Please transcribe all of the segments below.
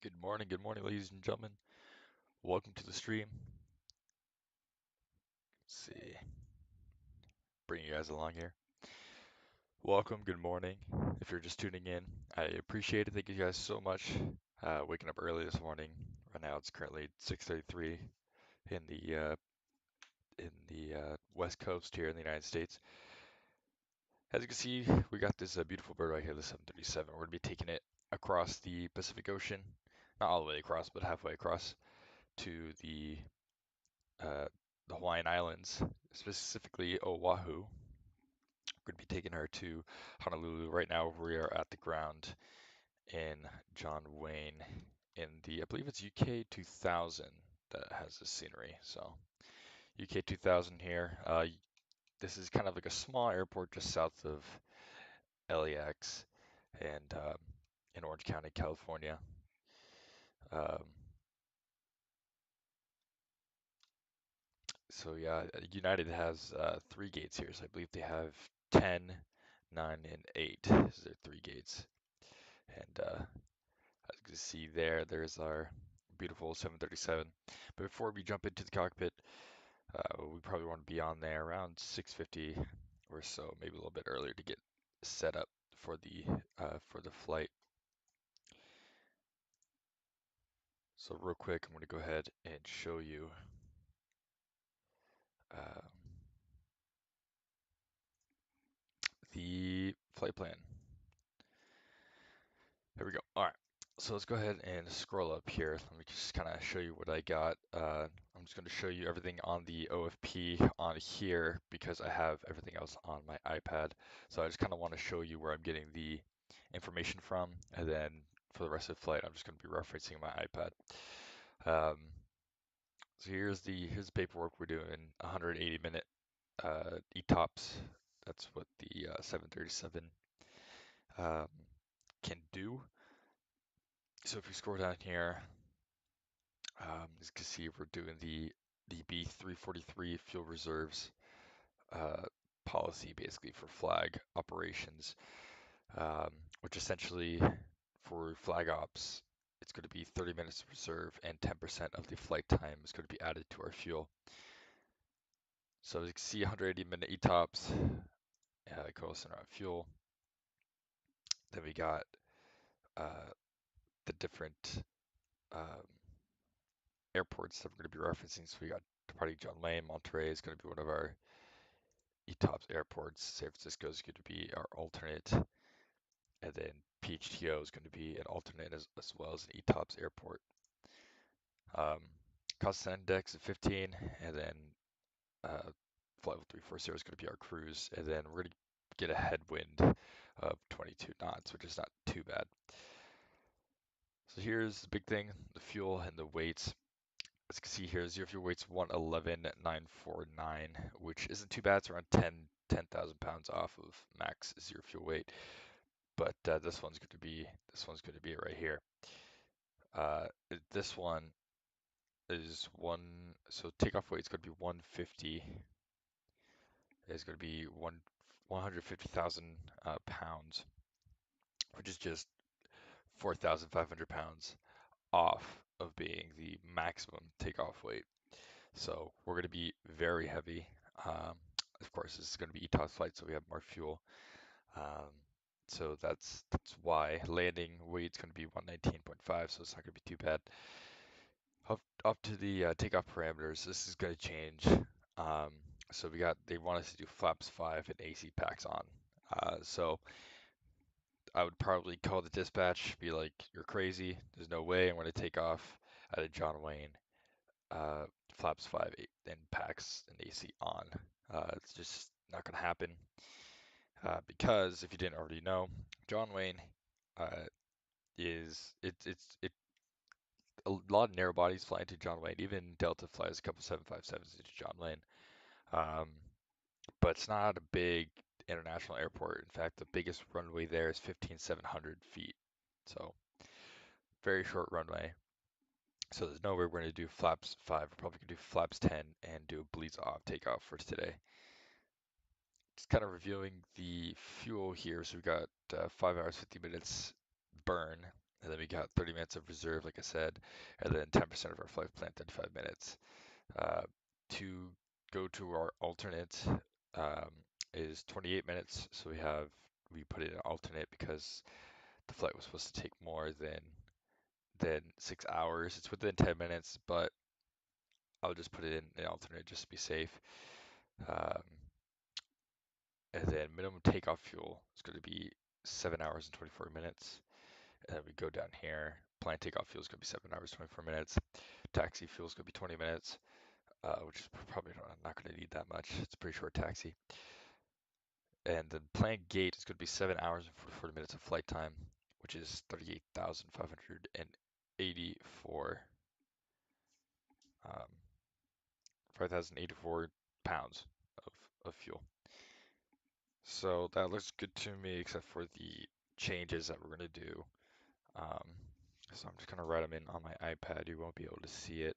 Good morning, ladies and gentlemen. Welcome to the stream. Let's see, bring you guys along here. Welcome, good morning. If you're just tuning in, I appreciate it. Thank you guys so much. Waking up early this morning. Right now it's currently 6:33 in the West Coast here in the United States. As you can see, we got this beautiful bird right here, the 737. We're gonna be taking it across the Pacific Ocean, not all the way across, but halfway across to uh, the Hawaiian Islands, specifically Oahu. We're going to be taking her to Honolulu. Right now, we are at the ground in John Wayne in I believe it's UK 2000 that has this scenery. So UK 2000 here. This is kind of like a small airport just south of LAX and in Orange County, California. Um, So yeah, United has three gates here. So I believe they have 10, 9, and 8. These are three gates. And as you can see there, there's our beautiful 737. But before we jump into the cockpit, we probably want to be on there around 6:50 or so, maybe a little bit earlier to get set up for the flight. So real quick, I'm going to go ahead and show you um, the flight plan. There we go. All right. So let's go ahead and scroll up here. Let me just kind of show you what I got. I'm just going to show you everything on the OFP on here because I have everything else on my iPad. So I just kind of want to show you where I'm getting the information from, and then for the rest of the flight, I'm just going to be referencing my iPad. So here's the paperwork we're doing. 180-minute ETOPS. That's what the 737 um, can do. So if you scroll down here, as you can see, we're doing the B343 fuel reserves policy basically for flag operations, which essentially for flag ops, it's going to be 30 minutes of reserve and 10% of the flight time is going to be added to our fuel. So as you can see, 180-minute ETOPS, KSNA fuel. Then we got the different um, airports that we're going to be referencing. So we got departing John Wayne, Monterey is going to be one of our ETOPS airports. San Francisco is going to be our alternate, and then PHTO is going to be an alternate as well as an ETOPS airport. Cost index of 15, and then flight level 340 is going to be our cruise, and then we're going to get a headwind of 22 knots, which is not too bad. So here's the big thing, the fuel and the weights. As you can see here, zero fuel weight's 111,949, which isn't too bad. It's around 10,000 pounds off of max zero fuel weight. But this one's going to be it right here. This one is so takeoff weight is going to be 150. It's going to be 150,000 pounds, which is just 4,500 pounds off of being the maximum takeoff weight. So we're going to be very heavy. Of course, this is going to be ETOPS flight, so we have more fuel. So that's why landing weight's going to be 119.5, so it's not going to be too bad. Up to the takeoff parameters, this is going to change. So they want us to do flaps 5 and AC packs on. So I would probably call the dispatch, be like, you're crazy. There's no way I'm going to take off out of John Wayne. Flaps 5, 8, and packs and AC on. It's just not going to happen. Because if you didn't already know, John Wayne is a lot of narrow bodies fly into John Wayne. Even Delta flies a couple 757s into John Wayne. But it's not a big international airport. In fact, the biggest runway there is 15,700 feet. So very short runway. So there's no way we're going to do flaps 5. We're probably going to do flaps 10 and do a bleeds off takeoff for today. Just kind of reviewing the fuel here. So we got 5 hours, 50 minutes burn. And then we got 30 minutes of reserve, like I said, and then 10% of our flight plan, 35 minutes. To go to our alternate um, is 28 minutes. So we put it in alternate because the flight was supposed to take more than 6 hours. It's within 10 minutes, but I'll just put it in alternate just to be safe. Um, and then minimum takeoff fuel is going to be 7 hours and 24 minutes. And then we go down here. Planned takeoff fuel is going to be 7 hours, 24 minutes. Taxi fuel is going to be 20 minutes, which is probably not going to need that much. It's a pretty short taxi. And the planned gate is going to be 7 hours and 44 minutes of flight time, which is 38,584 um, 5,084 pounds of fuel. So that looks good to me, except for the changes that we're going to do. So I'm just going to write them in on my iPad. You won't be able to see it.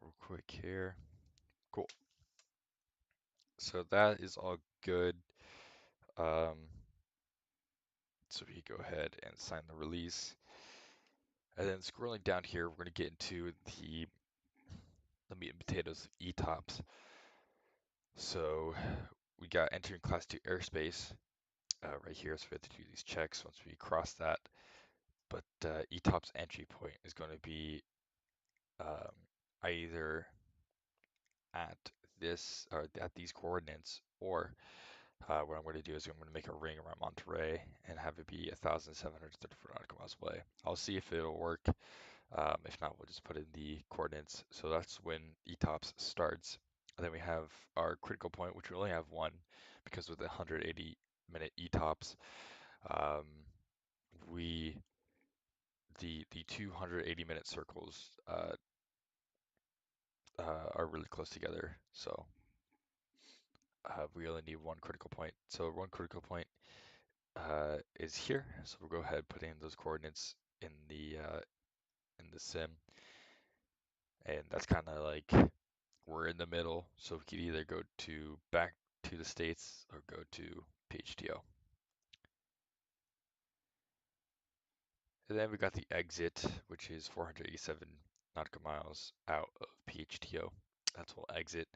Real quick here. Cool. So that is all good. So we go ahead and sign the release. And then scrolling down here, we're going to get into the meat and potatoes of ETOPS. So we got entering class 2 airspace right here. So we have to do these checks once we cross that. But ETOPS entry point is going to be either at this or at these coordinates, or what I'm going to do is I'm going to make a ring around Monterey and have it be 1,734 nautical miles away. I'll see if it'll work. If not, we'll just put in the coordinates. So that's when ETOPS starts. And then we have our critical point, which we only have one, because with the 180-minute ETOPS, the 280-minute circles are really close together. So we only need one critical point. So one critical point is here. So we'll go ahead and put in those coordinates in the sim, and that's kind of like we're in the middle. So we could either go to back to the States or go to PHTO. And then we got the exit, which is 487 nautical miles out of PHTO. That's what we'll exit,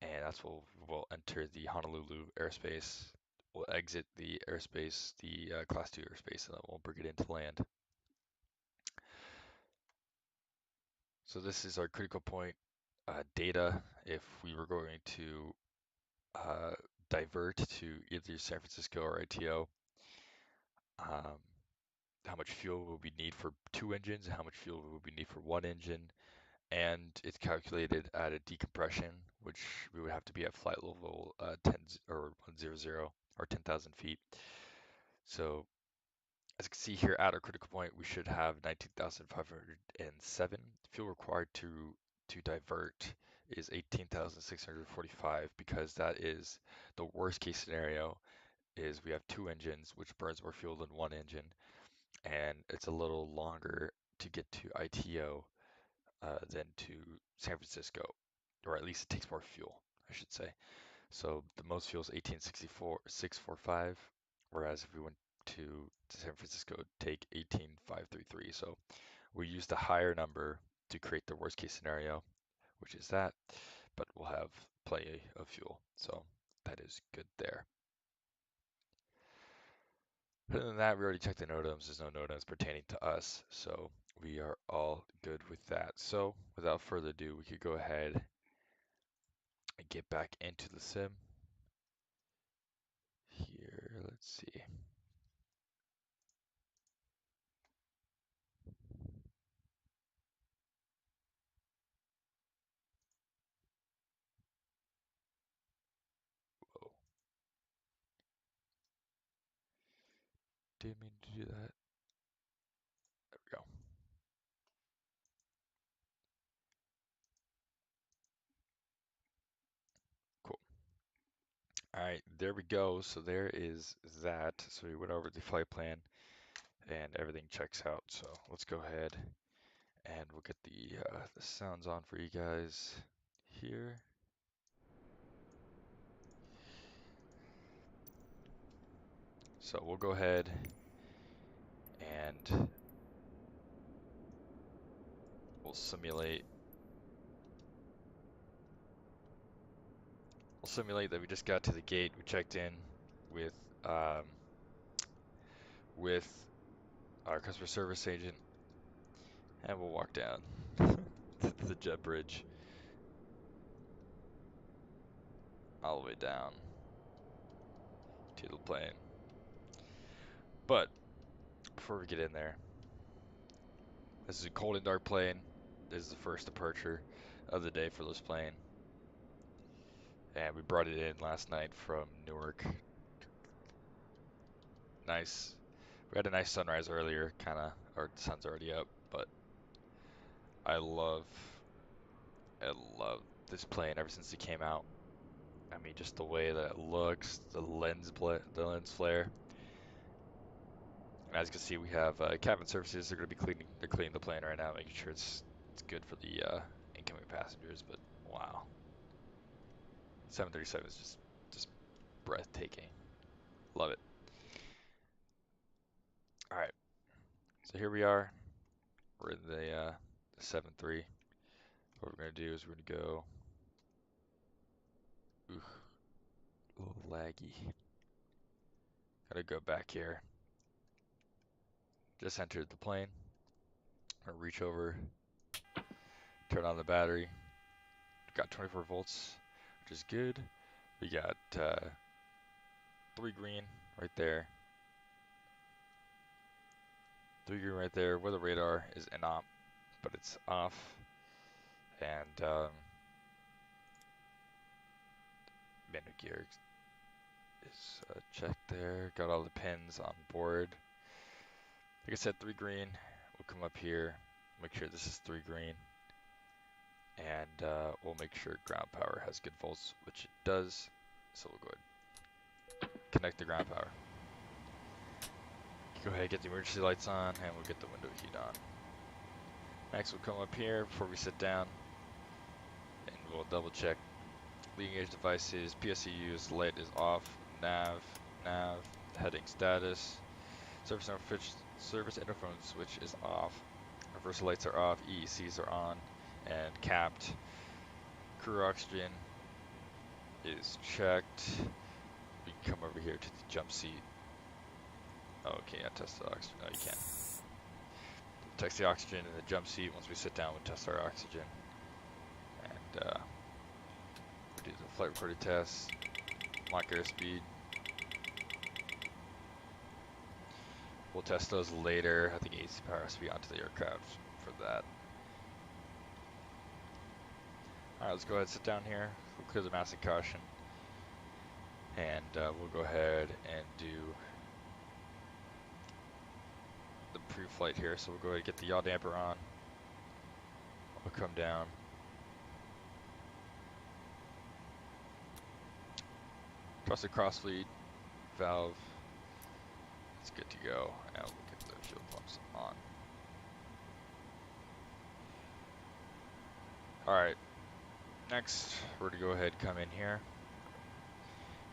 and that's what we'll enter the Honolulu airspace. We'll exit the airspace, the Class 2 airspace, and then we'll bring it into land. So this is our critical point data. If we were going to divert to either San Francisco or ITO, um, how much fuel will we need for 2 engines, and how much fuel will we need for 1 engine, and it's calculated at a decompression, which we would have to be at flight level 10 or 100 or 10,000 feet. So as you can see here at our critical point, we should have 19,507. Fuel required to divert is 18,645, because that is the worst case scenario. Is we have 2 engines, which burns more fuel than 1 engine, and it's a little longer to get to ITO than to San Francisco, or at least it takes more fuel, I should say. So the most fuel is 18,645, whereas if we went to San Francisco, it'd take 18,533. So we used a higher number to create the worst case scenario, which is that, but we'll have plenty of fuel. So that is good there. Other than that, we already checked the NOTAMs. There's no NOTAMs pertaining to us, so we are all good with that. So without further ado, we could go ahead and get back into the sim. Here, let's see. Whoa, didn't mean to do that. There we go. Cool. All right, there we go. So there is that. So we went over the flight plan and everything checks out. So let's go ahead and we'll get the sounds on for you guys here. So we'll go ahead and we'll simulate. We'll simulate that we just got to the gate. We checked in with um, with our customer service agent, and we'll walk down to the jet bridge all the way down to the plane. But before we get in there, this is a cold and dark plane. This is the first departure of the day for this plane. And we brought it in last night from Newark. Nice. We had a nice sunrise earlier, kinda, or the sun's already up, but I love this plane ever since it came out. I mean, just the way that it looks, the lens flare. And as you can see, we have cabin services. They're going to be cleaning the plane right now, making sure it's good for the incoming passengers. But wow, 737 is just breathtaking. Love it. All right, so here we are. We're in the 7-3. What we're going to do is we're going to go. Ooh, a little laggy. Gotta go back here. Just entered the plane. I'm gonna reach over, turn on the battery. Got 24 volts, which is good. We got 3 green right there. 3 green right there. Where the radar is inop, but it's off. And manual gear is checked there. Got all the pins on board. Like I said, 3 green. We'll come up here, make sure this is 3 green. And we'll make sure ground power has good volts, which it does. So we'll go ahead, connect the ground power. Go ahead, get the emergency lights on, and we'll get the window heat on. Next, we'll come up here before we sit down, and we'll double check leading edge devices. PSEU's light is off. Nav, heading status. Service interphone switch is off. Reversal lights are off. EECs are on and capped. Crew oxygen is checked. We can come over here to the jump seat. Oh, okay, yeah, test the oxygen. No, you can't. Test the oxygen in the jump seat. Once we sit down, we'll test our oxygen. And we'll do the flight recorded test. Lock airspeed. We'll test those later. I think AC power has to be onto the aircraft for that. Alright, let's go ahead and sit down here. We'll clear the massing caution. And we'll go ahead and do the pre-flight here. So we'll go ahead and get the yaw damper on. We'll come down. Trust the crossfeed valve. It's good to go. Now we'll get the fuel pumps on. Alright. Next, we're going to go ahead and come in here.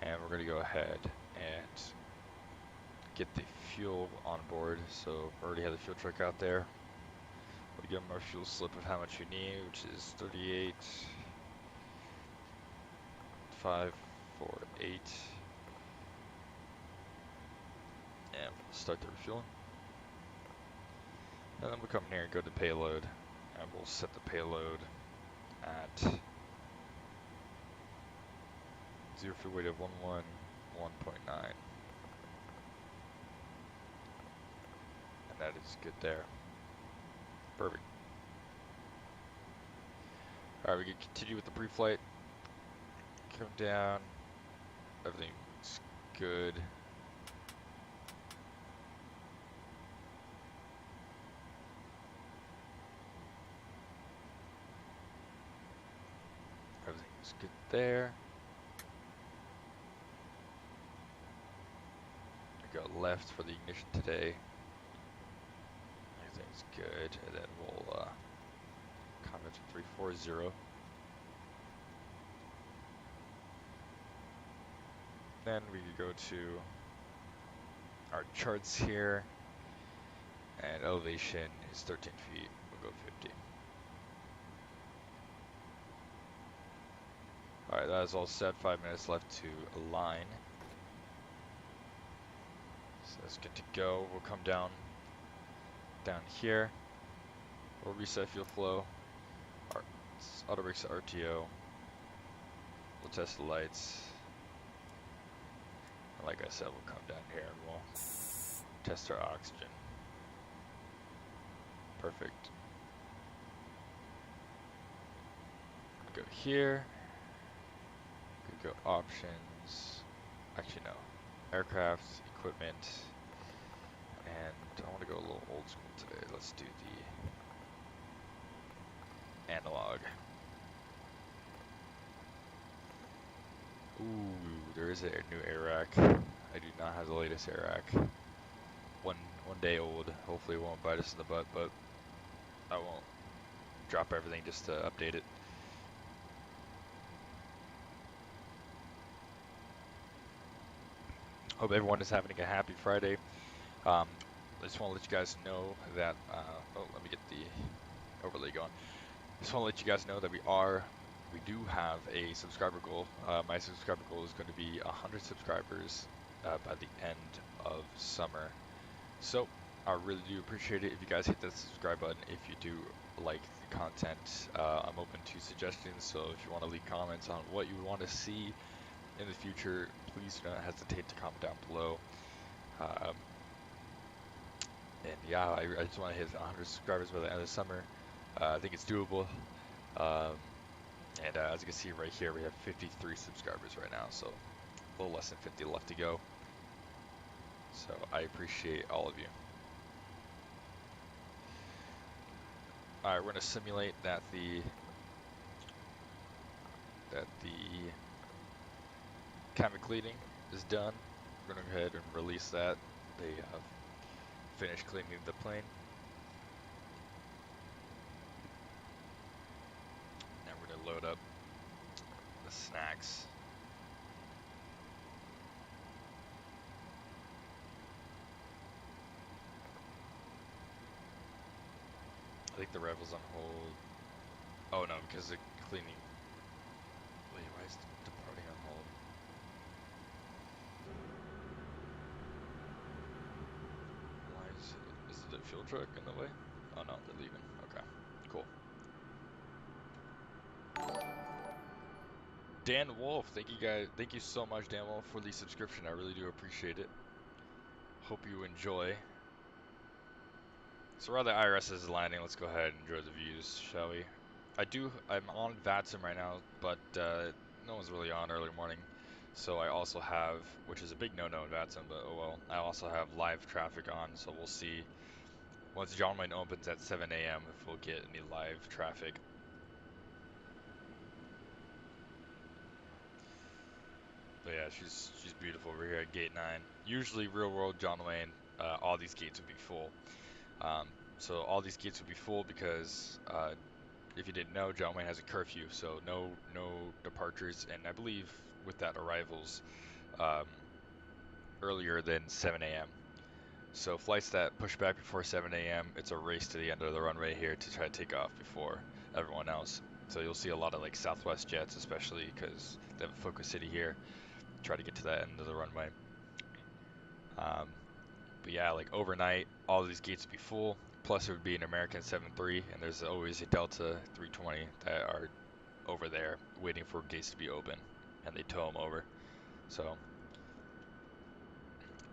And we're going to go ahead and get the fuel on board. So we already have the fuel truck out there. We'll give them our fuel slip of how much you need, which is 38,548. And we'll start the refueling. And then we'll come in here and go to payload. And we'll set the payload at 0 fuel weight of 111.9. And that is good there. Perfect. Alright, we can continue with the pre-flight. Come down. Everything's good. Everything's good there. We got left for the ignition today. Everything's good. And then we'll comment 340. Then we could go to our charts here, and elevation is 13 feet. We'll go 50. All right, that is all set. 5 minutes left to align. So that's good to go. We'll come down here. We'll reset fuel flow. Our auto brakes to RTO. We'll test the lights. And like I said, we'll come down here and we'll test our oxygen. Perfect. Go here. Could go options. Actually, no. Aircraft, equipment. And I want to go a little old school today. Let's do the analog. Ooh, there is a new air rack. I do not have the latest air rack. One day old. Hopefully it won't bite us in the butt, but I won't drop everything just to update it. Hope everyone is having a happy Friday. I just want to let you guys know that, oh, let me get the overlay going. Just want to let you guys know that we do have a subscriber goal. My subscriber goal is going to be 100 subscribers by the end of summer. So I really do appreciate it if you guys hit that subscribe button. If you do like the content, I'm open to suggestions. So if you want to leave comments on what you want to see in the future, please do not hesitate to comment down below. And yeah, I just want to hit 100 subscribers by the end of summer. I think it's doable. And as you can see right here, we have 53 subscribers right now, so a little less than 50 left to go. So I appreciate all of you. All right, we're gonna simulate that the cabin cleaning is done. We're gonna go ahead and release that. They have finished cleaning the plane. Now we're gonna load up the snacks. I think the Rebel's on hold. Oh no, because the cleaning. Wait, why is departing on hold? Why is it a fuel truck in the way? Oh no, they're leaving. Okay, cool. Dan Wolf, thank you guys. Thank you so much, Dan Wolf, for the subscription. I really do appreciate it. Hope you enjoy. So while the IRS is landing, let's go ahead and enjoy the views, shall we? I'm on VATSIM right now, but no one's really on early morning. So I also have, which is a big no-no in VATSIM, but oh well, I also have live traffic on, so we'll see once John Wayne opens at 7 a.m. if we'll get any live traffic. But yeah, she's beautiful over here at gate 9. Usually real world John Wayne, all these gates would be full. So all these gates would be full because if you didn't know, John Wayne has a curfew, so no departures, and I believe with that arrivals earlier than 7 a.m. So flights that push back before 7 a.m., it's a race to the end of the runway here to try to take off before everyone else. So you'll see a lot of like Southwest jets, especially because they have a Focus City here, try to get to that end of the runway. But yeah, like overnight, all of these gates would be full. Plus, it would be an American 7-3, and there's always a Delta 320 that are over there waiting for gates to be open, and they tow them over. So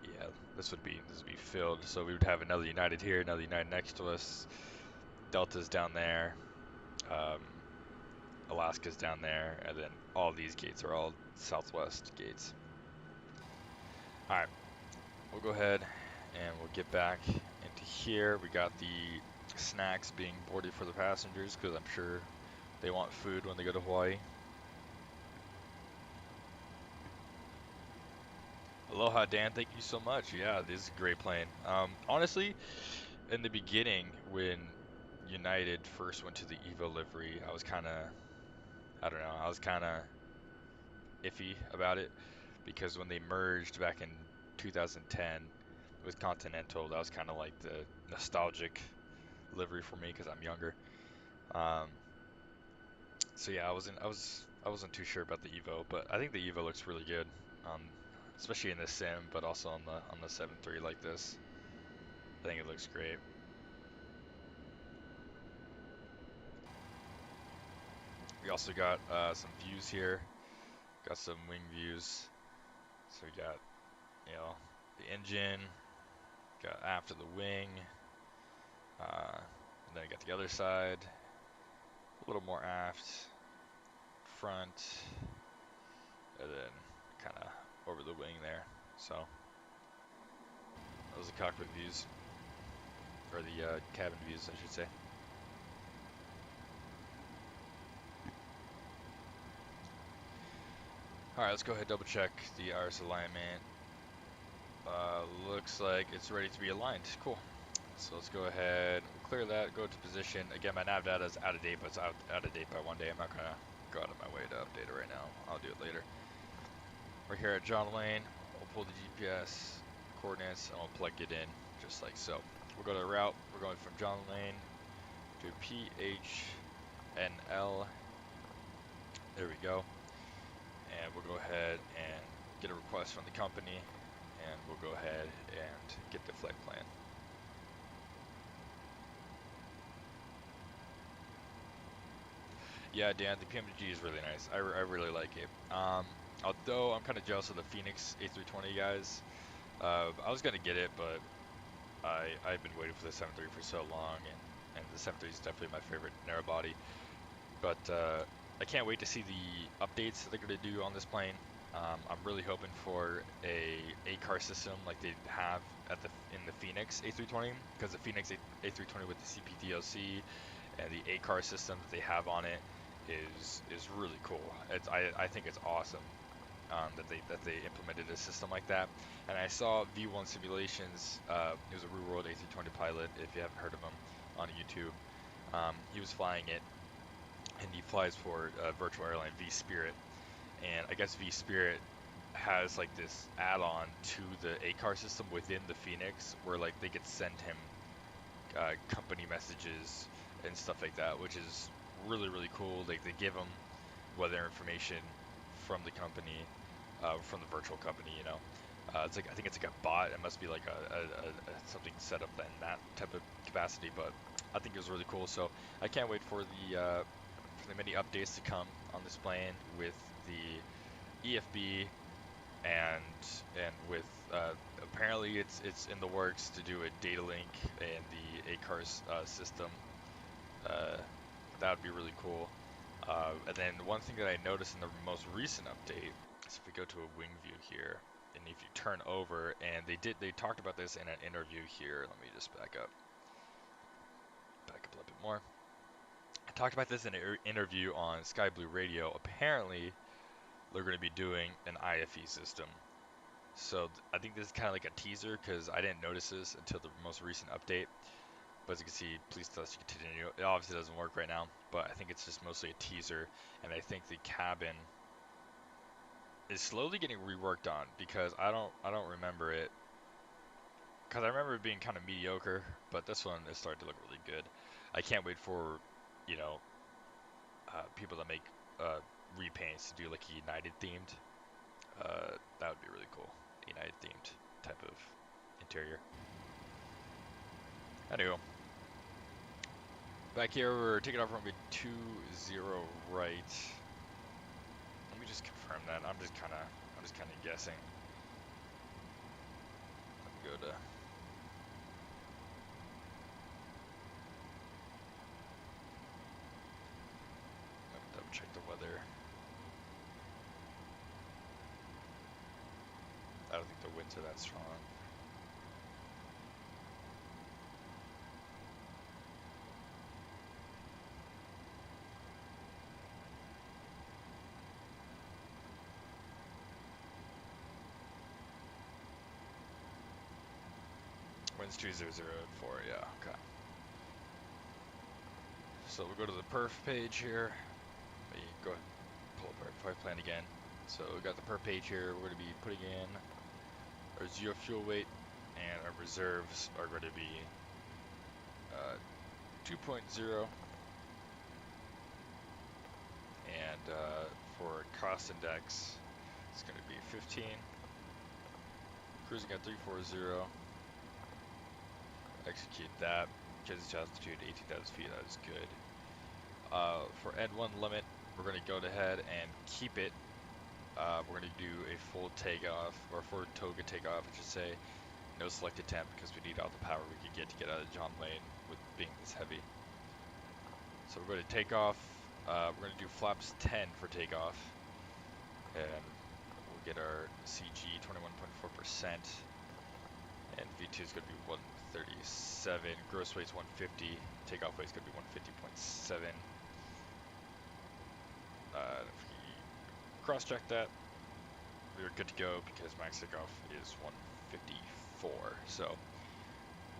yeah, this would be filled. So we would have another United here, another United next to us, Delta's down there, Alaska's down there, and then all these gates are all Southwest gates. All right, we'll go ahead and we'll get back into here. We got the snacks being boarded for the passengers because I'm sure they want food when they go to Hawaii. Aloha, Dan. Thank you so much. Yeah, this is a great plane. Honestly, in the beginning, when United first went to the Evo livery, I was kind of, I don't know, I was kind of iffy about it because when they merged back in 2010, with Continental, that was kind of like the nostalgic livery for me because I'm younger. Um, so yeah, I wasn't too sure about the Evo, but I think the Evo looks really good, um, especially in the sim, but also on the 7.3 like this. I think it looks great. We also got some views here. Got some wing views. So we got, you know, the engine, got aft of the wing, and then we got the other side, a little more aft, front, and then kind of over the wing there. So those are the cockpit views, or the cabin views, I should say. All right, let's go ahead and double check the IRS alignment. Looks like it's ready to be aligned. Cool. So let's go ahead, clear that, go to position. Again, my nav data is out of date, but it's out of date by one day. I'm not gonna go out of my way to update it right now. I'll do it later. We're here at John Lane. We'll pull the GPS coordinates and we'll plug it in just like so. We'll go to the route. We're going from John Lane to PHNL. There we go. And we'll go ahead and get a request from the company, and we'll go ahead and get the flight plan. Yeah, Dan, the PMDG is really nice. I really like it. Although I'm kind of jealous of the Phoenix A320 guys. I was gonna get it, but I've been waiting for the 7.3 for so long, and the 7.3 is definitely my favorite narrow body. But I can't wait to see the updates that they're gonna do on this plane. I'm really hoping for a car system like they have in the Phoenix A320, because the Phoenix A320 with the CPDLC and the car system that they have on it is really cool. I think it's awesome that they implemented a system like that. And I saw V1 Simulations. He was a Real World A320 pilot. If you haven't heard of him, on YouTube, he was flying it, and he flies for virtual airline V Spirit. And I guess V Spirit has like this add-on to the car system within the Phoenix, where like they could send him company messages and stuff like that, which is really cool. Like they give them weather information from the company, from the virtual company. You know, it's like, I think it's like a bot. It must be like a something set up in that type of capacity. But I think it was really cool. So I can't wait for the many updates to come on this plane with the EFB, and with apparently it's in the works to do a data link in the ACARS system. Uh, that would be really cool. And then one thing that I noticed in the most recent update is if we go to a wing view here, and if you turn over, and they talked about this in an interview here. Let me just back up a little bit more. I talked about this in an interview on Sky Blue Radio. Apparently, they're going to be doing an IFE system. So I think this is kind of like a teaser, because I didn't notice this until the most recent update. But as you can see, please tell us to continue. It obviously doesn't work right now, but I think it's just mostly a teaser. And I think the cabin is slowly getting reworked on, because I don't remember it. Because I remember it being kind of mediocre, but this one is starting to look really good. I can't wait for, you know, people that make repaints to do like a United themed. That would be really cool. United themed type of interior. Anyway, back here we're taking off runway 20 right. Let me just confirm that. I'm just kind of guessing. Let me go to. Let me double check the weather. I don't think the winds are that strong. Winds 2004, yeah, okay. So we'll go to the Perf page here. Let me go ahead and pull up our flight plan again. So we got the Perf page here. We're going to be putting in our zero fuel weight and our reserves are going to be 2.0, and for cost index, it's going to be 15. Cruising at 340. Execute that. Change altitude 18,000 feet. That is good. For N1 limit, we're going to go ahead and keep it. We're going to do a full takeoff, or full toga takeoff, I should say. No selected temp because we need all the power we can get to get out of John Lane with being this heavy. So we're going to take off. We're going to do flaps 10 for takeoff, and we'll get our CG 21.4%, and V2 is going to be 137. Gross weight's 150. Takeoff weight's going to be 150.7. If we cross-check that, we're good to go because max takeoff is 154. So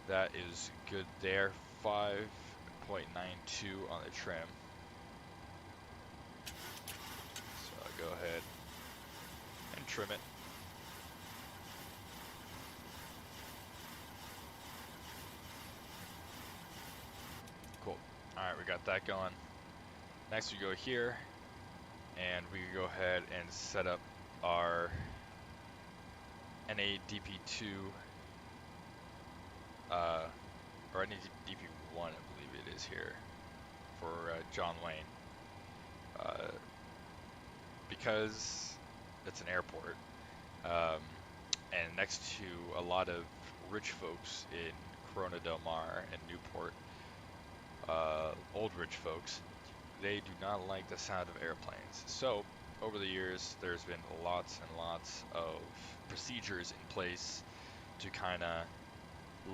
that is good there. 5.92 on the trim. So I'll go ahead and trim it. Cool. Alright, we got that going. Next we go here, and we go ahead and set up our NADP2, or NADP1, I believe it is here, for John Wayne. Because it's an airport, and next to a lot of rich folks in Corona Del Mar and Newport, old rich folks, they do not like the sound of airplanes. So over the years, there's been lots and lots of procedures in place to kind of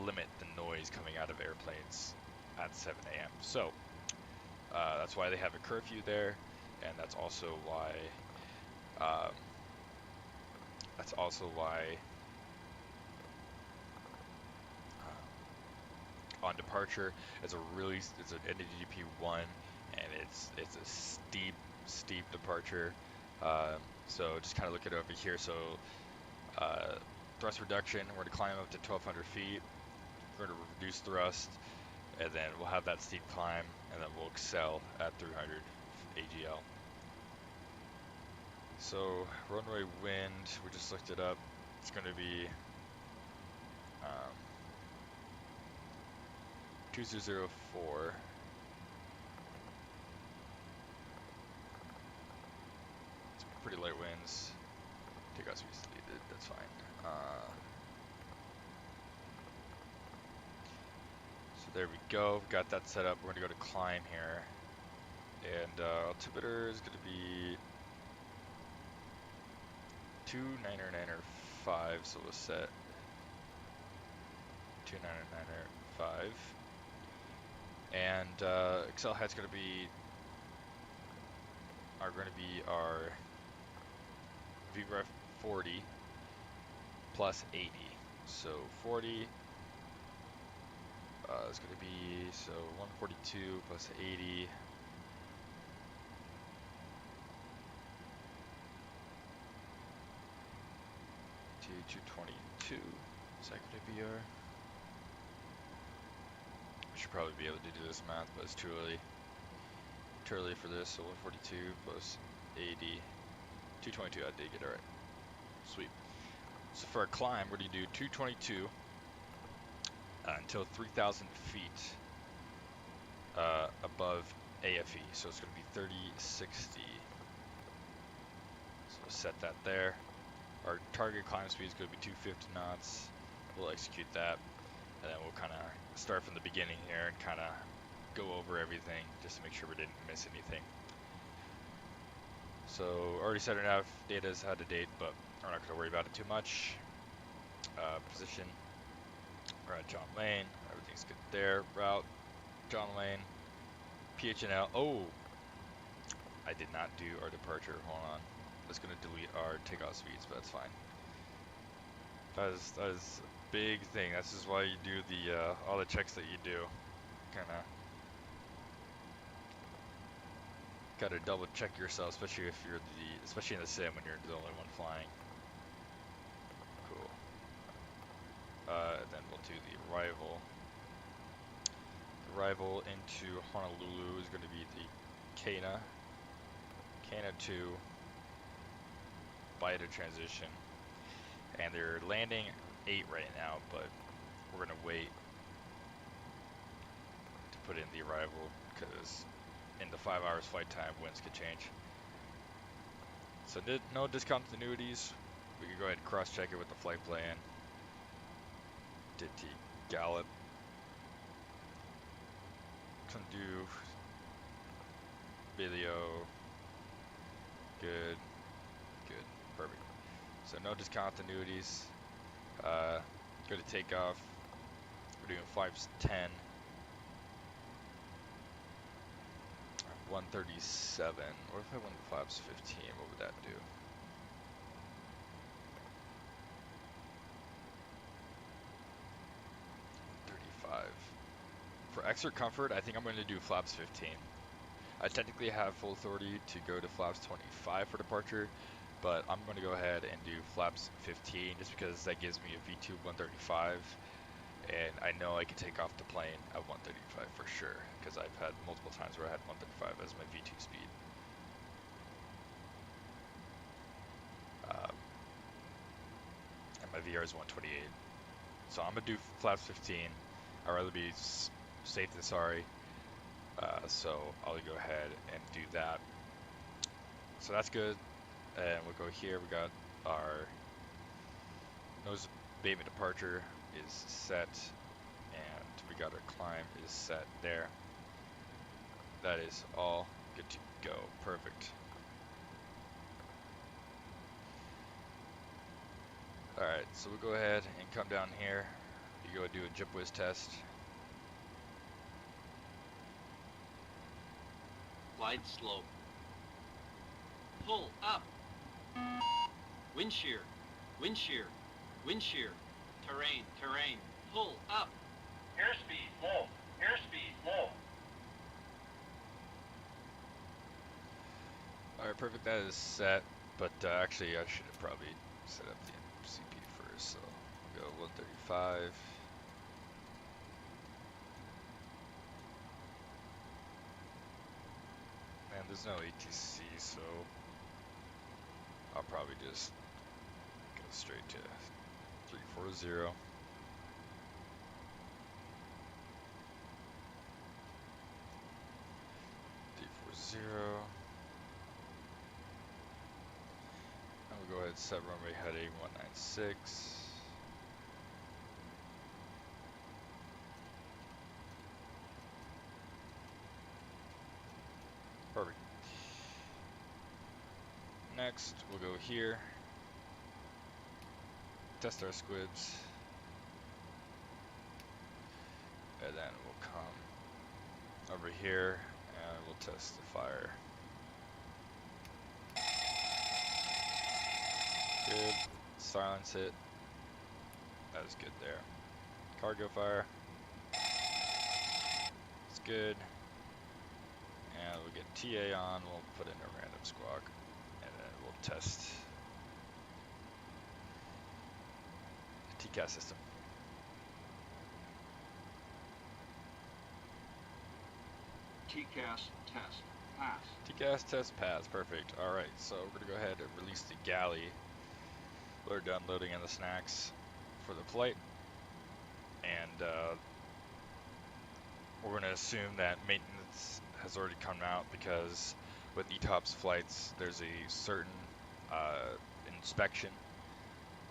limit the noise coming out of airplanes at 7 a.m. So that's why they have a curfew there, and that's also why on departure it's an NADP1, and it's a steep departure. So just kind of look at it over here. So thrust reduction, we're going to climb up to 1,200 feet. We're going to reduce thrust, and then we'll have that steep climb, and then we'll excel at 300 AGL. So runway wind, we just looked it up. It's going to be 2004. It's pretty light winds. Takeoff speed's deleted, that's fine. So there we go, we've got that set up. We're going to go to climb here. And altimeter is going to be 299.5, so we'll set 299.5. And Excel head's going to be our VREF 40 plus 80. So 40 is going to be 142 plus 80. To 222. Is that going to be our? I should probably be able to do this math, but it's too early. Too early for this. So 142 plus 80. 222. I did get it right. Sweet. So for a climb, we're going to do 222 until 3,000 feet above AFE. So it's going to be 3060. So we'll set that there. Our target climb speed is going to be 250 knots. We'll execute that, and then we'll kind of start from the beginning here and kind of go over everything just to make sure we didn't miss anything. So already set our nav data is out of date, but we're not going to worry about it too much. Position, we're at John Lane. Everything's good there. Route, John Lane, PHNL. Oh, I did not do our departure. Hold on. That's going to delete our takeoff speeds, but that's fine. That is a big thing. That's just why you do the all the checks that you do. Kind of got to double check yourself, especially if you're especially in the sim when you're the only one flying. Cool. And then we'll do the arrival. The arrival into Honolulu is going to be the KSNA-2 Beta transition. And they're landing 8 right now, but we're going to wait to put in the arrival because in the 5 hours flight time, winds could change. So no discontinuities. We can go ahead and cross-check it with the flight plan. Did the gallop. Can do video. Good. Good. Perfect. So no discontinuities. Go to takeoff. We're doing flaps 10. 137. What if I went flaps 15? What would that do? For extra comfort, I think I'm going to do flaps 15. I technically have full authority to go to flaps 25 for departure, but I'm going to go ahead and do flaps 15 just because that gives me a V2 135, and I know I can take off the plane at 135 for sure, because I've had multiple times where I had 135 as my V2 speed. And my VR is 128. So I'm going to do flaps 15. I'd rather be safe than sorry. So I'll go ahead and do that. So that's good. And we'll go here. We got our nose abatement departure is set, and we got our climb is set there. That is all good to go. Perfect. Alright, so we'll go ahead and come down here. You go and do a jump whiz test. Glide slope. Pull up. Wind shear. Wind shear. Wind shear. Terrain. Terrain. Pull up. Airspeed low. Airspeed low. Alright, perfect. That is set. But actually, I should have probably set up the CP first. So we'll go 135. And there's no ATC, so I'll probably just go straight to 340. And we'll go ahead and set runway heading 196. Perfect. Next, we'll go here. Test our squids. And then we'll come over here and we'll test the fire. Good. Silence it. That was good there. Cargo fire. It's good. And we'll get TA on. We'll put in a random squawk. And then we'll test the TCAS system. TCAS test pass. TCAS test pass. Perfect. Alright, so we're going to go ahead and release the galley. We're done loading in the snacks for the flight. And we're going to assume that maintenance has already come out because with ETOPS flights, there's a certain inspection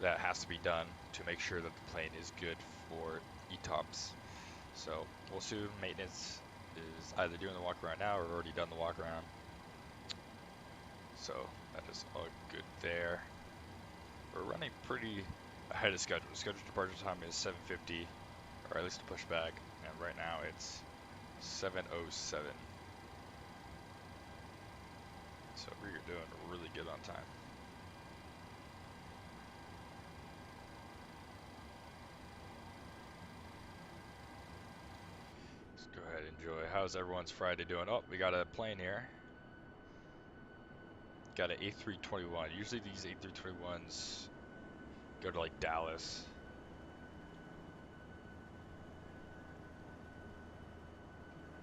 that has to be done to make sure that the plane is good for ETOPS. So we'll assume maintenance is either doing the walk around now or already done the walk around. So that is all good there. We're running pretty ahead of schedule. Scheduled departure time is 7:50, or at least a pushback, and right now it's 7:07. So we're doing really good on time. Let's go ahead and enjoy. How's everyone's Friday doing? Oh, we got a plane here. Got an A321. Usually these A321s go to like Dallas.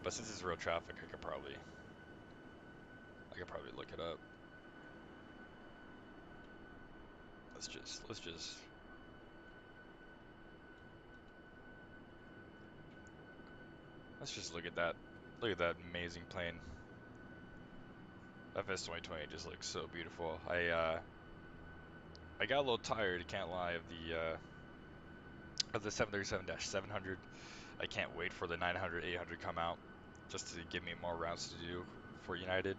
But since it's real traffic, I could probably look it up. Let's just look at that. Look at that amazing plane. FS 2020 just looks so beautiful. I got a little tired, can't lie, of the 737-700. I can't wait for the 900, 800 come out, just to give me more routes to do for United.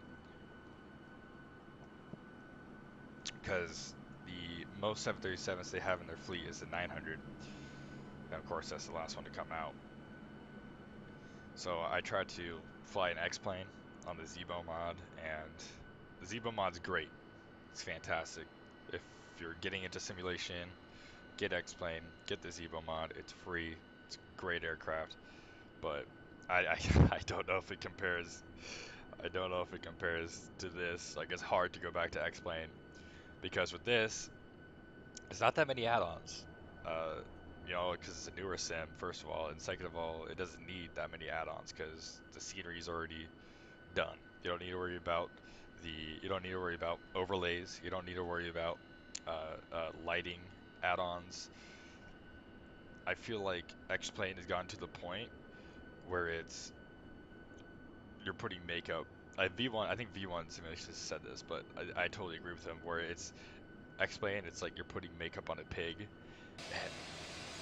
Because the most 737s they have in their fleet is the 900, and of course that's the last one to come out. So I tried to fly an X-plane on the Zibo mod, and the Zibo mod's great. It's fantastic. If you're getting into simulation, get X-plane, get the Zibo mod. It's free. It's a great aircraft. But I don't know if it compares. I don't know if it compares to this. Like, it's hard to go back to X-plane because with this, there's not that many add-ons. You know, because it's a newer sim, first of all, and second of all, it doesn't need that many add-ons because the scenery is already done. You don't need to worry about you don't need to worry about overlays. You don't need to worry about lighting add-ons. I feel like X-Plane has gotten to the point where you're putting makeup. V1, I think V1 Simulations said this, but I totally agree with him. Where it's X-Plane, it's like you're putting makeup on a pig,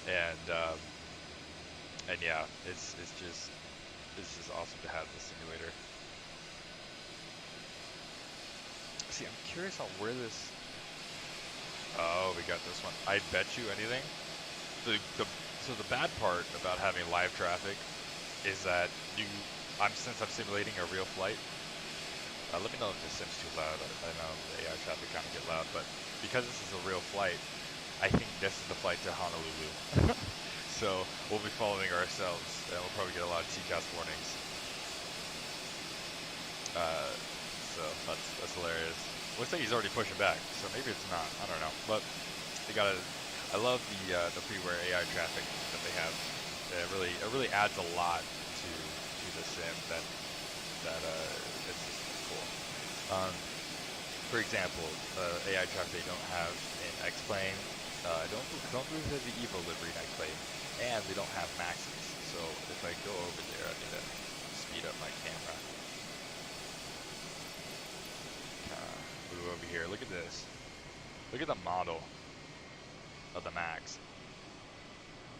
and yeah, it's just awesome to have this simulator. See, I'm curious on where this. Oh, we got this one. I bet you anything. So the bad part about having live traffic is that since I'm simulating a real flight. Let me know if this sim's too loud. I know the AI traffic kind of get loud, but because this is a real flight, I think this is the flight to Honolulu. So we'll be following ourselves, and we'll probably get a lot of TCAS warnings. So that's hilarious. Looks like he's already pushing back, so maybe it's not. I don't know, but I love the freeware AI traffic that they have. It really adds a lot to the sim that it's just cool. For example, AI traffic they don't have in X-Plane. Don't believe they have the Evo livery in X-Plane, and they don't have maxes. So if I go over there, I need to speed up my camera. Move over here. Look at this. Look at the model of the Max.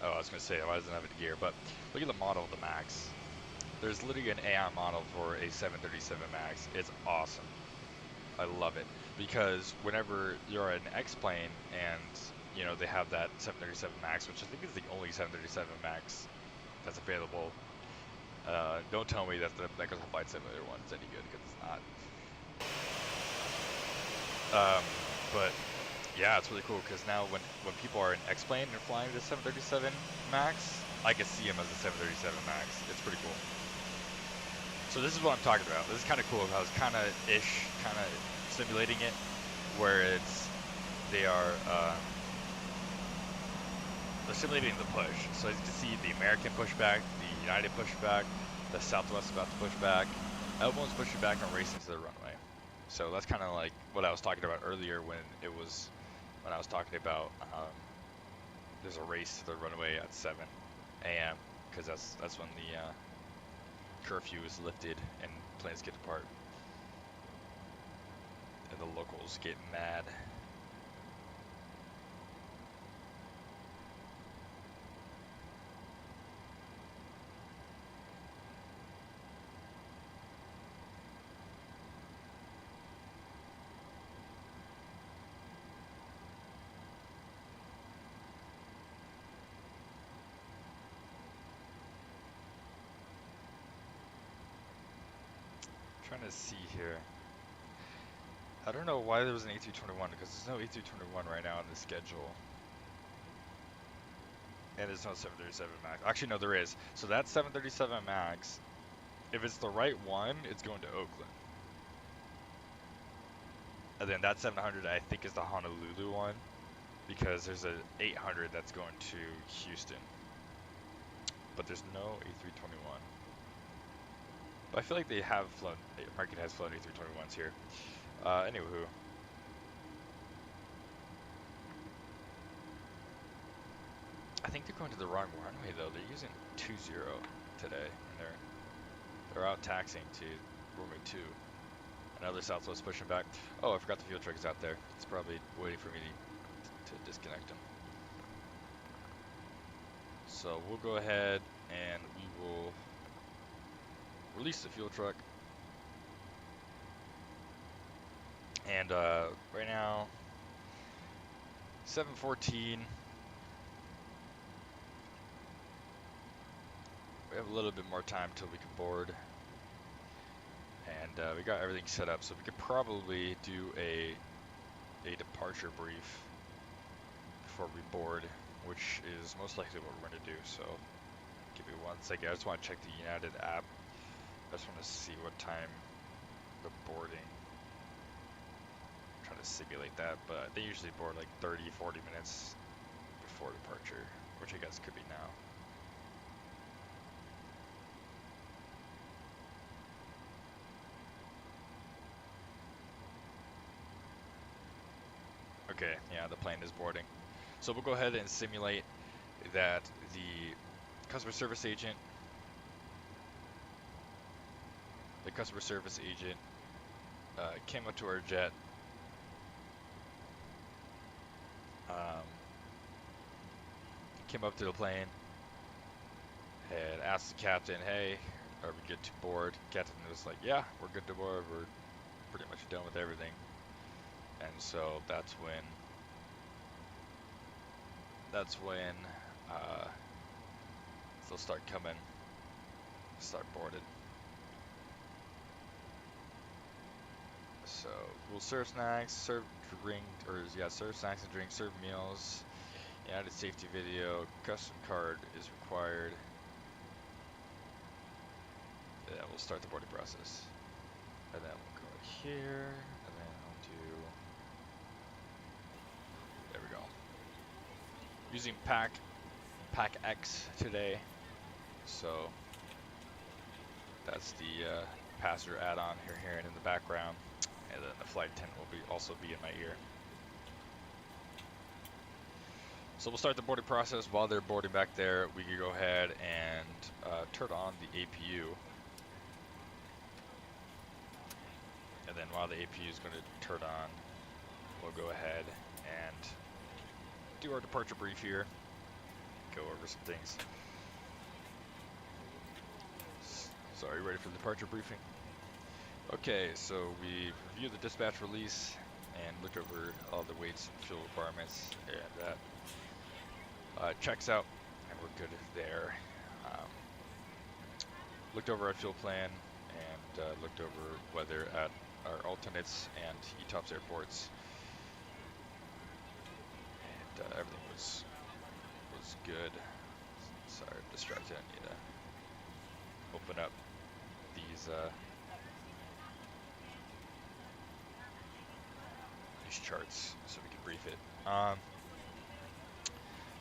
Oh, I was gonna say why doesn't it have a gear, but look at the model of the Max. There's literally an AI model for a 737 Max. It's awesome. I love it because whenever you're an X-plane and you know they have that 737 Max, which I think is the only 737 Max that's available. Don't tell me that the Microsoft Flight Simulator one is any good because it's not. But yeah, it's really cool because now when people are in X-plane and flying the 737 Max, I can see them as a 737 Max. It's pretty cool. So this is what I'm talking about. This is kind of cool. I was kind of simulating it, where they're simulating the push. So as you can see, the American pushback, the United pushback, the Southwest about to push back. Everyone's pushing back and racing to the runway. So that's kind of like what I was talking about earlier when I was talking about there's a race to the runway at 7 a.m. because that's when the curfew is lifted and planes get apart. And the locals get mad. Trying to see here. I don't know why there was an A321 because there's no A321 right now on the schedule. And there's no 737 Max. Actually, no, there is. So that 737 Max, if it's the right one, it's going to Oakland. And then that 700, I think, is the Honolulu one because there's an 800 that's going to Houston. But there's no A321. But I feel like they have flown, American has flown A321s here. Anywho. I think they're going to the wrong runway though. They're using 20 today, and they're out taxiing to runway 2. Another Southwest pushing back. Oh, I forgot the fuel truck is out there. It's probably waiting for me to disconnect him. So we'll go ahead and we will release the fuel truck. And right now, 7:14. We have a little bit more time till we can board. And we got everything set up, so we could probably do a departure brief before we board, which is most likely what we're going to do. So give me 1 second. I just want to check the United app. I just want to see what time the boarding. I'm trying to simulate that, but they usually board like 30-40 minutes before departure, which I guess could be now. Okay, yeah, the plane is boarding. So we'll go ahead and simulate that the customer service agent came up to our jet, came up to the plane and asked the captain, hey, are we good to board? Captain was like, yeah, we're good to board. We're pretty much done with everything. And so that's when they'll start coming, start boarded. So we'll serve snacks, serve snacks and drinks, serve meals. United safety video, custom card is required. Yeah, we'll start the boarding process. And then we'll go here, and then I'll do, there we go. Using Pack X today. So that's the passenger add-on you're hearing in the background. And then the flight attendant will also be in my ear. So we'll start the boarding process. While they're boarding back there, we can go ahead and turn on the APU. And then while the APU is going to turn on, we'll go ahead and do our departure brief here. Go over some things. So are you ready for the departure briefing? Okay, so we reviewed the dispatch release and looked over all the weights and fuel requirements, and that checks out, and we're good there. Looked over our fuel plan and looked over weather at our alternates and ETOPS airports, and everything was good. Sorry, I'm distracted. I need to open up these charts so we can brief it.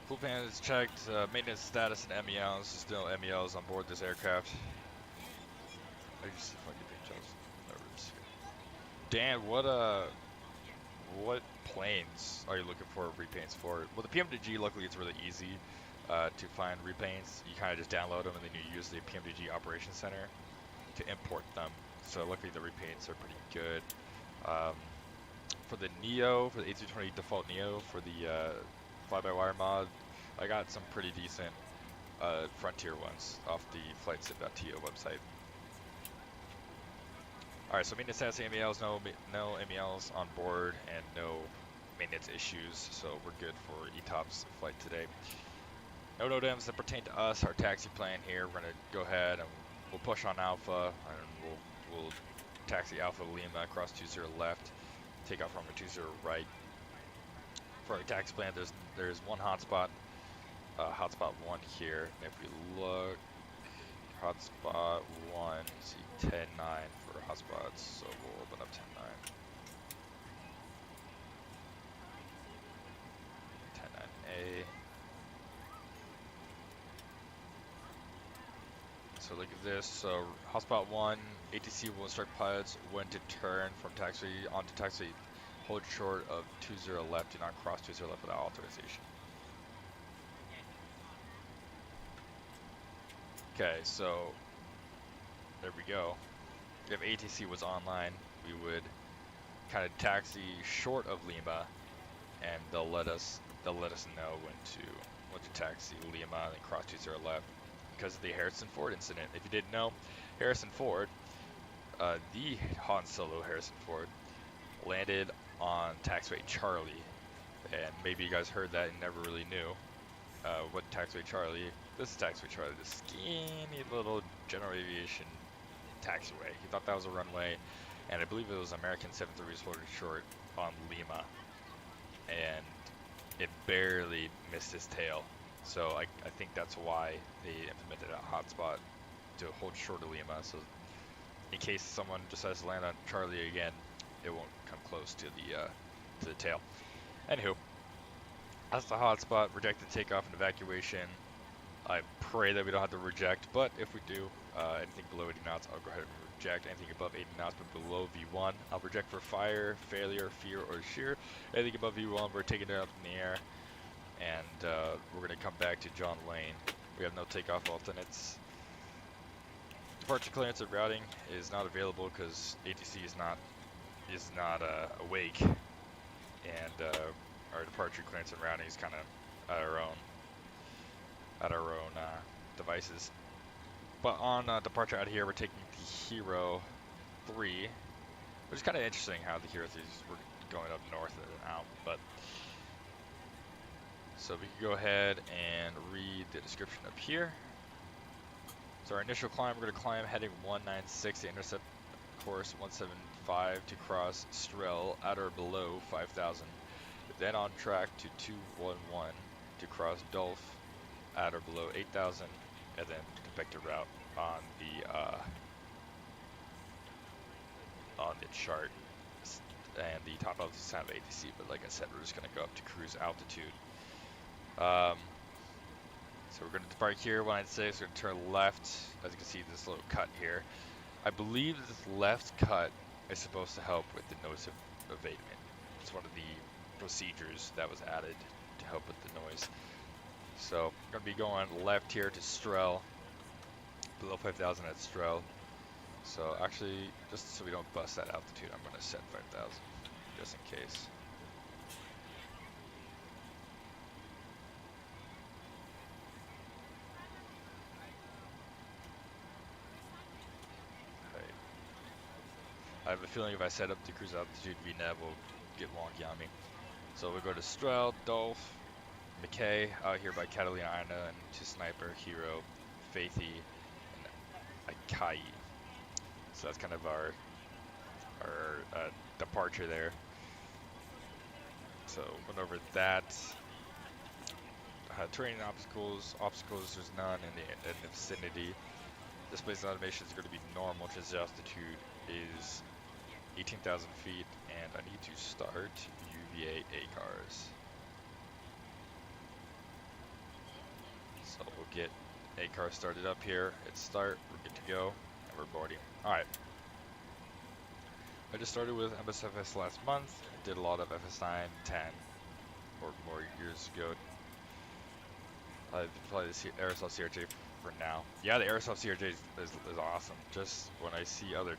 Fuel plan is checked. Maintenance status and MELs. Still MELs on board this aircraft. I just see if I can pictures. Dan, what planes are you looking for repaints for? Well, the PMDG, luckily, it's really easy to find repaints. You kind of just download them and then you use the PMDG Operations Center to import them. So luckily, the repaints are pretty good. For the Neo, for the A320 default Neo, for the fly-by-wire mod, I got some pretty decent Frontier ones off the flightsim.to website. Alright, so maintenance status MELs, no MELs on board, and no maintenance issues, so we're good for ETOPS flight today. No NOTAMs that pertain to us, our taxi plan here. We're going to go ahead and we'll push on Alpha, and we'll taxi Alpha Lima across 20 left, take off runway 20 right. For our taxi plan, there's one hotspot, hotspot 1 here, and if we look, hotspot 1, see 10-9 for hotspots, so we'll open up 10-9. 10-9A. So so look at this. So hotspot 1, ATC will instruct pilots when to turn from taxiway onto taxiway. Hold short of 20 left. Do not cross 20 left without authorization. Okay, so there we go. If ATC was online, we would kind of taxi short of Lima, and they'll let us know when to taxi Lima and then cross 20 left because of the Harrison Ford incident. If you didn't know, Harrison Ford, the Han Solo Harrison Ford, landed on taxiway Charlie, and maybe you guys heard that and never really knew what taxiway Charlie. This is taxiway Charlie, the skinny little general aviation taxiway. He thought that was a runway, and I believe it was American 73 was holding short on Lima, and it barely missed his tail. So I think that's why they implemented a hotspot to hold short of Lima. So in case someone decides to land on Charlie again, it won't come close to the tail. Anywho, that's the hotspot. Rejected takeoff and evacuation. I pray that we don't have to reject, but if we do, anything below 80 knots, I'll go ahead and reject. Anything above 80 knots but below V1, I'll reject for fire, failure, fear, or shear. Anything above V1, we're taking it up in the air, and we're going to come back to John Lane. We have no takeoff alternates. Departure clearance and routing is not available because ATC is not awake, and our departure clearance and routing is kind of at our own devices. But on departure out of here, we're taking the Hero 3, which is kind of interesting how the Hero 3 is going up north and out. But so we can go ahead and read the description up here. So our initial climb, we're going to climb heading 196 to intercept course 175 to cross Strel at or below 5,000. Then on track to 211 to cross Dolph at or below 8,000, and then vector route on the chart. And the top altitude is not ATC, but like I said, we're just going to go up to cruise altitude. So we're going to depart here, 196, we're going to turn left. As you can see, this little cut here. I believe this left cut is supposed to help with the noise abatement. It's one of the procedures that was added to help with the noise. So I'm going to be going left here to Strel, below 5,000 at Strel. So actually, just so we don't bust that altitude, I'm going to set 5,000, just in case. I have a feeling if I set up the cruise altitude, VNAV will get wonky on me. So we'll go to Strel, Dolph, McKay, out here by Catalina Island, to Sniper, Hero, Faithy, and Akai. So that's kind of our departure there. So went over that. Terrain obstacles, there's none in the vicinity. Displaced automation is going to be normal. Transit altitude is 18,000 feet, and I need to start UVA ACARS. So we'll get ACARS started up here. It's start, we're good to go, and we're boarding. Alright. I just started with MSFS last month. Did a lot of FS9, 10, or more years ago. I've probably the Aerosol CRJ for now. Yeah, the Aerosol CRJ is awesome. Just when I see other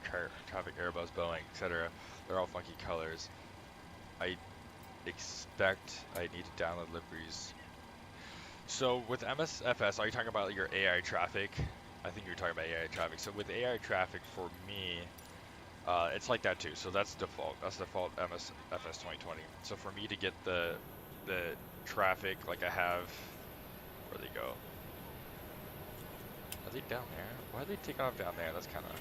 traffic, Airbus, Boeing, etc., they're all funky colors. I expect I need to download liveries. So with MSFS, are you talking about your AI traffic? I think you're talking about AI traffic. So with AI traffic, for me, it's like that too. So that's default. That's default MSFS 2020. So for me to get the traffic like I have, where they go? Are they down there? Why are they taking off down there? That's kind of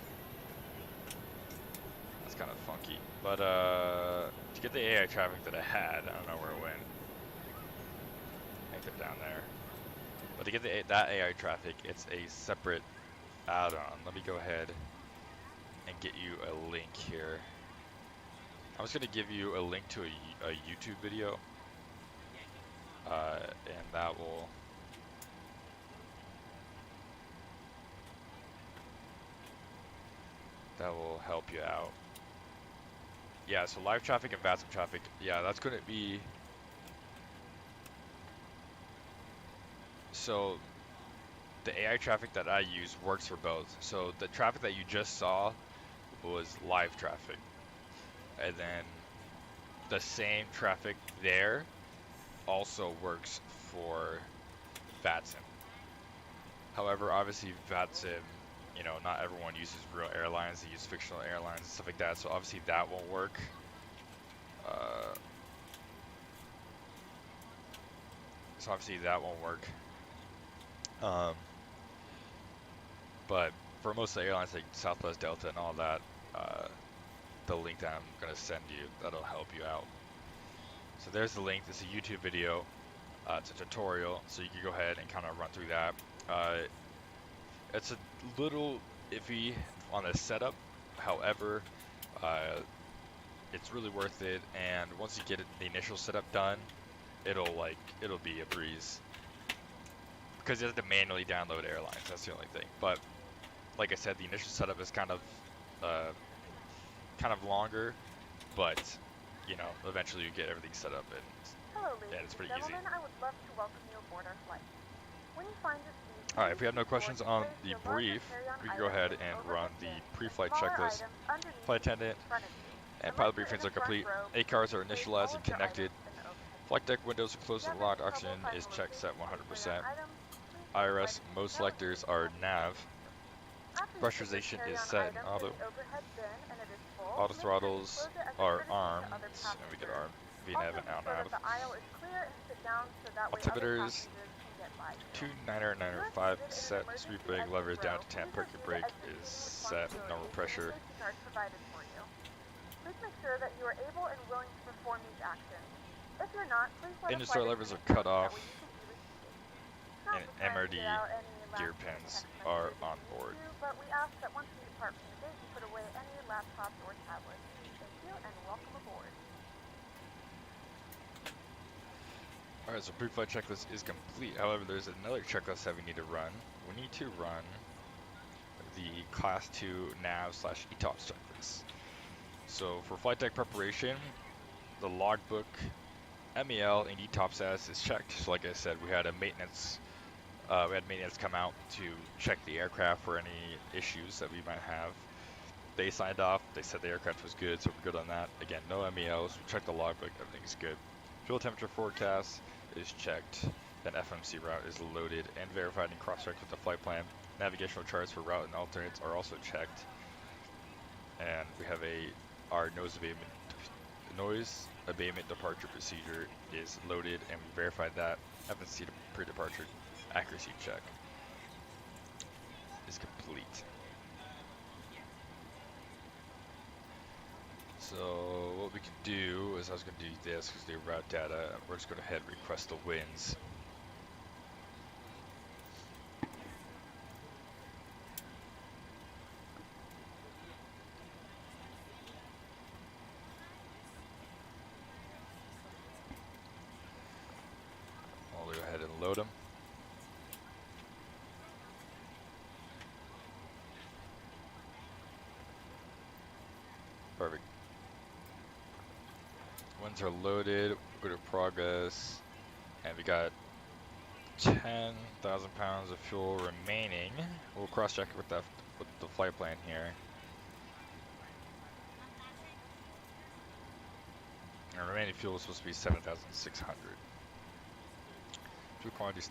funky. But to get the AI traffic that I had, I don't know where it went. I think they're down there. But to get that AI traffic, it's a separate add-on. Let me go ahead and get you a link here. I'm just going to give you a link to a YouTube video, and that will that will help you out. Yeah, so live traffic and VATSIM traffic, yeah, that's going to be, so the AI traffic that I use works for both. So the traffic that you just saw was live traffic, and then the same traffic there also works for VATSIM. However, obviously VATSIM, you know, not everyone uses real airlines, they use fictional airlines and stuff like that, so obviously that won't work. So obviously that won't work. But for most of the airlines like Southwest, Delta, and all that, the link that I'm gonna send you, that'll help you out. So there's the link. This is a YouTube video. It's a tutorial, so you can go ahead and kind of run through that. It's a little iffy on the setup. However, it's really worth it. And once you get the initial setup done, it'll be a breeze. Because you have to manually download airlines. That's the only thing. But like I said, the initial setup is kind of longer, but you know, eventually you get everything set up and Hello, ladies it's pretty and easy. gentlemen. I would love to welcome you aboard our flight. When you find your seat, All right, if we have no questions on place the your larger brief, carry-on we can go items ahead in and overhead run the bins pre-flight and smaller checklist. items underneath Flight the seat attendant in front of you. and Unless pilot you're briefings in are the front complete. row, ACARs are please place initialized all and of your connected. items in the overhead Flight bin. deck windows are If closed you and have any locked. trouble Oxygen finding is the checked, set location of your 100%. carry-on items, please IRS, notify the most seatbelt selectors and are passenger nav. safety. After you put your Pressurization is carry-on set in items auto. in the overhead bin and it is full, Auto make sure you throttles close it as a are courtesy armed, to other and we get passengers. armed. VNAV Also, and be sure LNAV. that the aisle is clear and sit down so that way other Altimeters, passengers can get by you. 29905 If you're set. seated in an Sweep emergency brake exit lever is down row, to 10. please Parking review the brake exit is seating set with normal responsibilities pressure. and the safety cards provided for you. Please make sure that you are able and willing to perform these actions. If you're not, please let a Engine flight start levers are attendant cut know so that off, way you can be reseated. Not and the time to MRD get out any gear last-minute pins text are messages on if you board. need to, but we ask that once you depart from the gate, you put away any laptops or tablets. Thank you and welcome aboard. Alright, so pre-flight checklist is complete. However, there's another checklist that we need to run. We need to run the Class 2 nav/ETOPS checklist. So for flight deck preparation, the logbook, MEL, and ETOPS status is checked. So like I said, we had maintenance come out to check the aircraft for any issues that we might have. They signed off. They said the aircraft was good, so we're good on that. Again, no MELs. We checked the logbook. Everything's good. Fuel temperature forecast is checked. Then FMC route is loaded and verified and cross-checked with the flight plan. Navigational charts for route and alternates are also checked. And we have our noise abatement departure procedure is loaded, and we verified that. FMC pre-departure accuracy check is complete. So what we can do is I was going to do this because the route data. We're just going to head request the winds. I'll go ahead and load them. Perfect. Winds are loaded. We'll go to progress, and we got 10,000 pounds of fuel remaining. We'll cross-check it with the flight plan here. And remaining fuel is supposed to be 7,600. Fuel quantity is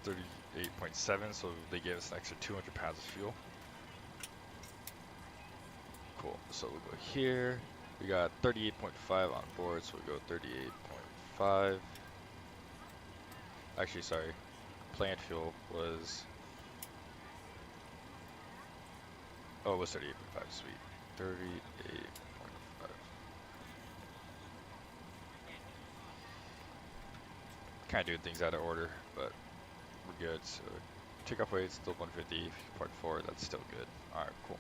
38.7, so they gave us an extra 200 pounds of fuel. Cool. So we'll go here. We got 38.5 on board, so we'll go 38.5. Actually, sorry. Planned fuel was... Oh, it was 38.5. Sweet. 38.5. Kind of doing things out of order, but we're good. So takeoff weight still 150.4. That's still good. All right, cool.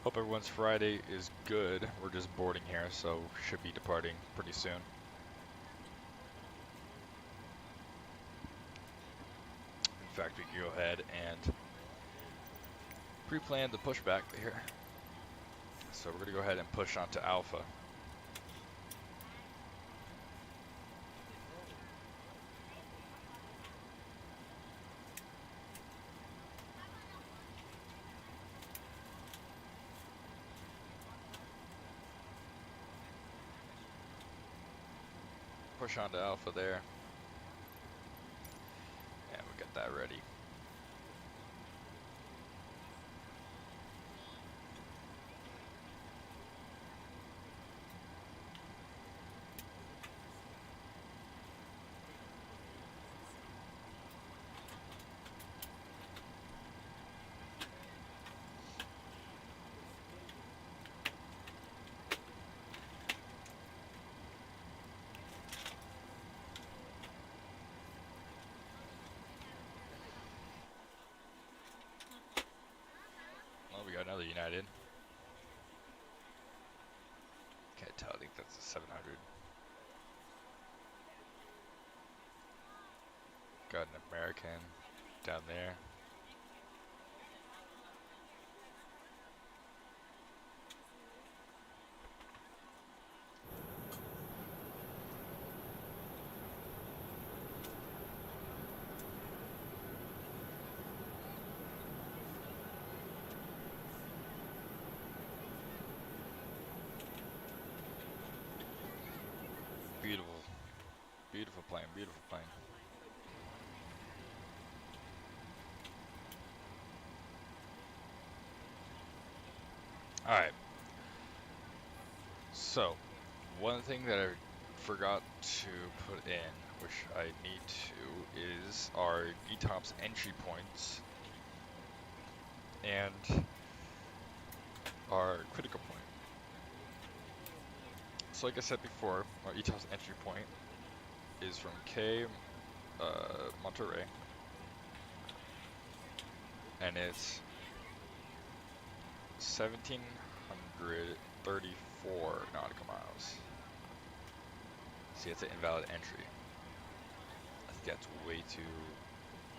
Hope everyone's Friday is good. We're just boarding here, so should be departing pretty soon. In fact, we can go ahead and pre-planned the pushback here. So we're gonna go ahead and push onto alpha. Push onto alpha there. And we got that ready. Oh, we got another United. Can't tell, I think that's a 700. Got an American down there. Beautiful. Beautiful plane, beautiful plane. Alright. So, one thing that I forgot to put in, which I need to, is our ETOPS entry points and our critical point. So like I said before, our ETOPS entry point is from Monterey, and it's 1,734 nautical miles. See, it's an invalid entry. I think that's way too.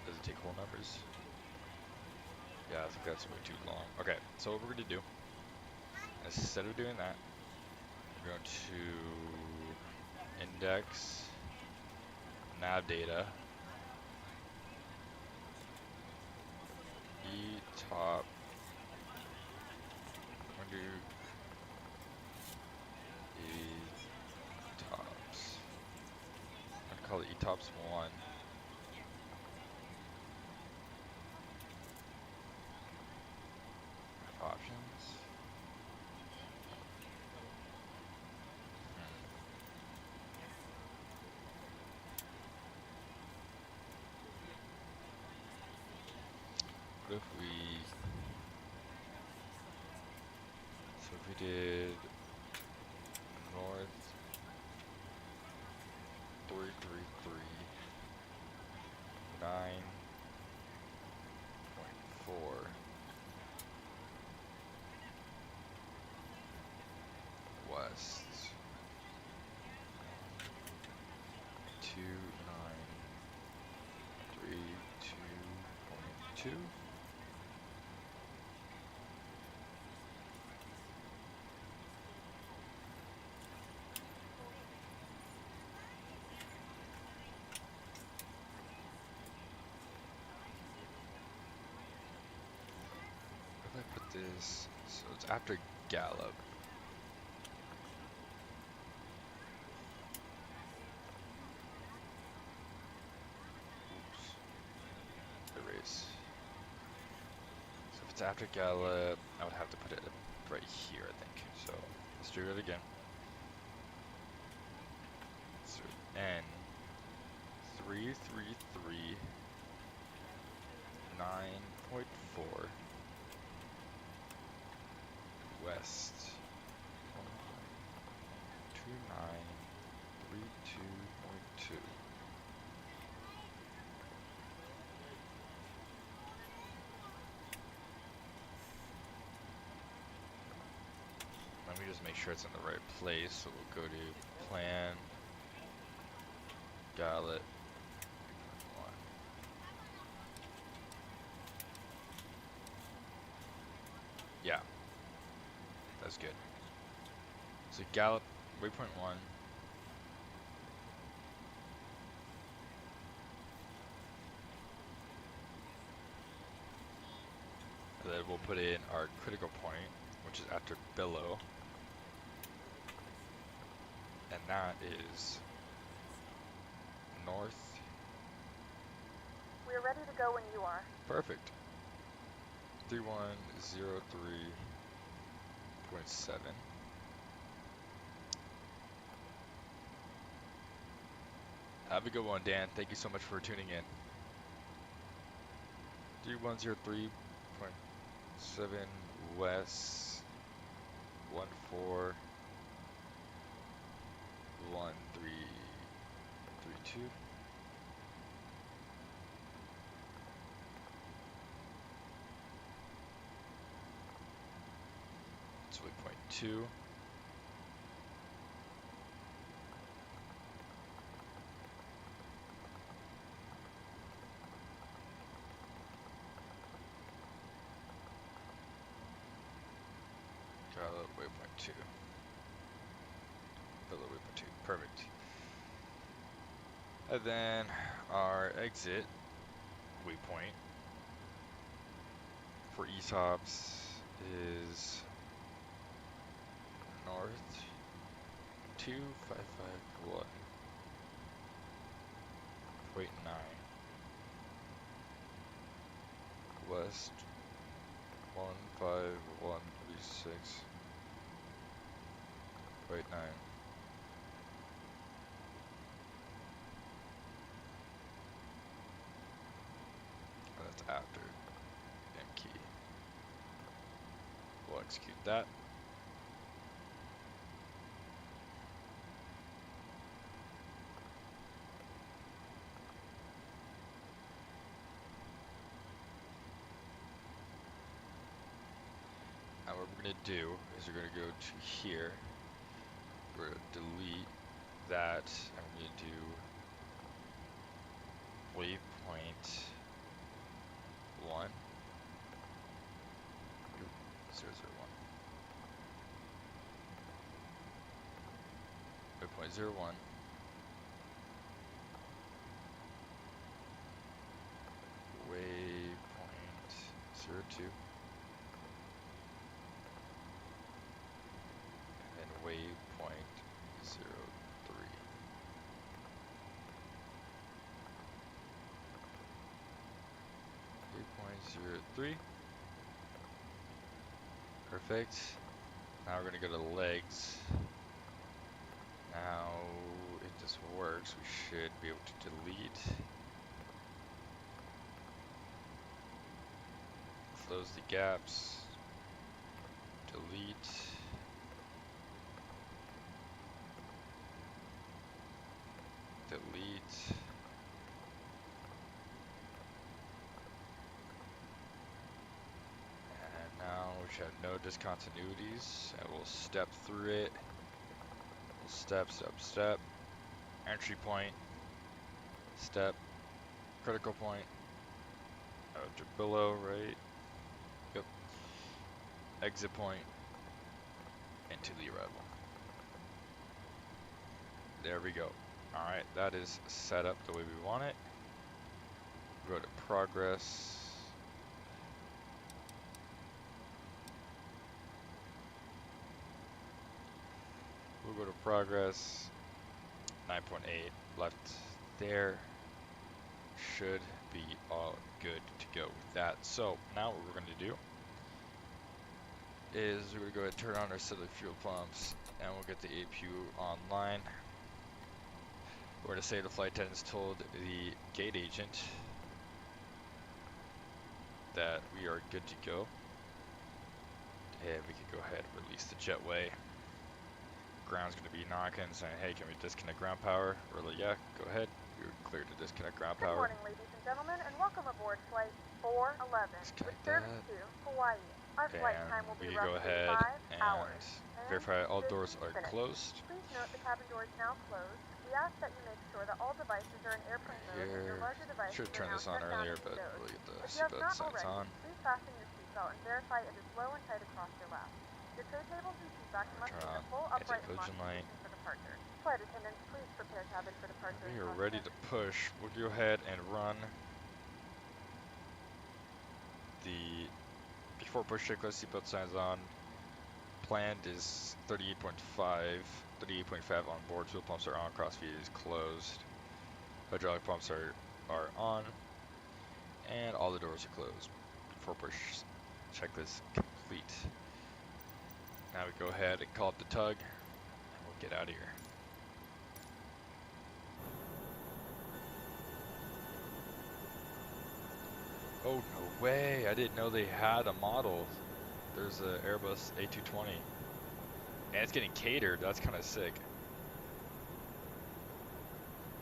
Does it take whole numbers? Yeah, I think that's way too long. Okay, so what we're going to do, instead of doing that, we're going to index nav data, ETOP, we're going to do ETOPS. I'm going to call it ETOPS 1. Options. What if we, so if we did north 333 9.4 west 2932.2. If I put this, so it's after Gallup. Oops. Erase. So if it's after Gallup, I would have to put it right here, I think. So let's do it again. So N 333 9.4 west 2932.2. Let me just make sure it's in the right place. So we'll go to plan, Gallup. Yeah, that's good. So gallop, waypoint 1. And then we'll put in our critical point, which is after billow. And that is north. We're ready to go when you are. Perfect. 3103.7. Have a good one, Dan. Thank you so much for tuning in. 3103.7 west 141332. It's waypoint 2. Waypoint 2. Below waypoint 2. Perfect. And then our exit waypoint for ETOPS is north 2551.9 west 15136.9. That's after M key. We'll execute that. Now what we're going to do is we're going to go to here. We're going to delete that, and we're going to do waypoint 1. 001. Waypoint 01. Waypoint 02. And waypoint 03. Waypoint 03. Perfect. Now we're going to go to legs. Now, if this works, we should be able to delete. Close the gaps. Delete. Delete. And now we should have no discontinuities, and we'll step through it. We'll step, step, step. Entry point. Step. Critical point. After below, right? Yep. Exit point. Into the arrival. There we go. Alright, that is set up the way we want it. Go to progress. We'll go to progress. 9.8 left there. Should be all good to go with that. So now what we're going to do is we're going to go ahead and turn on our set of fuel pumps, and we'll get the APU online. We're going to say the flight attendants told the gate agent that we are good to go, and we can go ahead and release the jetway. Ground's going to be knocking, saying, hey, can we disconnect ground power? We're like, yeah, go ahead. You're clear to disconnect ground power. Good morning, ladies and gentlemen, and welcome aboard Flight 411 with service to Hawaii. Our flight time will be roughly 5 hours. Verify all doors are minutes. closed. Please note the cabin door is now closed. We ask that you make sure that all devices are in airplane mode and your larger devices Should have turned are now this on shut down earlier, and but stowed. we'll get the If you have seatbelt not signs already, on. please fasten your seatbelt. seatbelt and verify it is low and tight across your lap. Your tray tables and seat backs must be in a full upright and locked position for departure. Flight attendants, please prepare cabin for departure. We are ready to push. We'll go ahead and run the before push checklist. Seatbelt signs on. Planned is 38.5 on board. Fuel pumps are on. Crossfeed is closed. Hydraulic pumps are on, and all the doors are closed. Before push checklist complete. Now we go ahead and call up the tug, and we'll get out of here. Oh, no way. I didn't know they had a model. There's an Airbus A220. And it's getting catered. That's kind of sick.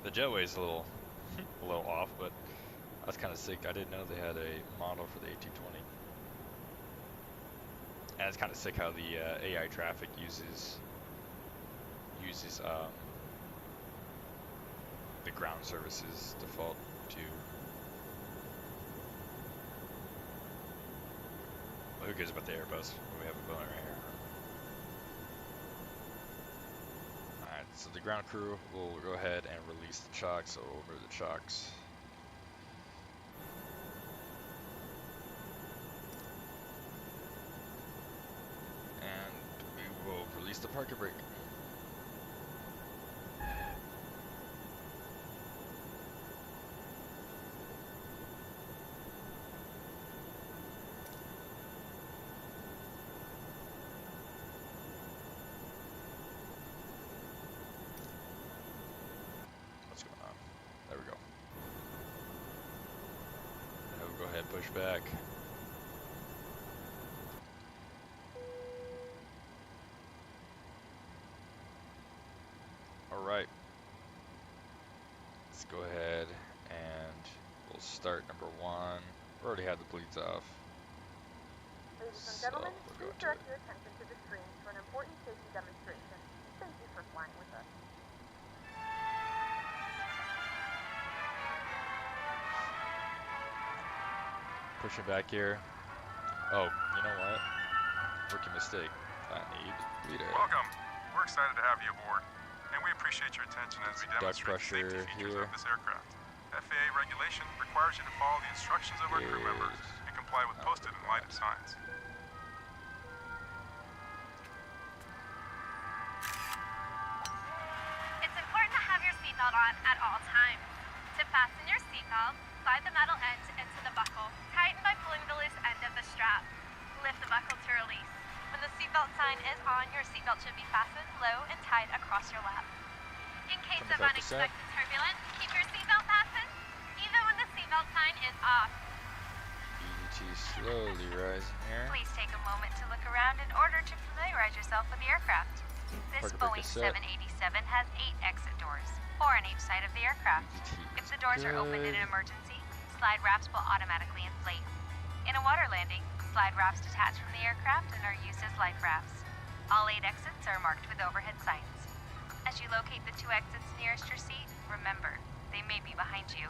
The jetway is a little off, but that's kind of sick. I didn't know they had a model for the A220. And it's kind of sick how the AI traffic uses the ground services default to. Well, who cares about the Airbus? We have a Boeing right here. Alright, so the ground crew will go ahead and release the chocks, so we'll remove the chocks. And we will release the parking brake. Push back. All right. Let's go ahead and we'll start number 1. We already had the bleeds off. Ladies and gentlemen, please direct your attention to the screen for an important safety demonstration. Thank you for flying with us. Pushing back here. Oh, you know what? Rookie mistake. I need leader. Welcome. We're excited to have you aboard, and we appreciate your attention as we demonstrate the safety features of this aircraft. FAA regulation requires you to follow the instructions of our crew members and comply with posted and lighted signs. It's important to have your seatbelt on at all times. To fasten your seatbelt, slide the metal end into the buckle. Tighten by pulling the loose end of the strap. Lift the buckle to release. When the seatbelt sign is on, your seatbelt should be fastened low and tight across your lap. In case of unexpected turbulence, keep your seatbelt fastened, even when the seatbelt sign is off. ETOPS slowly rising here. Please take a moment to look around in order to familiarize yourself with the aircraft. This Boeing 787 has 8 exit doors, 4 on each side of the aircraft. If the doors are opened in an emergency, slide wraps will automatically inflate. In a water landing, slide wraps detach from the aircraft and are used as life rafts. All 8 exits are marked with overhead signs. As you locate the 2 exits nearest your seat, remember, they may be behind you.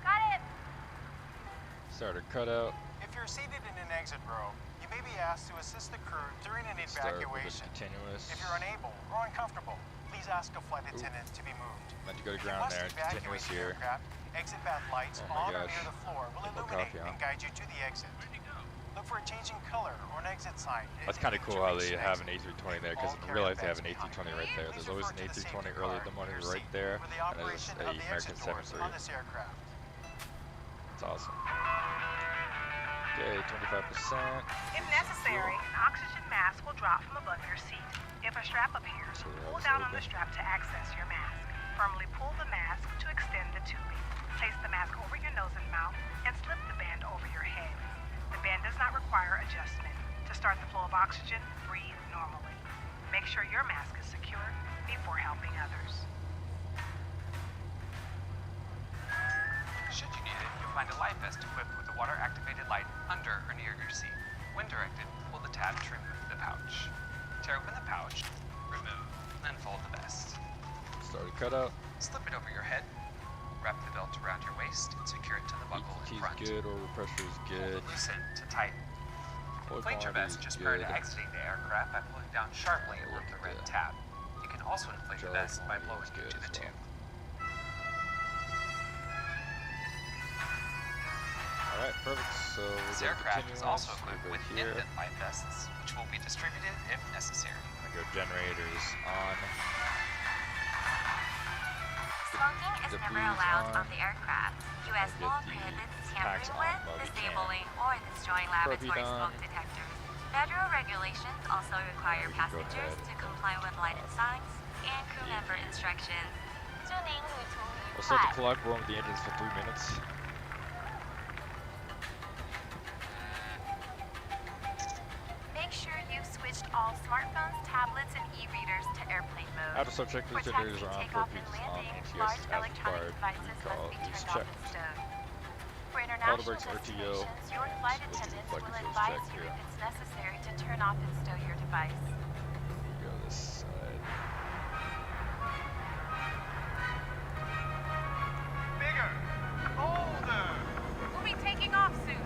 Got it! Starter cutout. If you're seated in an exit row, you may be asked to assist the crew during an evacuation. Continuous. If you're unable or uncomfortable, please ask a flight attendant to be moved. Meant to go to ground there. Continuous here. Exit path lights on or near the floor will illuminate and guide you to the exit. Look for a changing color or an exit sign. That's kind of cool how they have an A320 there, because in real life they have an A320 right there. There's always an A320 early in the morning right there, and there's a American 73. That's awesome. Okay, 25%. If necessary, an oxygen mask will drop from above your seat. If a strap appears, pull down on the strap to access your mask. Firmly pull the mask to extend the tubing. Place the mask over your nose and mouth and slip the band over your head. The band does not require adjustment. To start the flow of oxygen, breathe normally. Make sure your mask is secure before helping others. Should you need it, you'll find a life vest equipped with a water-activated light under or near your seat. When directed, pull the tab to remove the pouch. Tear open the pouch, remove, and fold the vest. Starter cutout. Slip it over your head. Wrap the belt around your waist and secure it to the buckle in front. Good, oil pressure is good. Pull to loosen to tighten. Inflate your vest just prior to exiting the aircraft by pulling down sharply on the red tab. You can also inflate the vest by blowing into the tube. Alright, perfect. So this aircraft is also equipped with infant life vests, which will be distributed if necessary. I'm gonna go generators on. Smoking is never allowed on the aircraft. U.S. law prohibits tampering with, disabling, or destroying laboratory smoke detectors. Federal regulations also require passengers to comply with lighted signs and crew member instructions. We'll start the clock, we're on the engines for 3 minutes. Make sure you've switched all smartphones, tablets, and e-readers to airplane mode. Auto start checklist, generators are on, Perf Page is on, Large ATS as electronic required, devices recall must be is turned off checked. and stowed. For international Brakes, RTO, destinations, your flight let's do attendants flight will controls advise check you here. if it's necessary to turn off and stow your device. Go this side. Bigger! Colder! We'll be taking off soon.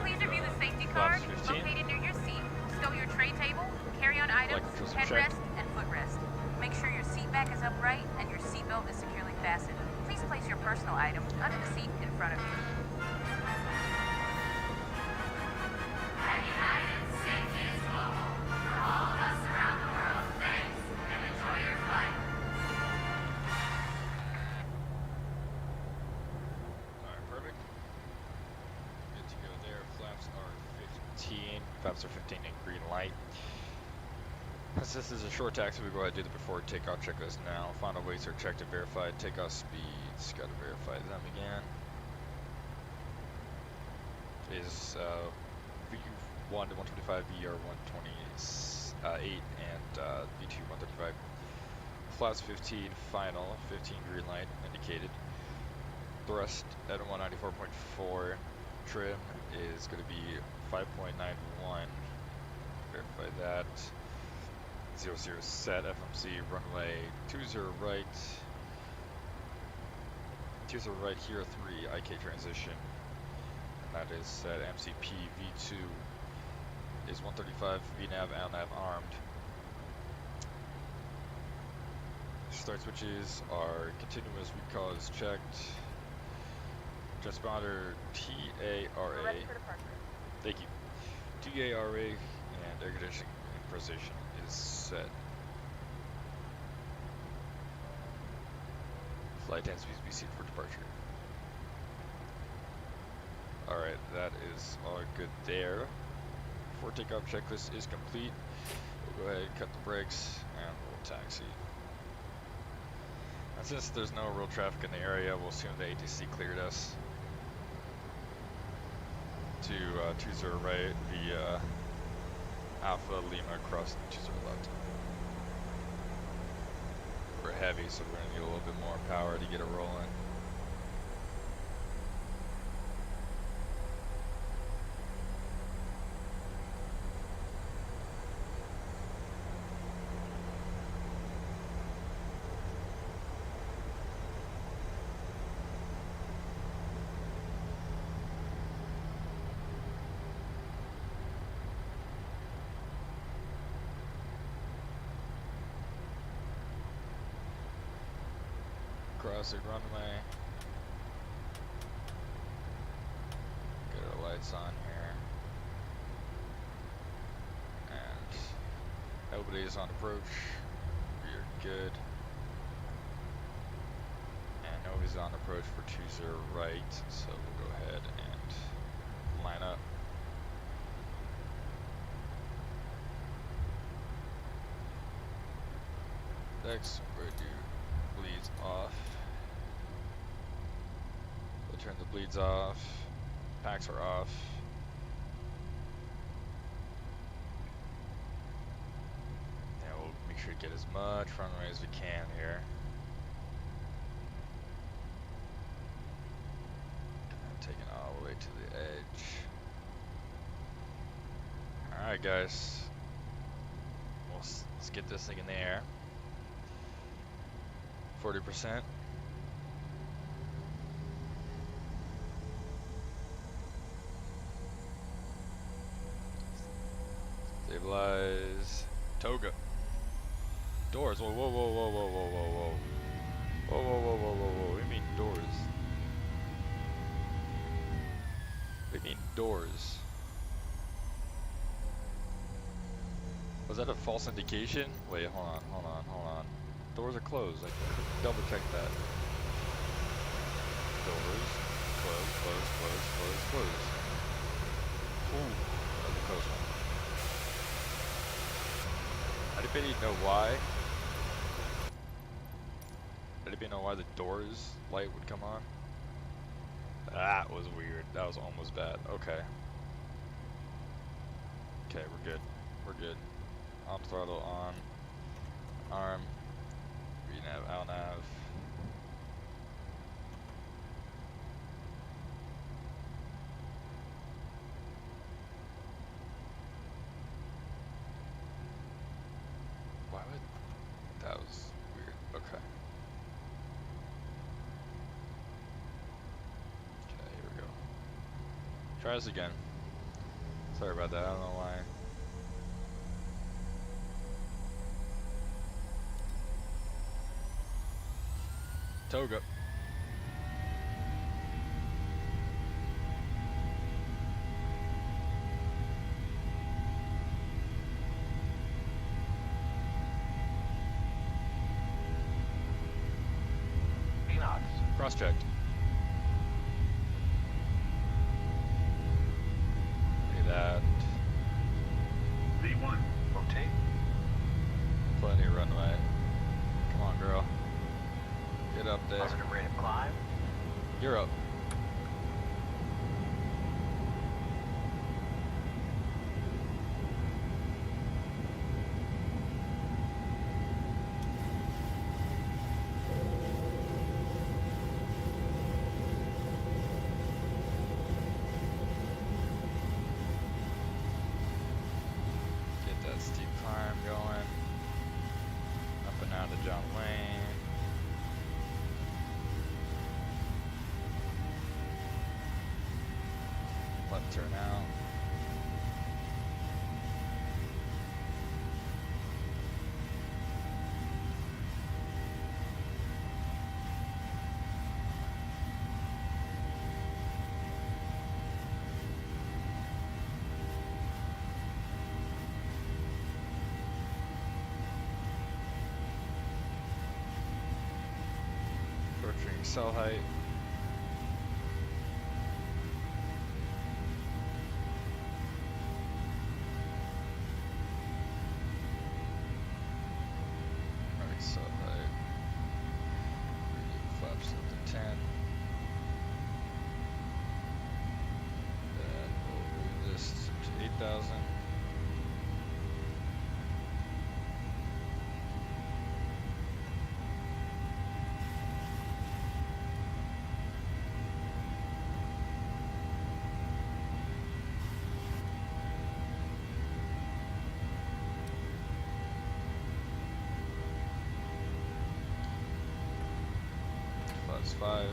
Please review the safety card located near your seat. Stow your tray table, carry-on items, headrest, and footrest. Make sure your seat back is upright and your seatbelt is securely fastened. Please place your personal items under the seat in front of you. Alright, perfect. Good to go there. Flaps are 15. Flaps are 15 in green light. Since this is a short taxi, we go ahead and do the before takeoff checklist now. Final weights are checked and verified. Takeoff speeds, gotta verify them again. Is V1 to 125, VR 128, and V2 135. Flaps 15 final, 15 green light indicated. Thrust at 194.4. Trim is going to be 5.91. Verify that. 00 set. FMC runway 20 right. 20 right here 3 IK transition. And that is set. MCP V2 is 135 VNAV LNAV armed. Start switches are continuous. Recall is checked. Transponder TARA. Thank you. TARA and air conditioning in position is set. Flight attendants please be seated for departure. Alright, that is all good there. Before takeoff checklist is complete. We'll go ahead and cut the brakes and we'll taxi. And since there's no real traffic in the area, we'll assume the ATC cleared us to 20 right via Alpha Lima across 20 left. We're heavy, so we're gonna need a little bit more power to get it rolling. Cross the runway. Get our lights on here. And nobody is on approach. We are good. And nobody's on approach for 20 right, so we'll go ahead and line up. Next, we're gonna do bleeds off. We'll turn the bleeds off. Packs are off. And we'll make sure to get as much runway as we can here. And taking it all the way to the edge. Alright guys. Let's get this thing in the air. 40%. Toga. Doors. Whoa, whoa, whoa, whoa, whoa, whoa, whoa, whoa. Whoa, whoa, whoa, whoa, whoa, whoa. What do you mean doors? What do you mean doors? Was that a false indication? Wait, hold on, hold on, hold on. Doors are closed. Like, double check that. Doors. Close, close, close, close, close. Ooh, that was a close one. Anybody know why? Anybody know why the doors light would come on? That was weird. That was almost bad. Okay. Okay, we're good. We're good. On throttle on. Arm. Renav, outnav. Why would... That was weird. Okay. Okay, here we go. Try this again. Sorry about that, I don't know why. Toga. Cross-checked. Look at that. V1, rotate. Plenty of runway. Come on, girl. Get up there. Positive rate of climb. You're up. Get that steep climb going. Up and out of John Wayne. Left turn out. Approaching cell height. Cell height. Flaps up to 10. Then we'll move this to 8,000. Flaps 5.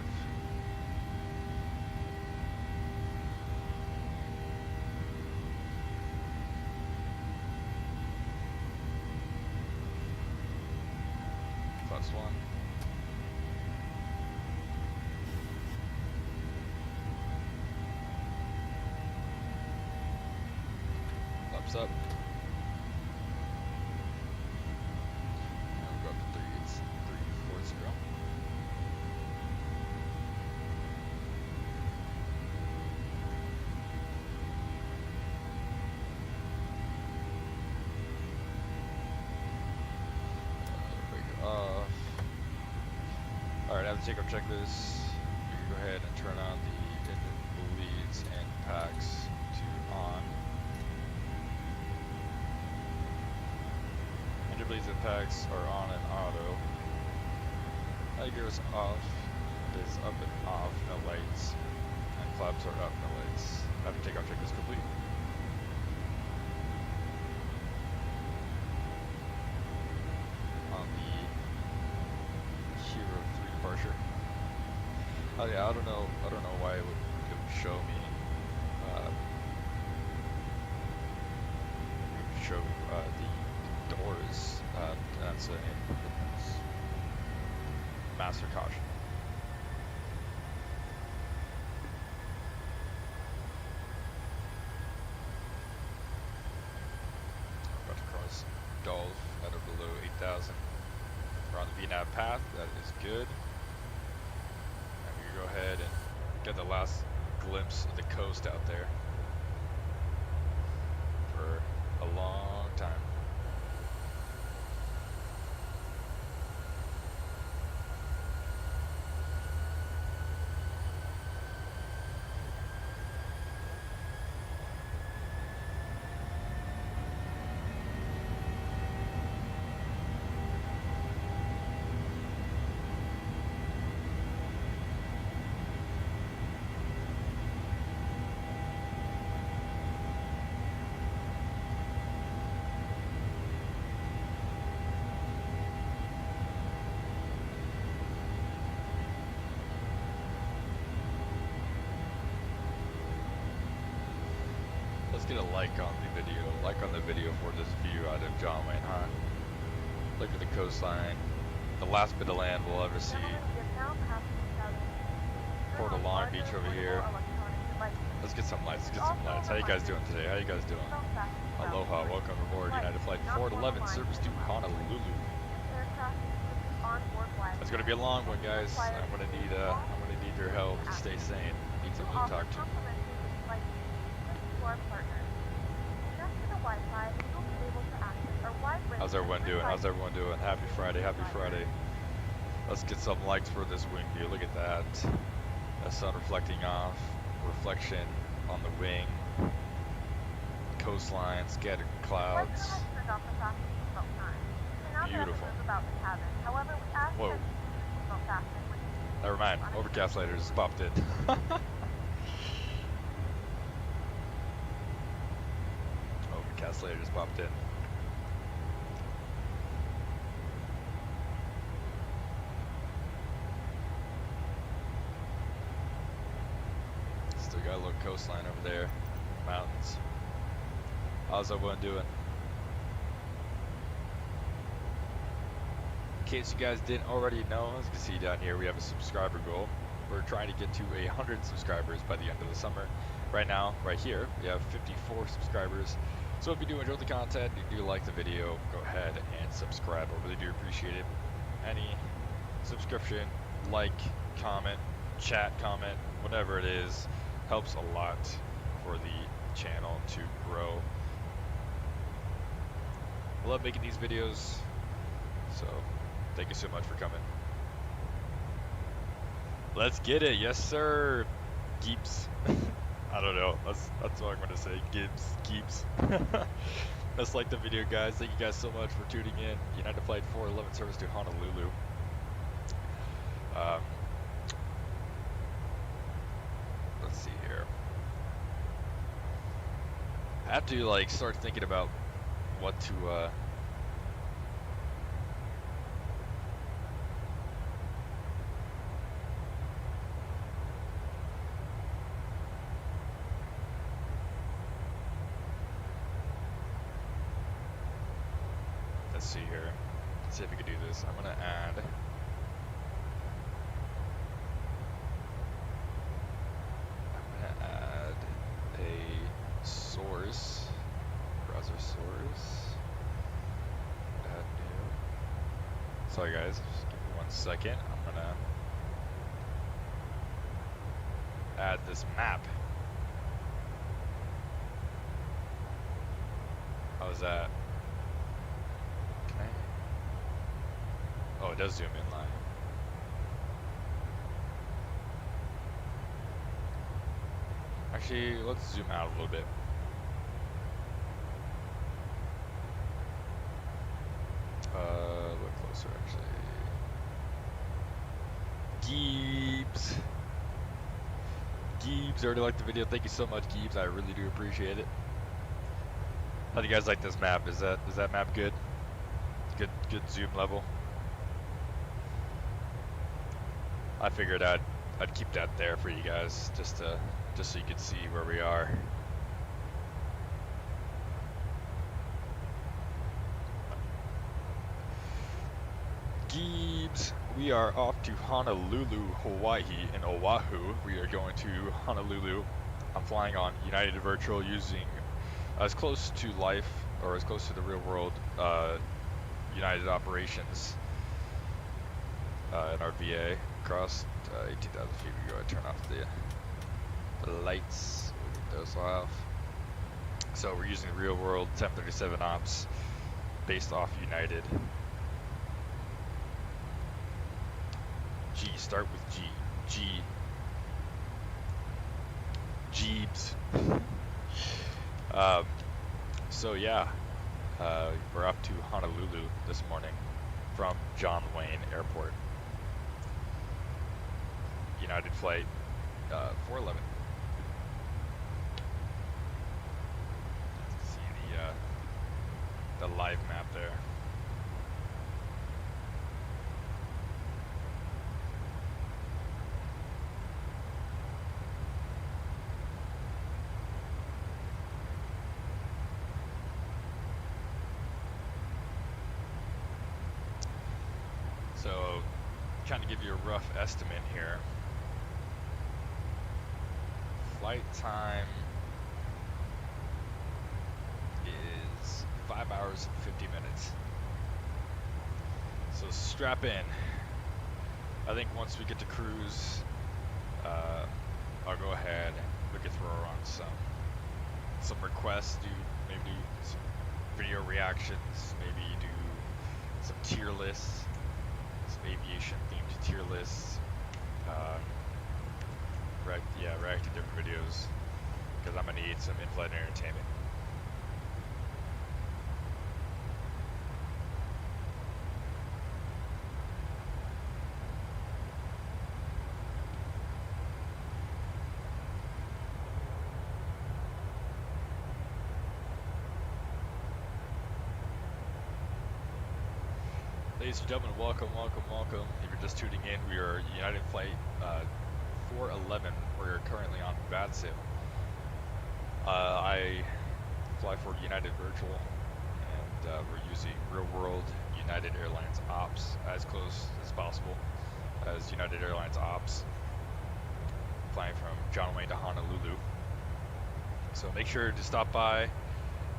Flaps 1. Flaps up. Now we'll go up to 340. Alright, I have the takeoff checklist. You can go ahead and turn on the engine leads and packs to on. Engine leads and packs are on and auto. High gear is off. It is up and off, no lights. And flaps are up, no lights. I have the takeoff checklist complete. On the Hero 3 departure. Oh yeah, I don't know why it would show me it would show the master caution. We're about to cross Gulf at or below 8,000. We're on the VNAV path, that is good. And we can go ahead and get the last glimpse of the coast out there for a long time. Let's get a like on the video. Like on the video for this view out of John Wayne, huh? Look at the coastline. The last bit of land we'll ever see. Port of Long Beach over here. Let's get some lights. Let's get some lights. How you guys doing today? How you guys doing? Aloha. Welcome aboard United Flight 411 service to Honolulu. It's gonna be a long one, guys. I'm gonna need your help to stay sane. Need someone to talk to. How's everyone doing? How's everyone doing? Happy Friday, happy Friday. Let's get some likes for this wing view. Look at that. The sun reflecting off. Reflection on the wing. Coastline, scattered clouds. Beautiful. Whoa. Never mind. Overcast later just popped in. Overcast later just popped in. Still got a little coastline over there. Mountains. How's everyone doing? In case you guys didn't already know, as you can see down here, we have a subscriber goal. We're trying to get to 100 subscribers by the end of the summer. Right now, right here, we have 54 subscribers. So if you do enjoy the content, you do like the video, go ahead and subscribe. I really do appreciate it. Any subscription, like, comment, chat, comment, whatever it is, helps a lot for the channel to grow. I love making these videos, so thank you so much for coming. Let's get it, yes sir. Geeps. I don't know. That's what I'm gonna say. Geeps. Let's like the video, guys. Thank you guys so much for tuning in. United Flight 411 service to Honolulu. Let's see here. I have to like start thinking about what to let's see here. Let's see if we can do this. I'm gonna add a source, browser source, add new. Sorry guys, just give me 1 second. I'm gonna add this map. How's that? Can I? Oh, it does zoom in line. Actually, let's zoom out a little bit. Look closer, actually. Geebs. Geebs, already liked the video. Thank you so much, Geebs. I really do appreciate it. How do you guys like this map? Is that map good? Good zoom level. I figured I'd keep that there for you guys, just so you could see where we are. Geebs, We are off to Honolulu, Hawaii, in Oahu. We are going to Honolulu. I'm flying on United Virtual using as close to life, or as close to the real world, United operations in our VA. Across 18,000 feet, we go and turn off the lights. We'll get those off. So we're using real world 1037 ops based off United. G, start with G. Jeebs. So yeah, we're up to Honolulu this morning from John Wayne Airport. United flight 411. See the live map there. So, trying to give you a rough estimate here. Flight time is 5 hours and 50 minutes. So strap in. I think once we get to cruise, I'll go ahead and we can throw on some requests, maybe do some video reactions, maybe do some tier lists. Aviation themed tier lists, react to different videos, because I'm gonna need some in-flight entertainment. Ladies and gentlemen, welcome. If you're just tuning in, we are United Flight 411. We're currently on VATSIM. I fly for United Virtual, and we're using real-world United Airlines ops as close as possible as United Airlines ops. Flying from John Wayne to Honolulu. So make sure to stop by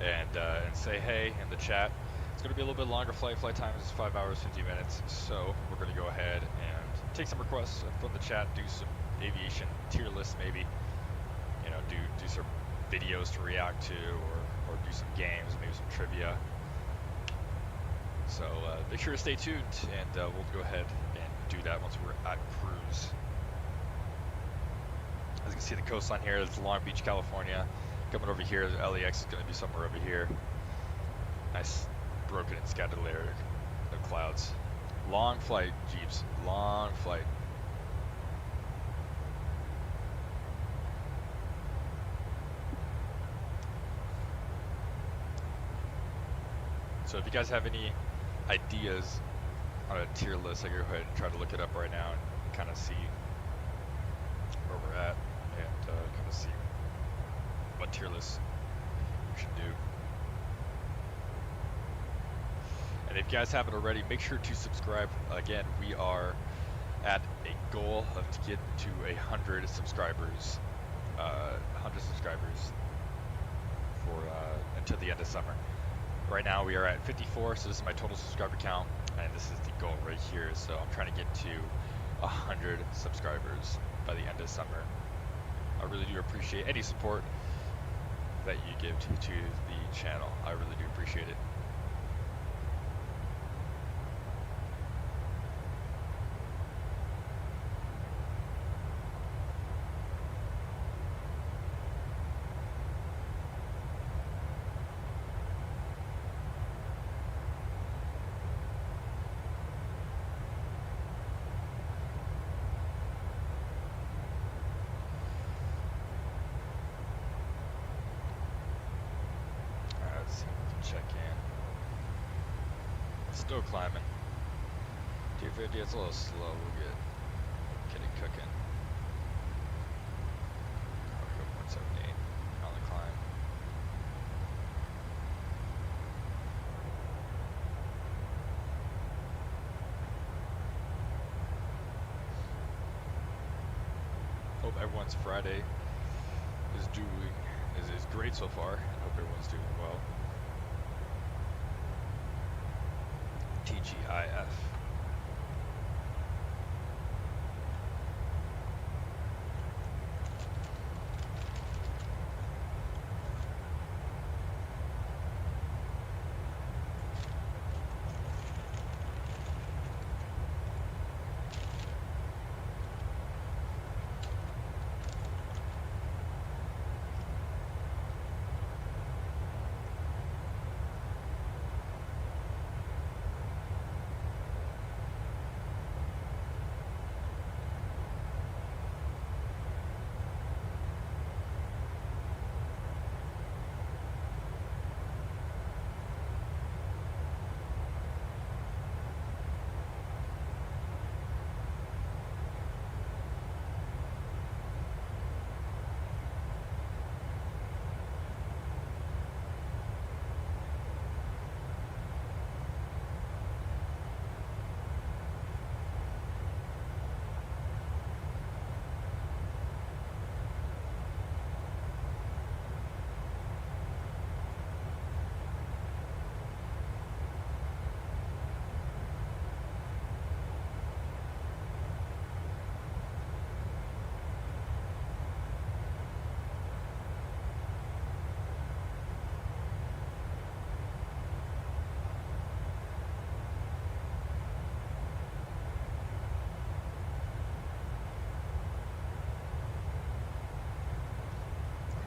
and say hey in the chat. It's going to be a little bit longer flight. Flight time is 5 hours, 50 minutes. So we're going to go ahead and take some requests from the chat, do some aviation tier lists maybe. You know, do some videos to react to, or do some games, maybe some trivia. So make sure to stay tuned, and we'll go ahead and do that once we're at cruise. As you can see, the coastline here is Long Beach, California. Coming over here, LAX is going to be somewhere over here. Nice broken and scattered layer of clouds. Long flight, Jeeps. Long flight. So if you guys have any ideas on a tier list, I can go ahead and try to look it up right now and kind of see where we're at, and kind of see what tier list we should do. And if you guys haven't already, make sure to subscribe. Again, we are at a goal of to get to 100 subscribers. 100 subscribers for until the end of summer. Right now we are at 54, so this is my total subscriber count, and this is the goal right here. So I'm trying to get to 100 subscribers by the end of summer. I really do appreciate any support that you give to the channel. I really do appreciate it. Check in. Still climbing. 250, it's a little slow. We'll get it cooking. I'll go 178 on the climb. everyone's Friday is great so far. I hope everyone's doing well. TGIF.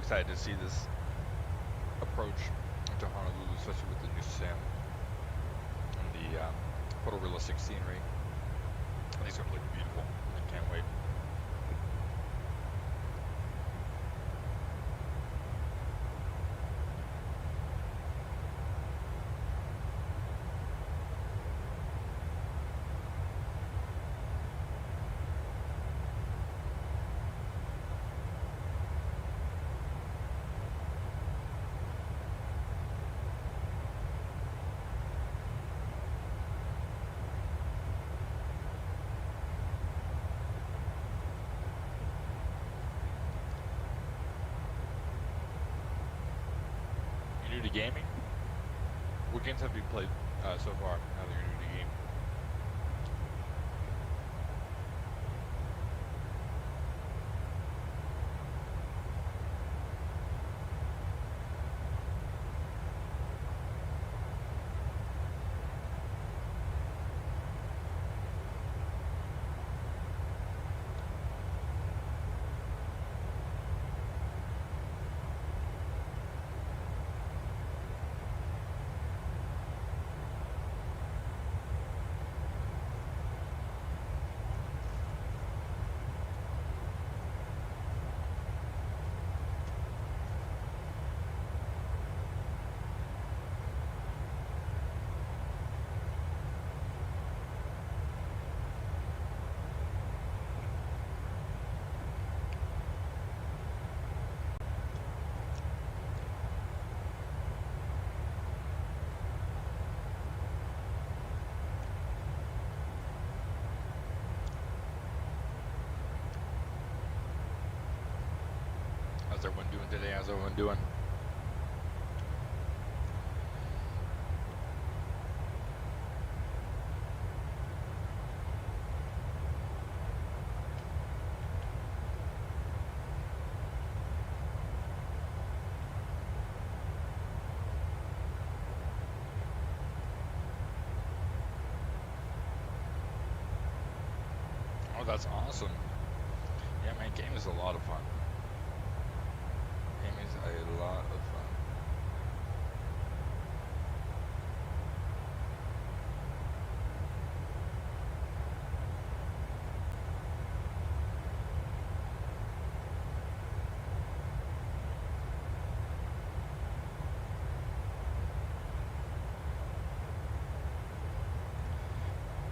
Excited to see this approach into Honolulu, especially with the new sim and the photorealistic scenery. I think it's going to look beautiful. I can't wait. New to gaming? What games have you played so far now that you're new to the game? How's everyone doing today? How's everyone doing? Oh, that's awesome. Yeah, man, game is a lot of fun. Game is a lot of fun.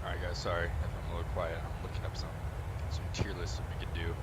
Alright guys, sorry if I'm a little quiet. I'm looking up some tier lists that we could do.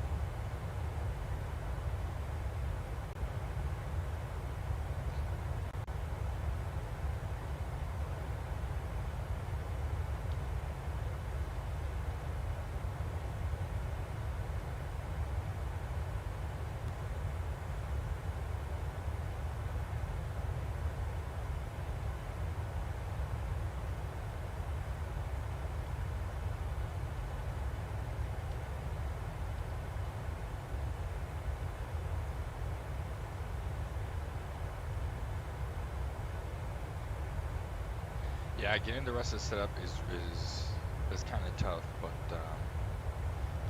Yeah, getting the rest of the setup is kind of tough, but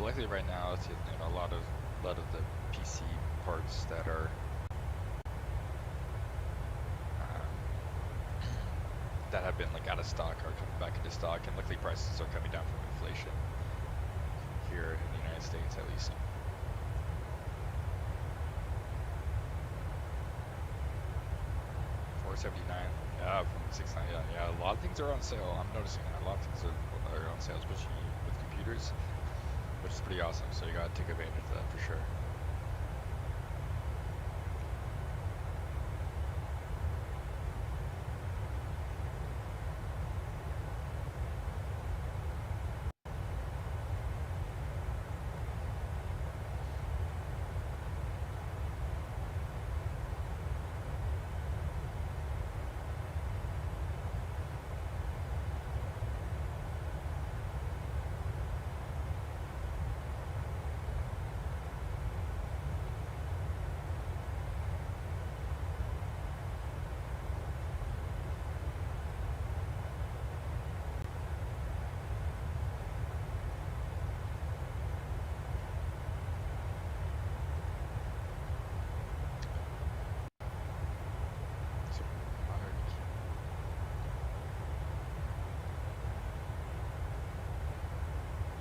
luckily right now it's a lot of the PC parts that are that have been like out of stock are coming back into stock, and luckily prices are coming down from inflation here in the United States at least. $479, yeah, from $699. Yeah, a lot of things are on sale. I'm noticing that a lot of things are on sale, especially with computers, which is pretty awesome. So you gotta take advantage of that for sure.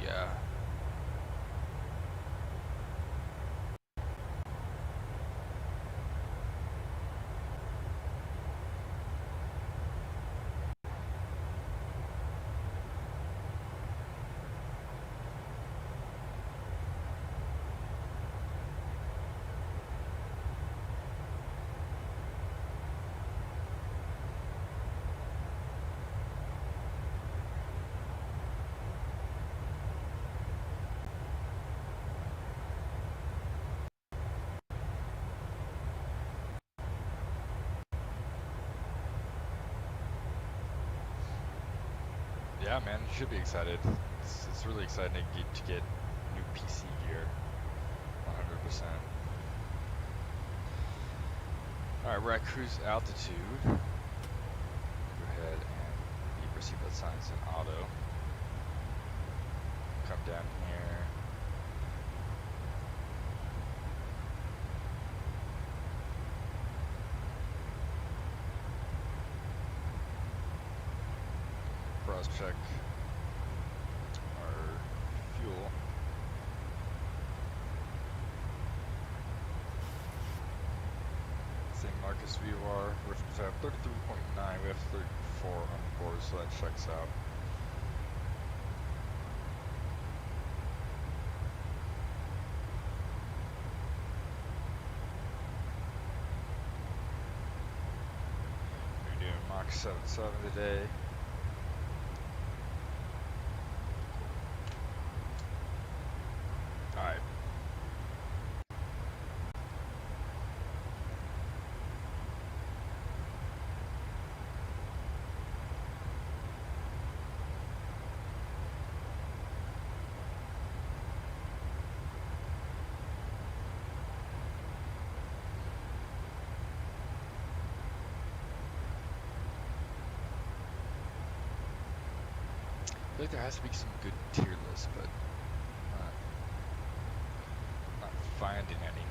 Yeah. Yeah, man, you should be excited. It's really exciting to get new PC gear, 100%. All right, we're at cruise altitude. Go ahead and leave receive that signs in auto. Come down here. Cross check our fuel. St. Marcus VOR, we're supposed to have 33.9, we have 34 on board, so that checks out. We're doing Mach 77 today. Alright. I feel like there has to be some good tier lists, but not finding any.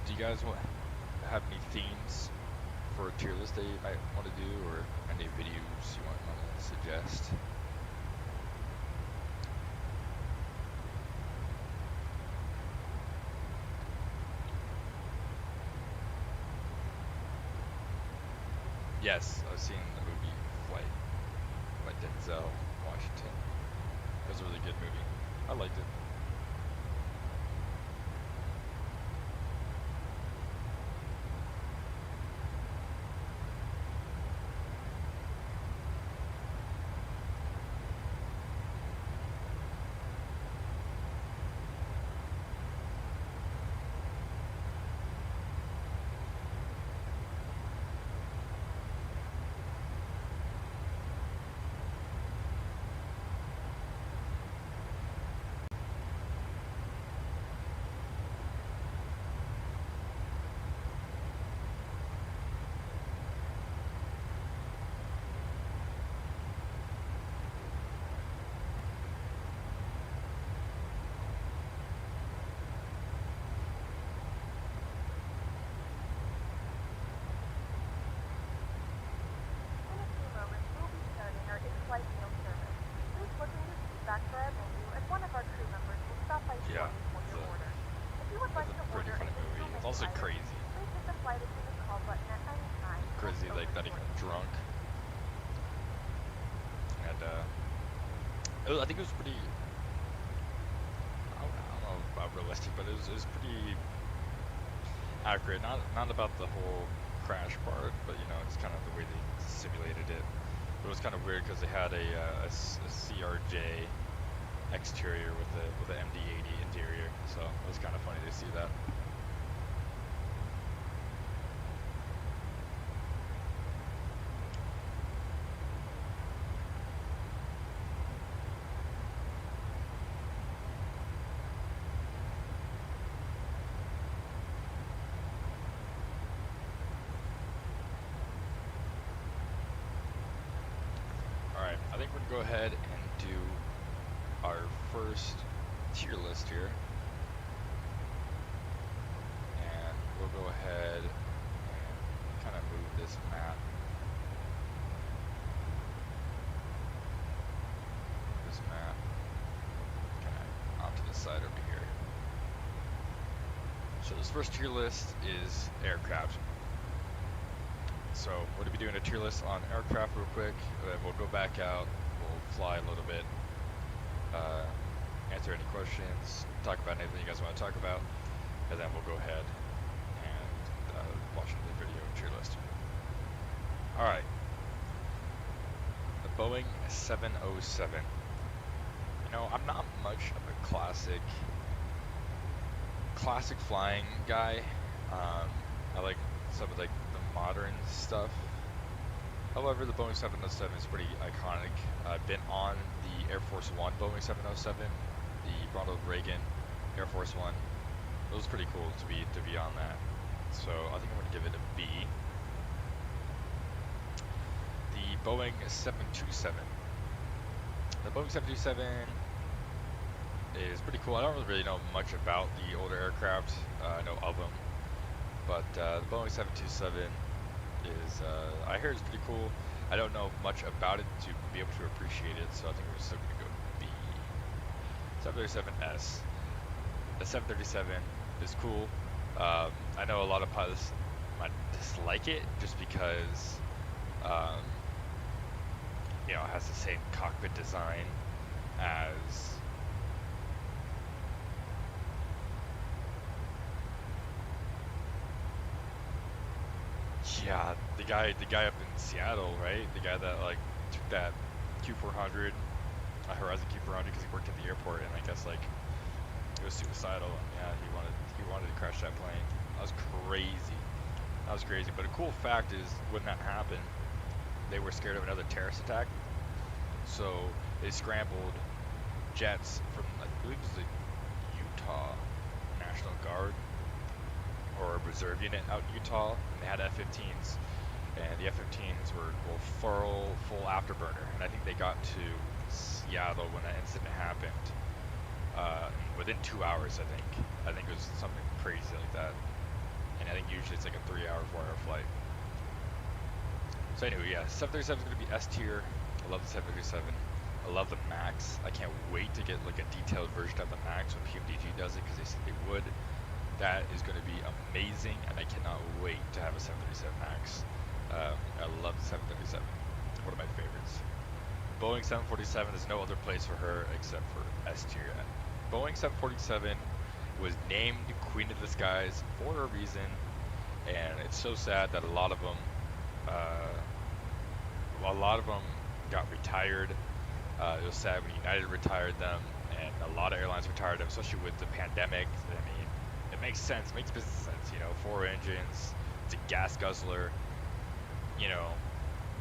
Do you guys have any themes for a tier list that you might want to do, or any videos you might want to suggest? Yes, I've seen the movie Flight by Denzel Washington. It was a really good movie. I liked it. also crazy. Please hit the flight attendant call button at any time. Crazy, like not even drunk. And I think it was pretty. I don't know about realistic, but it was pretty accurate. Not about the whole crash part, but you know, it's kind of the way they simulated it. It was kind of weird because they had a CRJ exterior with the MD-80 interior, so it was kind of funny to see that. Alright, I think we're going to go ahead and do our first tier list here. And we'll go ahead and kind of move this map. This map kind of onto the side over here. So this first tier list is aircraft. So we're going to be doing a tier list on aircraft real quick, then we'll go back out, we'll fly a little bit, answer any questions, talk about anything you guys want to talk about, and then we'll go ahead and watch the video tier list. Alright, the Boeing 707. You know, I'm not much of a classic flying guy. I like some of like modern stuff. However, the Boeing 707 is pretty iconic. I've been on the Air Force One Boeing 707, the Ronald Reagan Air Force One. It was pretty cool to be on that. So I think I'm going to give it a B. The Boeing 727. The Boeing 727 is pretty cool. I don't really know much about the older aircraft. I know of them. But the Boeing 727 is, I hear it's pretty cool. I don't know much about it to be able to appreciate it, so I think we're still going to go B. 737S. The 737 is cool. I know a lot of pilots might dislike it just because, you know, it has the same cockpit design as yeah, the guy up in Seattle, right? The guy that like took that Q400, Horizon Q400, because he worked at the airport, and I guess like it was suicidal, and yeah, he wanted to crash that plane. That was crazy. That was crazy. But a cool fact is, when that happened, they were scared of another terrorist attack, so they scrambled jets from, I believe it was the Utah National Guard or a reserve unit out in Utah, and they had F-15s, and the F-15s were full afterburner, and I think they got to Seattle when that incident happened within 2 hours. I think it was something crazy like that, and I think usually it's like a 3-hour, 4-hour flight. So anyway, yeah, 737 is going to be S tier. I love the 737. I love the Max. I can't wait to get like a detailed version of the Max when PMDG does it, because they said they would. That is going to be amazing, and I cannot wait to have a 737 Max. I love the 737. One of my favorites. Boeing 747, there's no other place for her except for S tier. Boeing 747 was named Queen of the Skies for a reason, and it's so sad that a lot of them got retired. It was sad when United retired them, and a lot of airlines retired them, especially with the pandemic. I mean, it makes sense, makes business sense, you know, 4 engines, it's a gas guzzler, you know,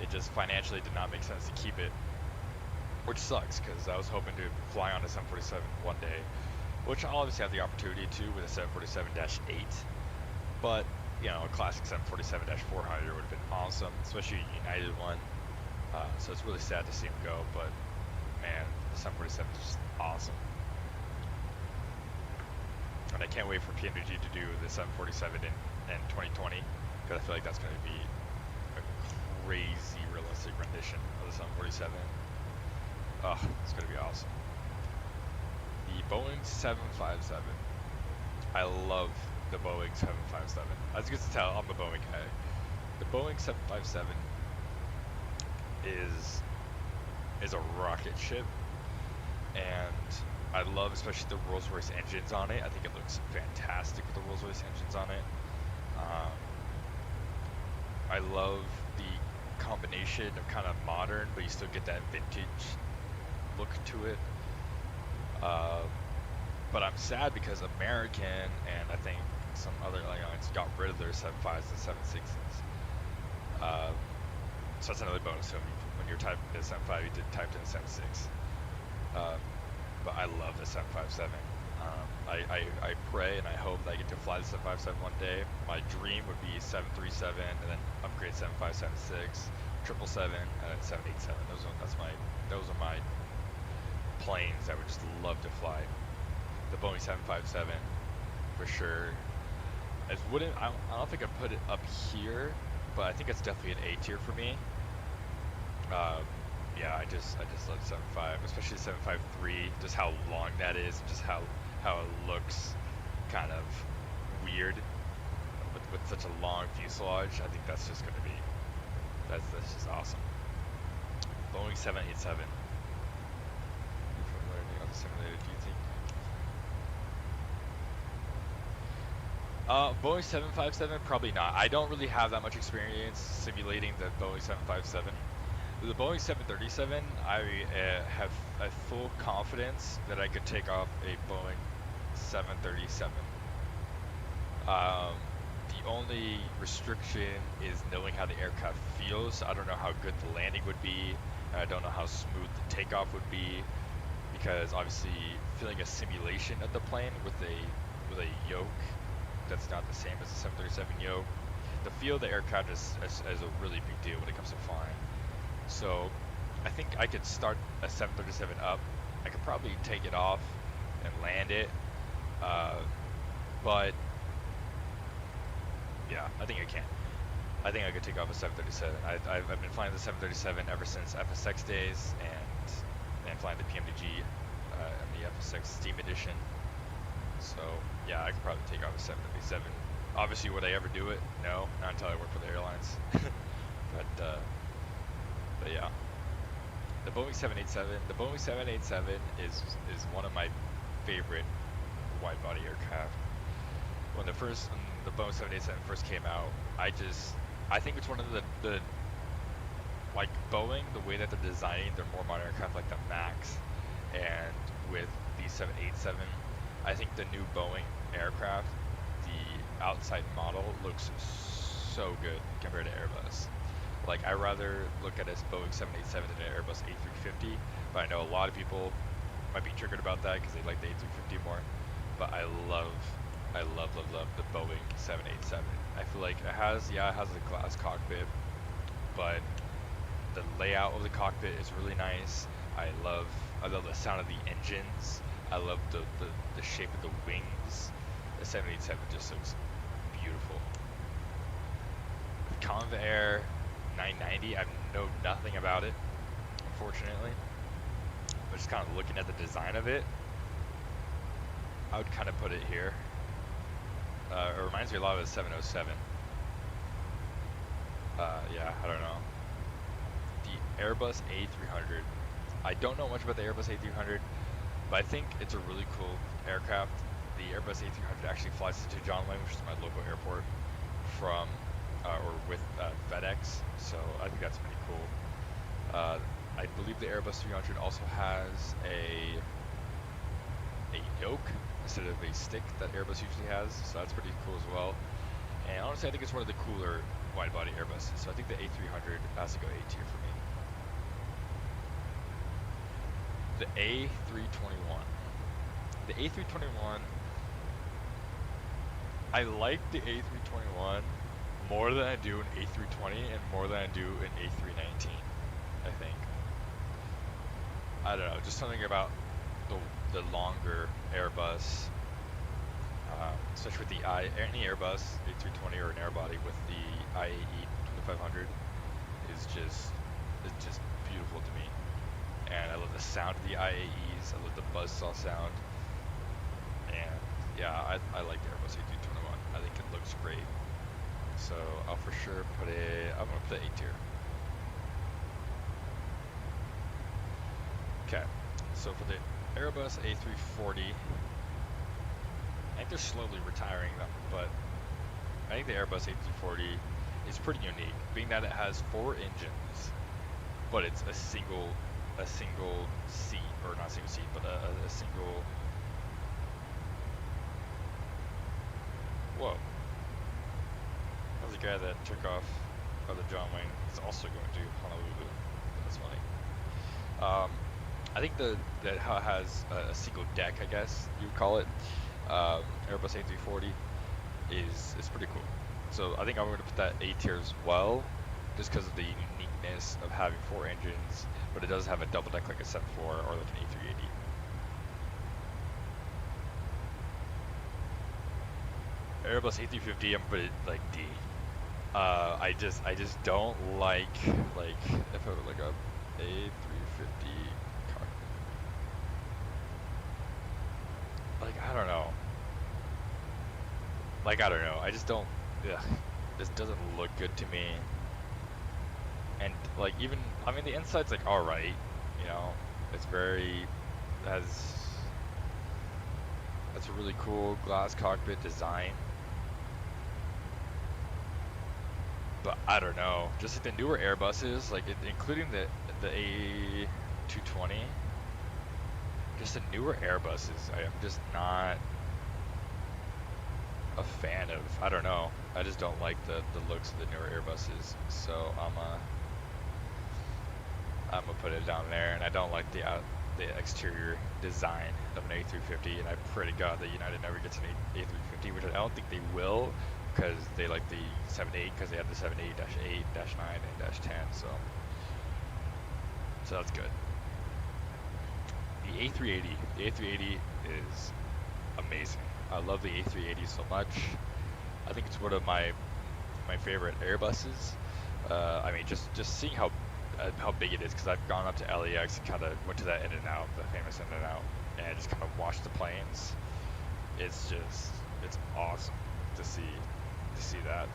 it just financially did not make sense to keep it, which sucks, because I was hoping to fly on a 747 one day, which I'll obviously have the opportunity to with a 747-8, but, you know, a classic 747-400 would have been awesome, especially a United one, so it's really sad to see him go, but, man, the 747 is just awesome. And I can't wait for PMDG to do the 747 in 2020, because I feel like that's going to be a crazy realistic rendition of the 747. Oh, it's going to be awesome. The Boeing 757. I love the Boeing 757. As you can tell, I'm a Boeing guy. The Boeing 757 is a rocket ship, and I love especially the Rolls-Royce engines on it. I think it looks fantastic with the Rolls-Royce engines on it. I love the combination of kind of modern, but you still get that vintage look to it. But I'm sad because American and I think some other airlines got rid of their 75s and 76s. So that's another bonus. So when you're typing the 75, you did type in 76. But I love the 757. I pray and I hope that I get to fly the 757 one day. My dream would be 737 and then upgrade 7576, 777, and then 787. Those are my planes I would just love to fly. The Boeing 757 for sure. I don't think I'd put it up here, but I think it's definitely an A tier for me. Yeah, I just love 75, especially 753. Just how long that is, just how it looks, kind of weird with such a long fuselage. I think that's just gonna be that's just awesome. Boeing 787. From learning on the simulator, do you think? Boeing 757, probably not. I don't really have that much experience simulating the Boeing 757. The Boeing 737, I have a full confidence that I could take off a Boeing 737. The only restriction is knowing how the aircraft feels. I don't know how good the landing would be. I don't know how smooth the takeoff would be, because obviously feeling a simulation of the plane with a yoke that's not the same as the 737 yoke. The feel of the aircraft is a really big deal when it comes to flying. So I think I could start a 737 up. I could probably take it off and land it. But yeah, I think I can. I think I could take off a 737. I've been flying the 737 ever since FSX days and flying the PMDG and the FSX Steam Edition. So yeah, I could probably take off a 737. Obviously, would I ever do it? No, not until I work for the airlines. But yeah, the Boeing 787. The Boeing 787 is one of my favorite wide-body aircraft. When the Boeing 787 first came out, I think it's one of the like Boeing, the way that they're designing their more modern aircraft like the Max, and with the 787, I think the new Boeing aircraft, the outside model looks so good compared to Airbus. Like, I rather look at this Boeing 787 than an Airbus A350, but I know a lot of people might be triggered about that because they like the A350 more. But I love the Boeing 787. I feel like it has a glass cockpit, but the layout of the cockpit is really nice. I love the sound of the engines. I love the shape of the wings. The 787 just looks beautiful. Convair 990, I know nothing about it, unfortunately. But just kind of looking at the design of it, I would kind of put it here. It reminds me a lot of the 707. Yeah, I don't know. The Airbus A300. I don't know much about the Airbus A300, but I think it's a really cool aircraft. The Airbus A300 actually flies into John Wayne, which is my local airport, from with FedEx, so I think that's pretty cool. I believe the Airbus 300 also has a yoke instead of a stick that Airbus usually has, so that's pretty cool as well. And honestly, I think it's one of the cooler wide-body Airbuses, so I think the A300 has to go A tier for me. The A321. The A321, I like the A321 more than I do an A320 and more than I do an A319, I think. I don't know, just something about the longer Airbus, especially with any Airbus, A320 or an airbody with the IAE 2500 it's just beautiful to me. And I love the sound of the IAEs, I love the buzzsaw sound, and yeah, I like the Airbus A321. I think it looks great. So I'll for sure put I'm gonna put A tier. Okay, so for the Airbus A340, I think they're slowly retiring them, but I think the Airbus A340 is pretty unique, being that it has 4 engines, but it's a single seat, or not single seat, but a single. Whoa. That was the guy that took off, or the John Wayne is also going to Honolulu. That's funny. I think that how it has a single deck, I guess you would call it. Airbus A340 is pretty cool. So I think I'm going to put that A tier as well, just because of the uniqueness of having 4 engines, but it does have a double deck like a 74 or like an A380. Airbus A350, I'm gonna put it like D. I just don't like if I were like a A350 car. Like I don't know. I just don't. Ugh, this doesn't look good to me. And like even I mean the inside's like all right, you know. It's that's a really cool glass cockpit design. But I don't know, just like the newer Airbuses, like including the A220, just the newer Airbuses, I am just not a fan of. I don't know, I just don't like the looks of the newer Airbuses, so I'm gonna put it down there. And I don't like the exterior design of an A350, and I pray to God that United never gets an A350, which I don't think they will, because they like the 78, because they have the 78-8, -9, and -10, so that's good. The A380 is amazing. I love the A380 so much. I think it's one of my favorite Airbuses. I mean, just seeing how big it is, because I've gone up to LAX and kind of went to that In-N-Out, the famous In-N-Out, and I just kind of watched the planes. It's awesome to see that.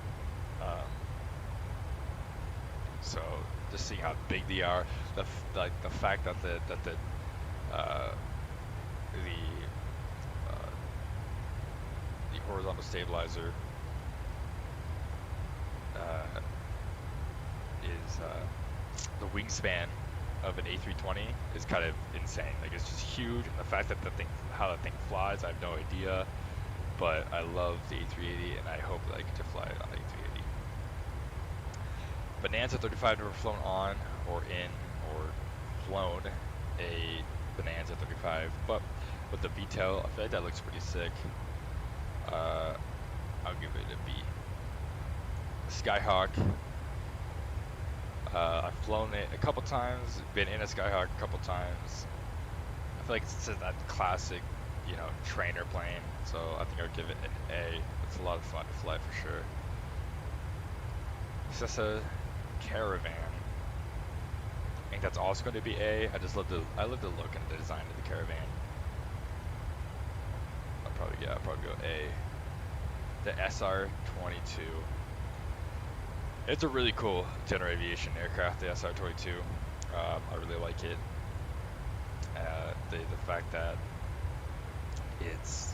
So just seeing how big they are, the fact that the horizontal stabilizer is the wingspan of an A320 is kind of insane. Like it's just huge, and the fact that how that thing flies, I have no idea. But I love the A380, and I hope that I get to fly it on the A380. Bonanza 35, never flown on or in or flown a Bonanza 35, but with the VTOL, I feel like that looks pretty sick. I'll give it a B. Skyhawk. I've flown it a couple times, been in a Skyhawk a couple times. I feel like it's that classic, you know, trainer plane, so I think I would give it an A. It's a lot of fun to fly for sure. Cessna Caravan. I think that's also going to be A. I love the look and the design of the Caravan. I'll probably go A. The SR-22. It's a really cool general aviation aircraft, the SR-22. I really like it. The fact that it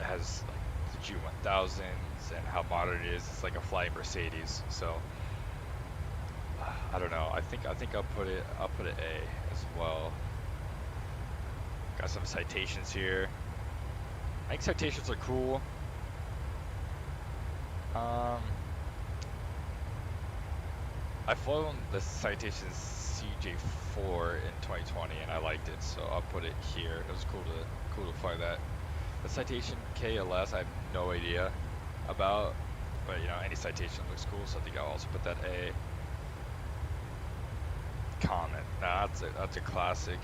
has like the G1000s and how modern it is. It's like a flying Mercedes. So I don't know. I think I'll put it A as well. Got some citations here. I think citations are cool. I've flown the Citation CJ4 in 2020 and I liked it, so I'll put it here. It was cool to fly that. The Citation KLS, I have no idea about, but you know, any Citation looks cool, so I think I'll also put that A. Comet, nah, that's a classic.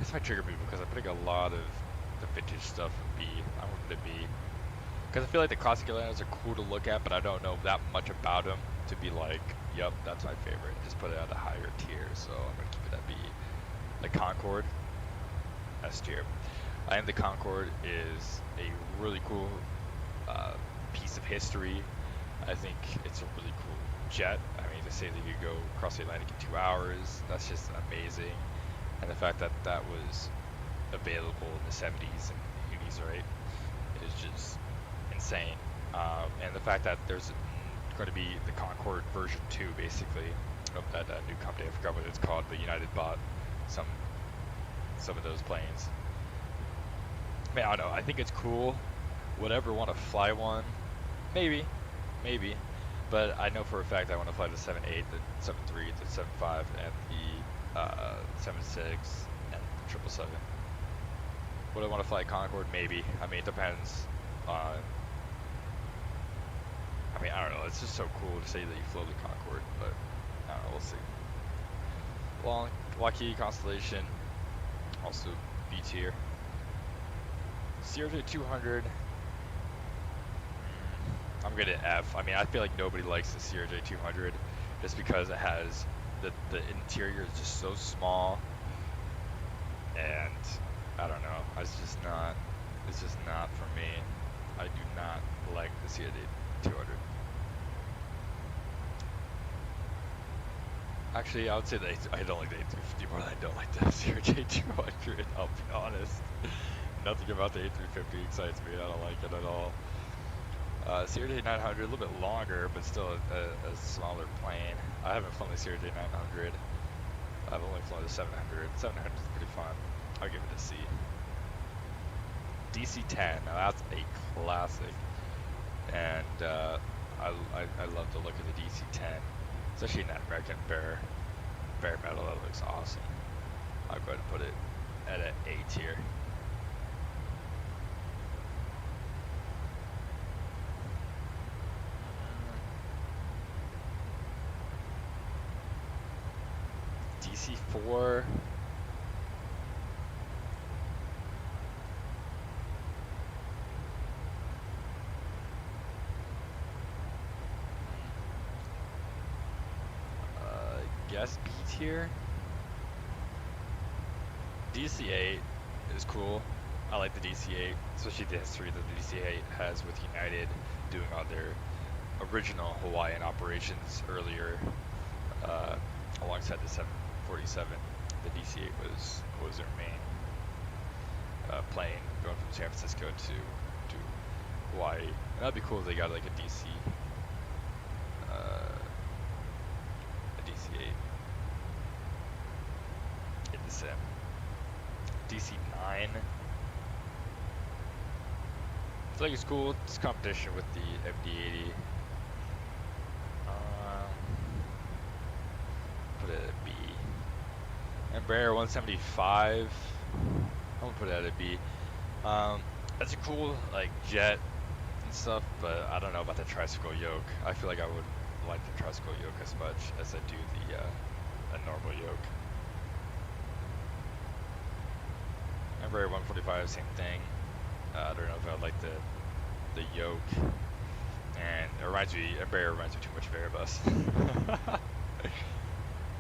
It's my trigger move because I'm putting a lot of the vintage stuff in B. I'm going to B. Because I feel like the classic airliners are cool to look at, but I don't know that much about them. to be like, yep, that's my favorite. Just put it at a higher tier, so I'm gonna keep it at B. The Concorde, S tier. I think the Concorde is a really cool piece of history. I think it's a really cool jet. I mean, to say that you could go across the Atlantic in 2 hours, that's just amazing. And the fact that that was available in the 70s and 80s, right, is just insane. And the fact that there's going to be the Concorde version 2, basically, of that new company. I forgot what it's called, but United bought some of those planes. I mean, I don't know. I think it's cool. Would I ever want to fly one? Maybe. But I know for a fact I want to fly the 7.8, the 7.3, the 7.5, and the 7.6, and the 777. Would I want to fly Concorde? Maybe. I mean, it depends on... I mean, I don't know. It's just so cool to say that you flew the Concorde, but I don't know. We'll see. Lockheed Constellation, also B tier. CRJ-200, I'm gonna F. I mean, I feel like nobody likes the CRJ-200 just because it has the interior is just so small, and I don't know. It's just not for me. I do not like the CRJ-200. Actually, I would say that I don't like the A350 more than I don't like the CRJ-200. I'll be honest. Nothing about the A350 excites me. I don't like it at all. CRJ-900, a little bit longer, but still a smaller plane. I haven't flown the CRJ-900. I've only flown the 700. 700 is pretty fun. I'll give it a C. DC-10, now that's a classic. And I love the look of the DC-10, especially in that American bare metal. That looks awesome. I'll go ahead and put it at an A tier. DC-4. Guess B tier. DC-8 is cool. I like the DC-8, especially the history that the DC-8 has with United doing all their original Hawaiian operations earlier, alongside the 747. The DC-8 was their main plane going from San Francisco to Hawaii. And that'd be cool if they got like a DC-8 in the sim. DC-9. I feel like it's cool. It's competition with the MD-80. Put it at B. Embraer 175. I'm gonna put it at a B. That's a cool like jet and stuff, but I don't know about the tricycle yoke. I feel like I would like the tricycle yoke as much as I do the a normal yoke. Embraer 145, same thing. I don't know if I like the yoke, and it reminds me. Embraer reminds me too much of Airbus.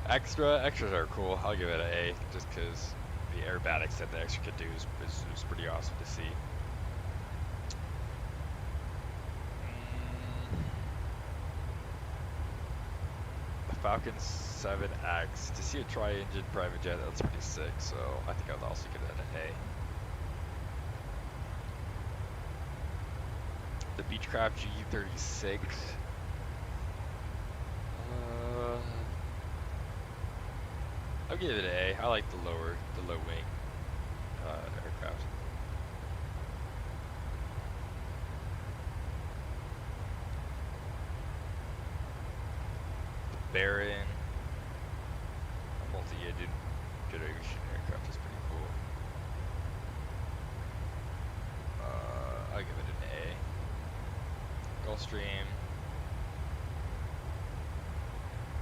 Extras are cool. I'll give it an A, just because the aerobatics that the extra could do is pretty awesome to see. The Falcon 7X, to see a tri-engine private jet, that's pretty sick, so I think I'll also give that an A. The Beechcraft GE-36. I'll give it an A. I like the low wing aircraft. The Baron, a multi-engine generation aircraft, is pretty cool. I'll give it an A. Gulfstream.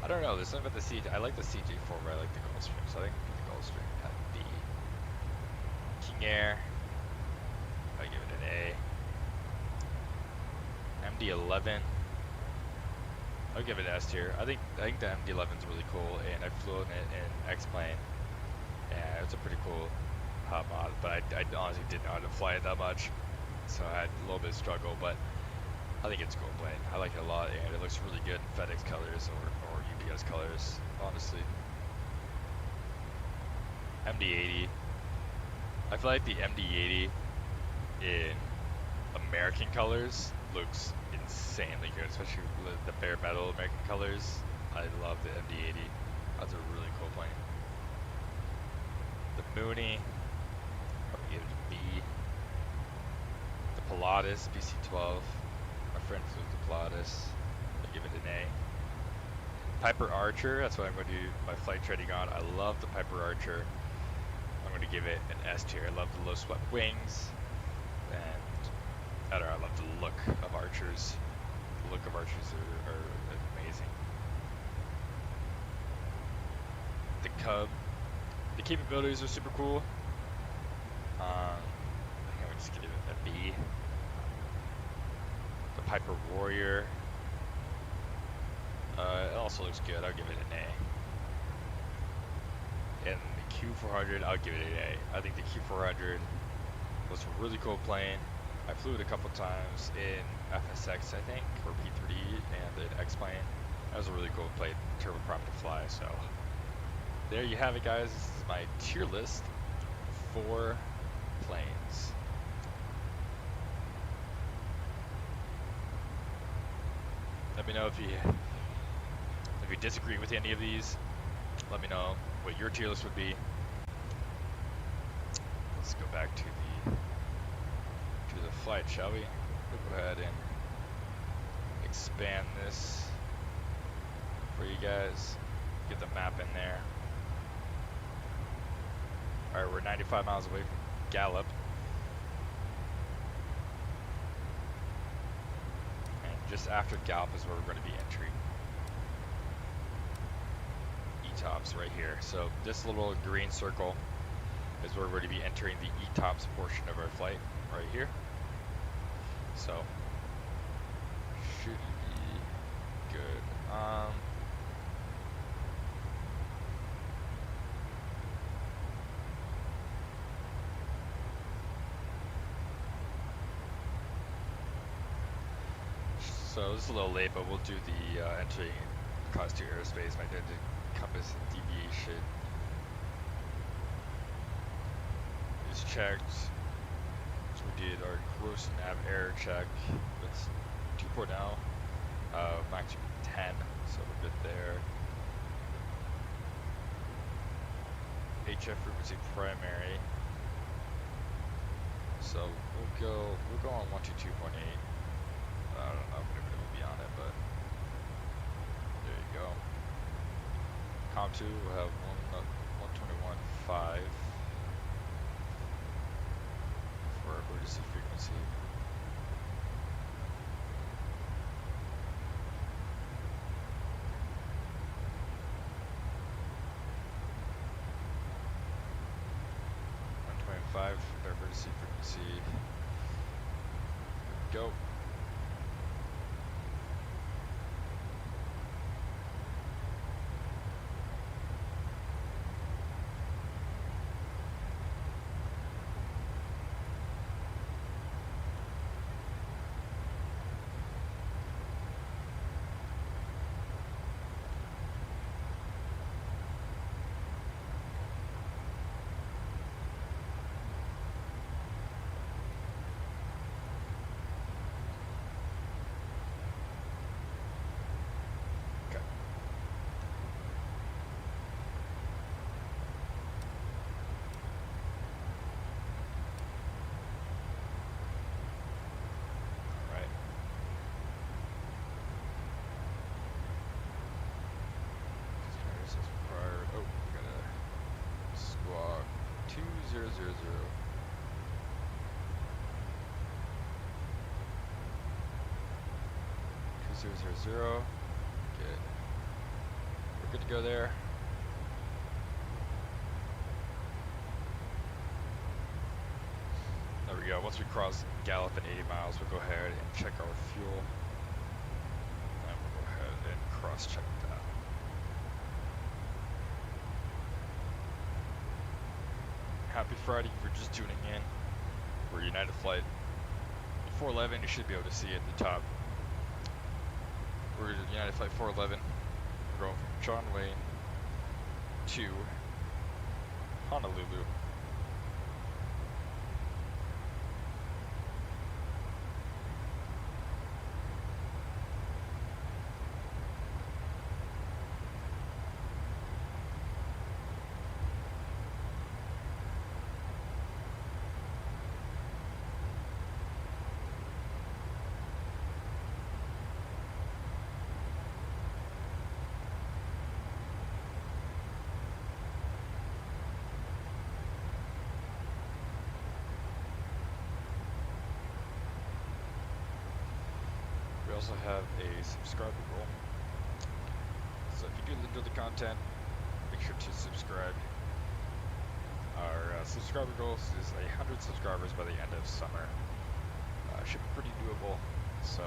I don't know, there's something about the CJ. I like the CJ4, but I like the Gulfstream, so I think the Gulfstream at B. King Air, I give it an A. MD-11. I'll give it S tier. I think the MD-11 is really cool, and I've flown it in X-Plane, and it's a pretty cool mod. But I honestly didn't know how to fly it that much, so I had a little bit of struggle. But I think it's a cool plane. I like it a lot, and it looks really good in FedEx colors or UPS colors, honestly. MD-80. I feel like the MD-80 in American colors looks insanely good, especially with the bare metal American colors. I love the MD-80. That's a really cool plane. The Mooney, probably give it a B. The Pilatus PC-12. My friend flew the Pilatus. I give it an A. Piper Archer, that's what I'm going to do my flight training on. I love the Piper Archer. I'm going to give it an S tier. I love the low swept wings, and I don't know, I love the look of Archers. The look of Archers are amazing. The Cub, the capabilities are super cool. I think I would just give it a B. The Piper Warrior, it also looks good. I'll give it an A. And the Q400, I'll give it an A. I think the Q400 was a really cool plane. I flew it a couple times in FSX, I think, or P3 and in X-Plane. That was a really cool plane, turboprop to fly. So there you have it, guys. This is my tier list for planes. Let me know if you disagree with any of these. Let me know what your tier list would be. Let's go back to the flight, shall we? We'll go ahead and expand this for you guys. Get the map in there. Alright, we're 95 miles away from Gallup. And just after Gallup is where we're going to be entering ETOPS right here. So this little green circle is where we're going to be entering the ETOPS portion of our flight right here. So should be good. So this is a little late, but we'll do the entry across to airspace. My compass and deviation is checked. So we did our gross nav error check. It's 2.0, max 10, so we're good there. HF frequency primary. So we'll go on 122.8. I don't know if we'll be on it, but there you go. Com2 will have 121.5 for our emergency frequency. For our emergency frequency. Go. Zero. Good. We're good to go there. There we go. Once we cross Gallup at 80 miles, we'll go ahead and check our fuel. And we'll go ahead and let's check that. Happy Friday if you're just tuning in. We're United Flight 411. You should be able to see it at the top. We're United Flight 411. We're going from John Wayne to Honolulu. We also have a subscriber goal. So if you do enjoy the content, make sure to subscribe. Our subscriber goal is 100 subscribers by the end of summer. Should be pretty doable. So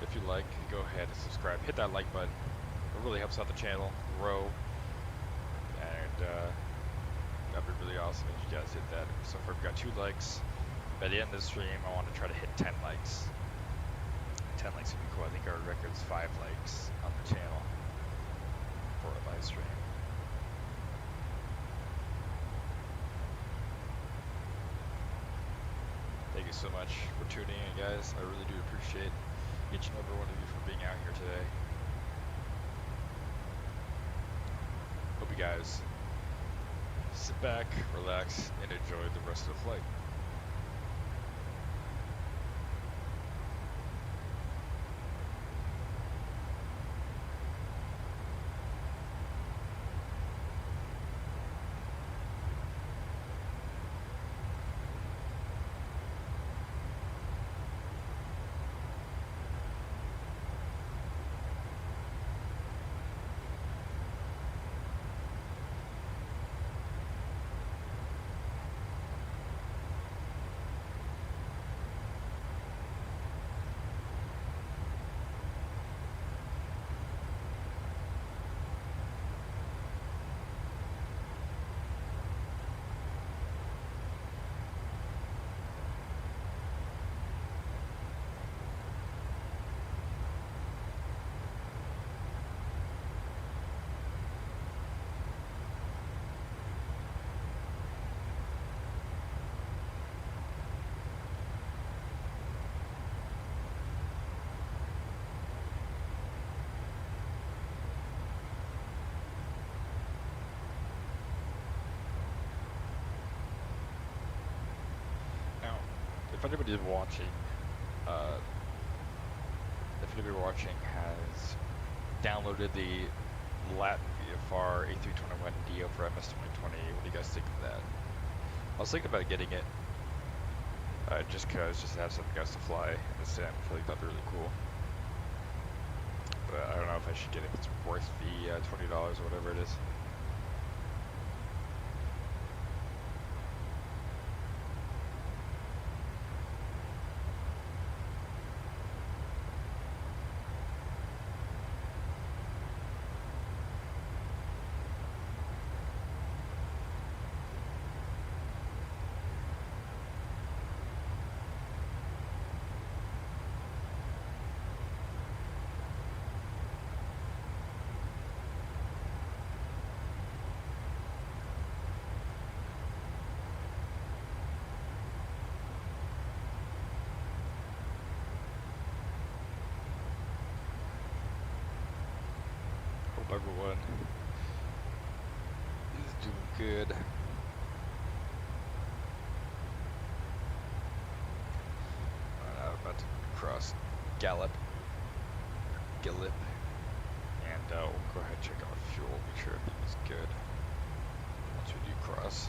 if you like, go ahead and subscribe. Hit that like button. It really helps out the channel grow. And that'd be really awesome if you guys hit that. So far we've got 2 likes. By the end of the stream, I want to try to hit 10 likes. 10 likes would be cool. I think our record's 5 likes on the channel for a live stream. Thank you so much for tuning in, guys. I really do appreciate each and every one of you for being out here today. Hope you guys sit back, relax, and enjoy the rest of the flight. If anybody watching has downloaded the Latin VFR A321neo for MS-2020, what do you guys think of that? I was thinking about getting it, just to have something else to fly in the sim. I feel like that'd be really cool. But I don't know if I should get it. If it's worth the $20 or whatever it is. Everyone is doing good. I'm about to cross Gallip, and we'll go ahead and check out fuel, make sure everything is good once we do cross.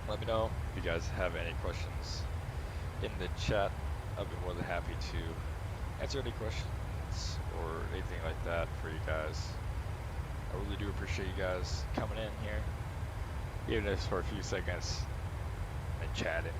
let me know if you guys have any questions in the chat. I'll be more than happy to answer any questions or anything like that for you guys. I really do appreciate you guys coming in here, even if it's for a few seconds and chatting.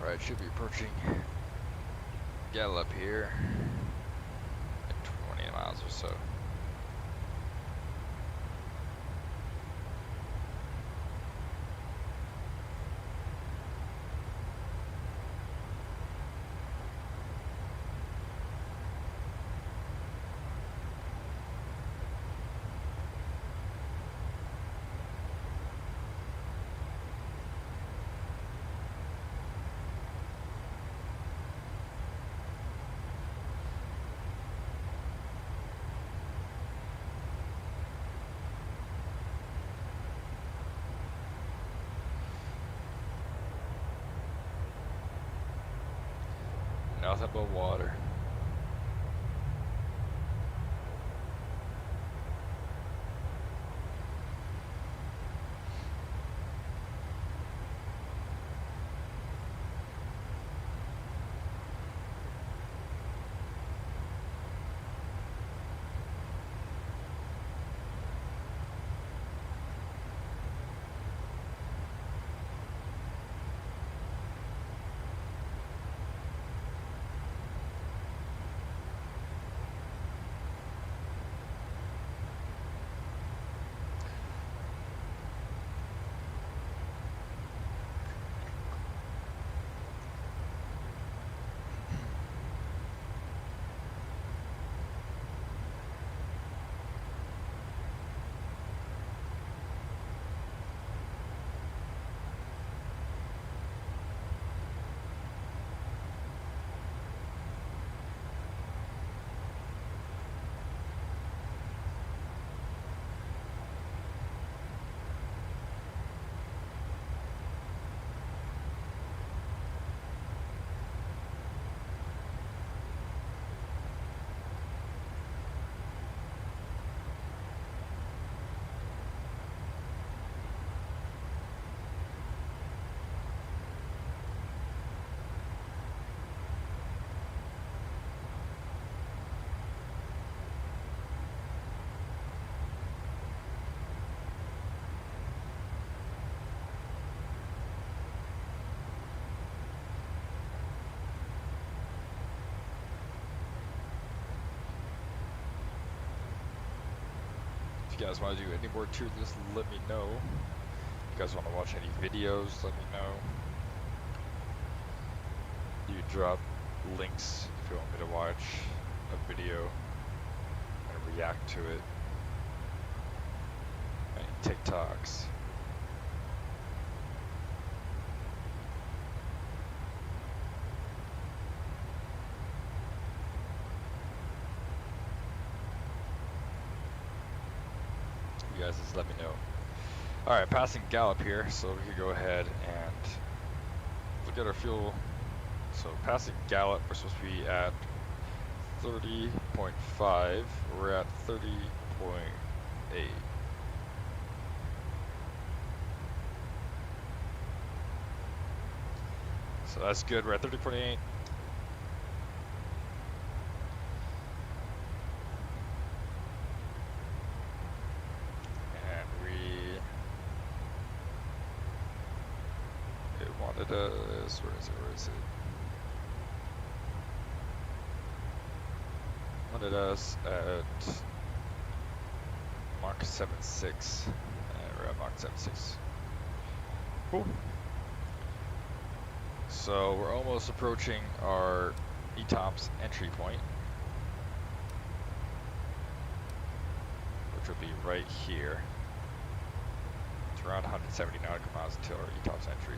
Right, should be approaching Gallup here at 20 miles or so. Nothing but water. If you guys want to do any more to this, let me know. If you guys want to watch any videos, let me know. You drop links if you want me to watch a video and react to it. Any TikToks. You guys just let me know. Alright, passing Gallup here, so we can go ahead and look at our fuel So passing Gallup, we're supposed to be at 30.5. We're at 30.8. So that's good. We're at 30.8. Wanted us, where is it? Wanted us at Mach 7.6. We're at Mach 7.6. Cool. So we're almost approaching our ETOPS entry point, which will be right here. It's around 170 nautical miles until our ETOPS entry.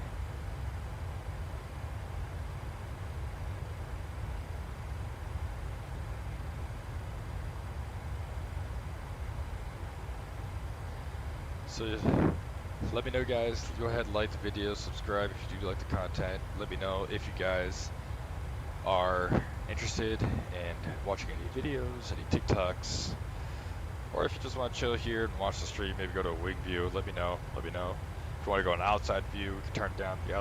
So let me know, guys. Go ahead and like the video, subscribe if you do like the content. Let me know if you guys are interested in watching any videos, any TikToks, or if you just want to chill here and watch the stream, maybe go to a wing view. Let me know. If you want to go an outside view, we can turn down the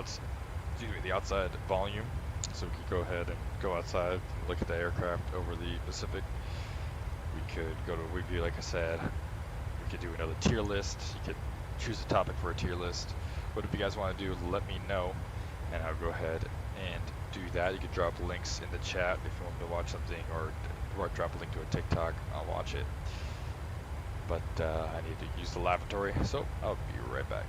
outside volume, so we can go ahead and go outside and look at the aircraft over the Pacific. We could go to a wing view, like I said. We could do another tier list. You could choose a topic for a tier list. Whatever you guys want to do, let me know, and I'll go ahead and do that. You can drop links in the chat if you want me to watch something, or drop a link to a TikTok. I'll watch it. But I need to use the lavatory, so I'll be right back.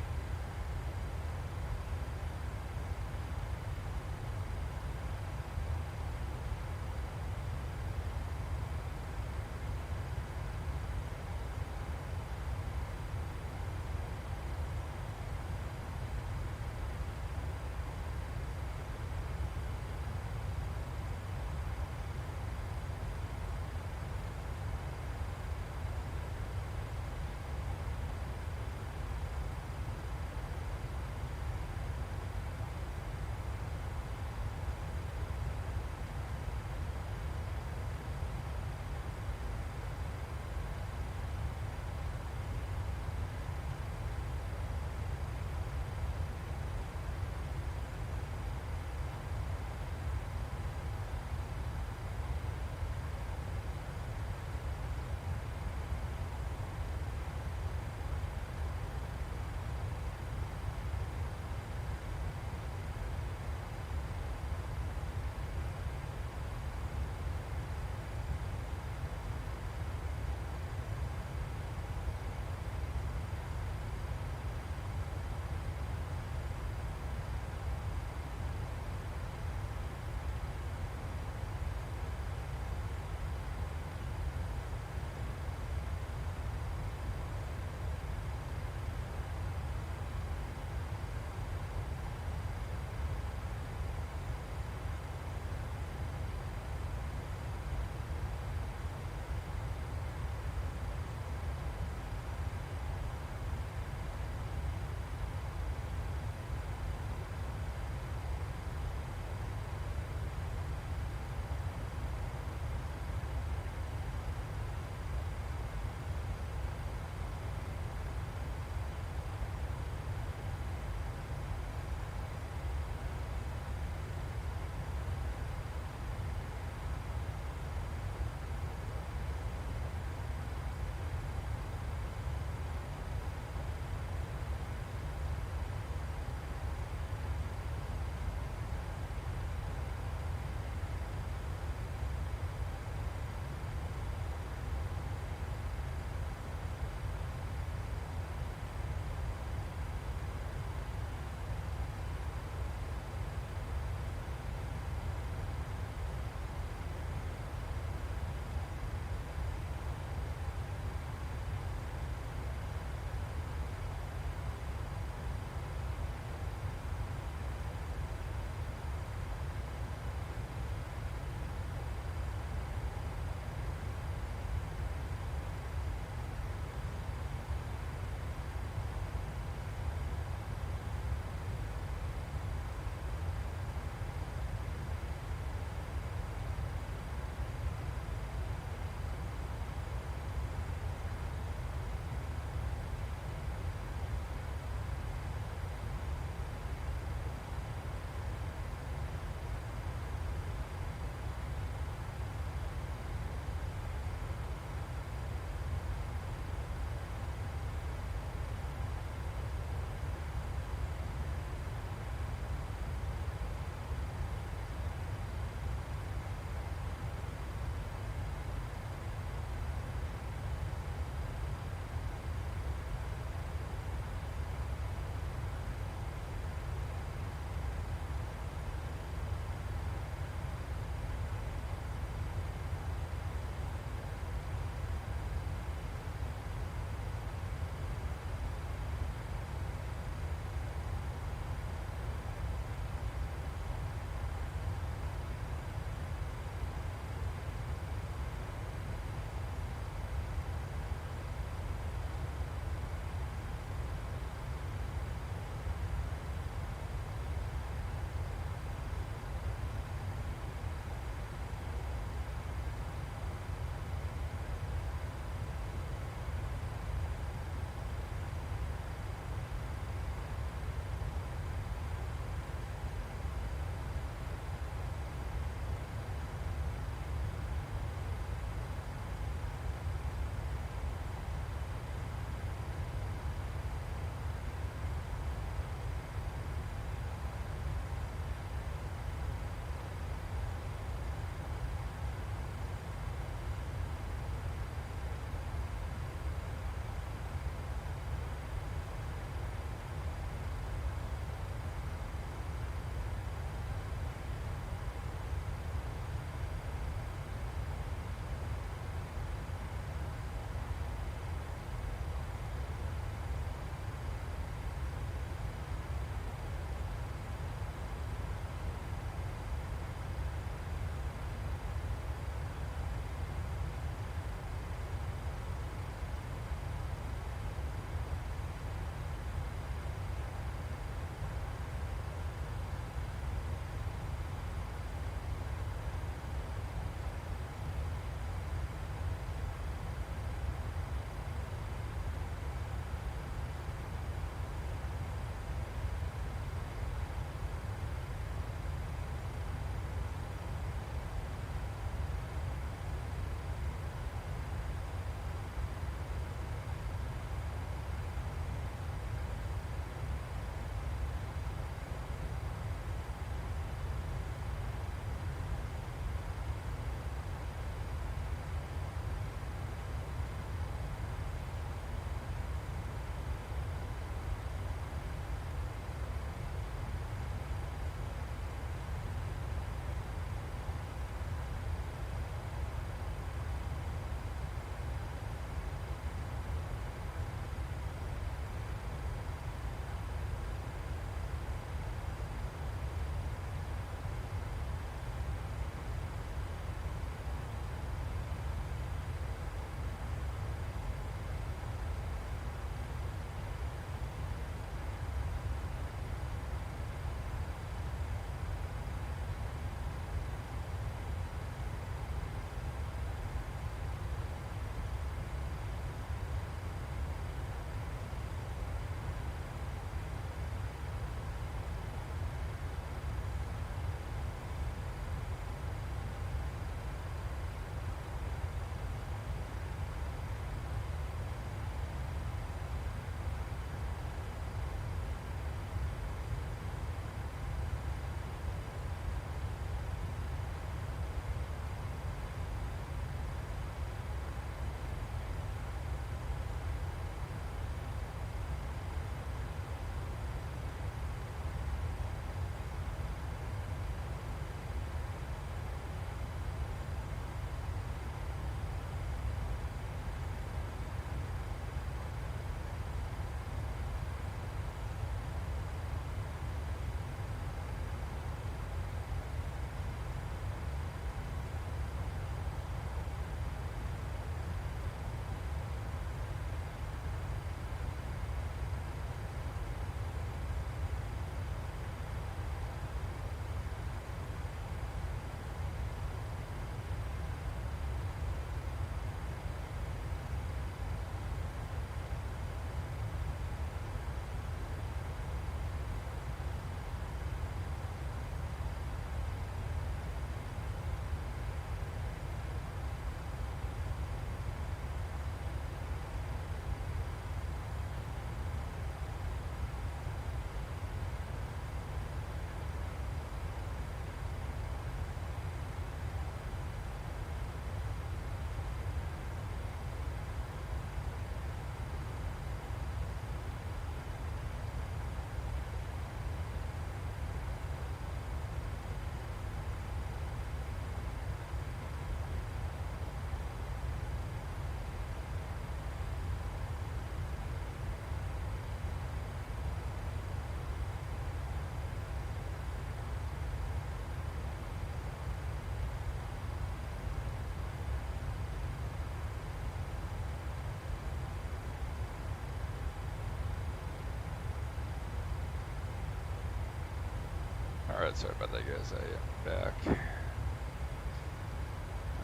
Alright, sorry about that, guys. I am back.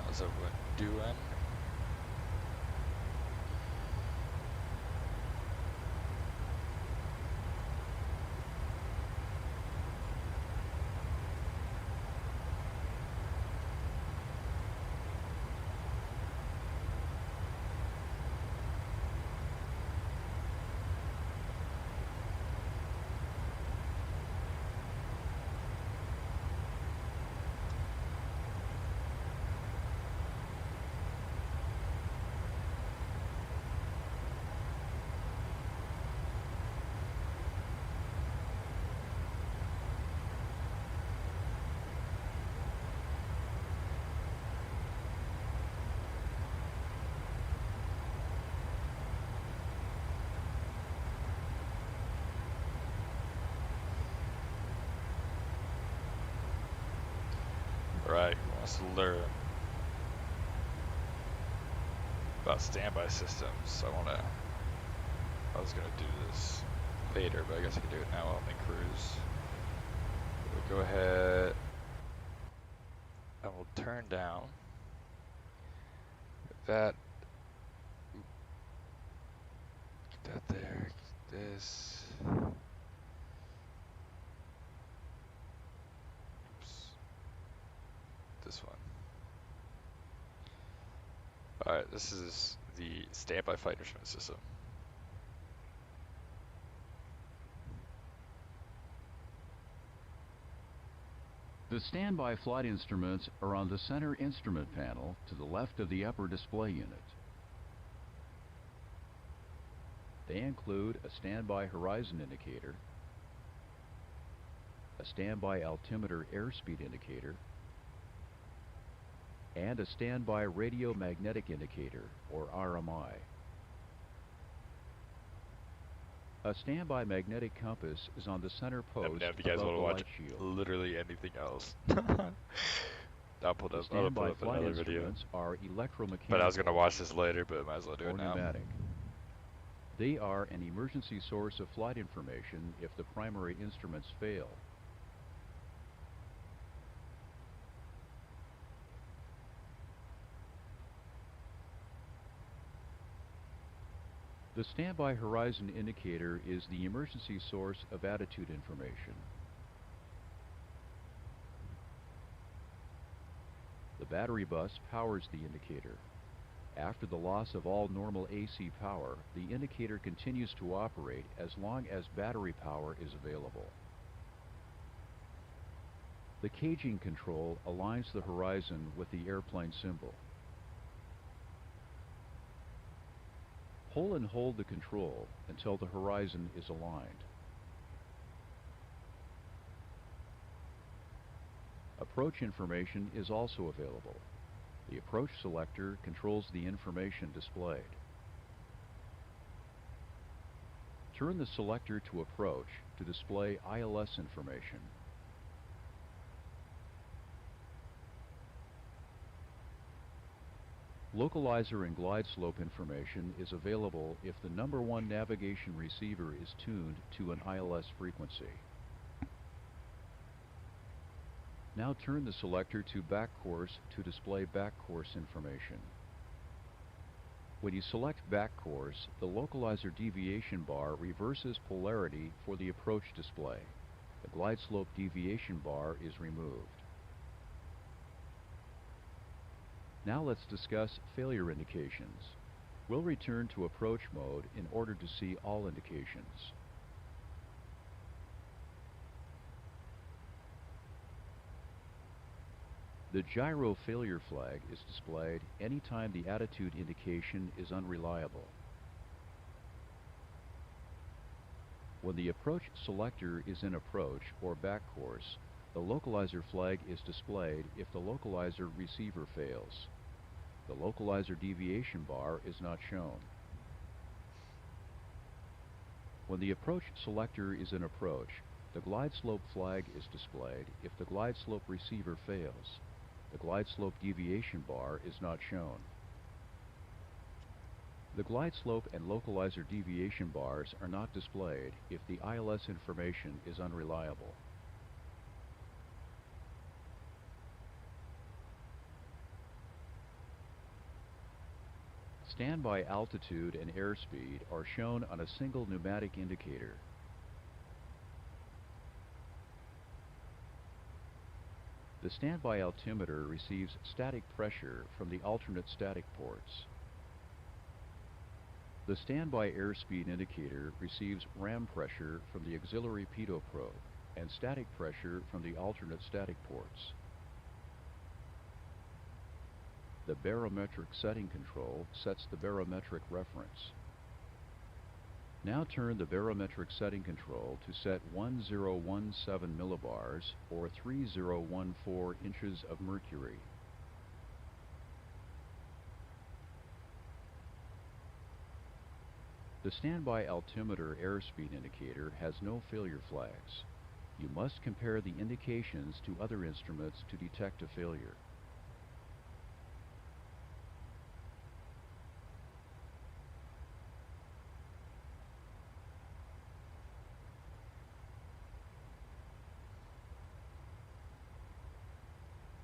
How's everyone doing? Right, who wants to learn about standby systems? I was gonna do this later, but I guess I can do it now while I'm in cruise. We'll go ahead and we'll turn down that. Get that there. Get this. Oops. This one. Alright, this is the standby flight instrument system. The standby flight instruments are on the center instrument panel to the left of the upper display unit. They include a standby horizon indicator, a standby altimeter airspeed indicator, and a standby radio magnetic indicator, or RMI. A standby magnetic compass is on the center post if you guys above want to the light watch shield. literally anything else. I'll put up Standby flight another video. instruments are electromechanical. But I was going to watch this later, but might as well do or it now. pneumatic. They are an emergency source of flight information if the primary instruments fail. The standby horizon indicator is the emergency source of attitude information. The battery bus powers the indicator. After the loss of all normal AC power, the indicator continues to operate as long as battery power is available. The caging control aligns the horizon with the airplane symbol. Pull and hold the control until the horizon is aligned. Approach information is also available. The approach selector controls the information displayed. Turn the selector to approach to display ILS information. Localizer and glide slope information is available if the number 1 navigation receiver is tuned to an ILS frequency. Now turn the selector to back course to display back course information. When you select back course, the localizer deviation bar reverses polarity for the approach display. The glide slope deviation bar is removed. Now let's discuss failure indications. We'll return to approach mode in order to see all indications. The gyro failure flag is displayed anytime the attitude indication is unreliable. When the approach selector is in approach or back course, the localizer flag is displayed if the localizer receiver fails. The localizer deviation bar is not shown. When the approach selector is in approach, the glide slope flag is displayed if the glide slope receiver fails. The glide slope deviation bar is not shown. The glide slope and localizer deviation bars are not displayed if the ILS information is unreliable. standby altitude and airspeed are shown on a single pneumatic indicator. The standby altimeter receives static pressure from the alternate static ports. The standby airspeed indicator receives ram pressure from the auxiliary pitot probe and static pressure from the alternate static ports. The barometric setting control sets the barometric reference. Now turn the barometric setting control to set 1017 millibars or 3014 inches of mercury. The standby altimeter airspeed indicator has no failure flags. You must compare the indications to other instruments to detect a failure.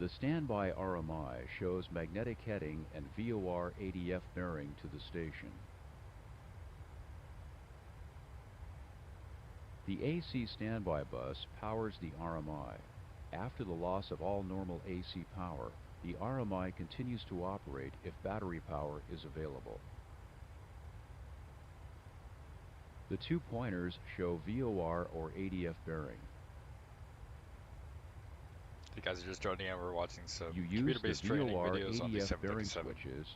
The standby RMI shows magnetic heading and VOR ADF bearing to the station. The AC standby bus powers the RMI. After the loss of all normal AC power, the RMI continues to operate if battery power is available. The two pointers show VOR or ADF bearing. You guys are just joining in, we're watching some you computer-based training videos on the ADF bearing 737. switches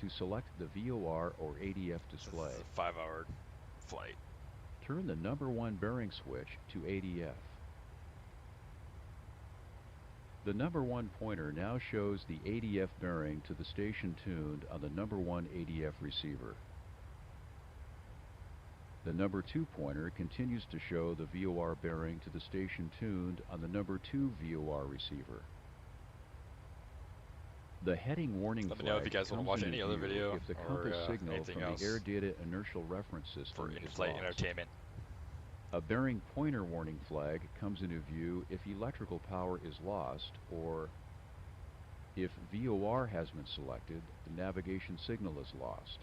to select the VOR or ADF display. This is a 5-hour flight. Turn the number 1 bearing switch to ADF. The number 1 pointer now shows the ADF bearing to the station tuned on the number 1 ADF receiver. The number 2 pointer continues to show the VOR bearing to the station tuned on the number 2 VOR receiver. The heading warning Let me flag know if you guys want to watch any other video if the or compass signal anything from else the Air Data Inertial Reference System for is in-flight lost. entertainment. A bearing pointer warning flag comes into view if electrical power is lost or if VOR has been selected, the navigation signal is lost.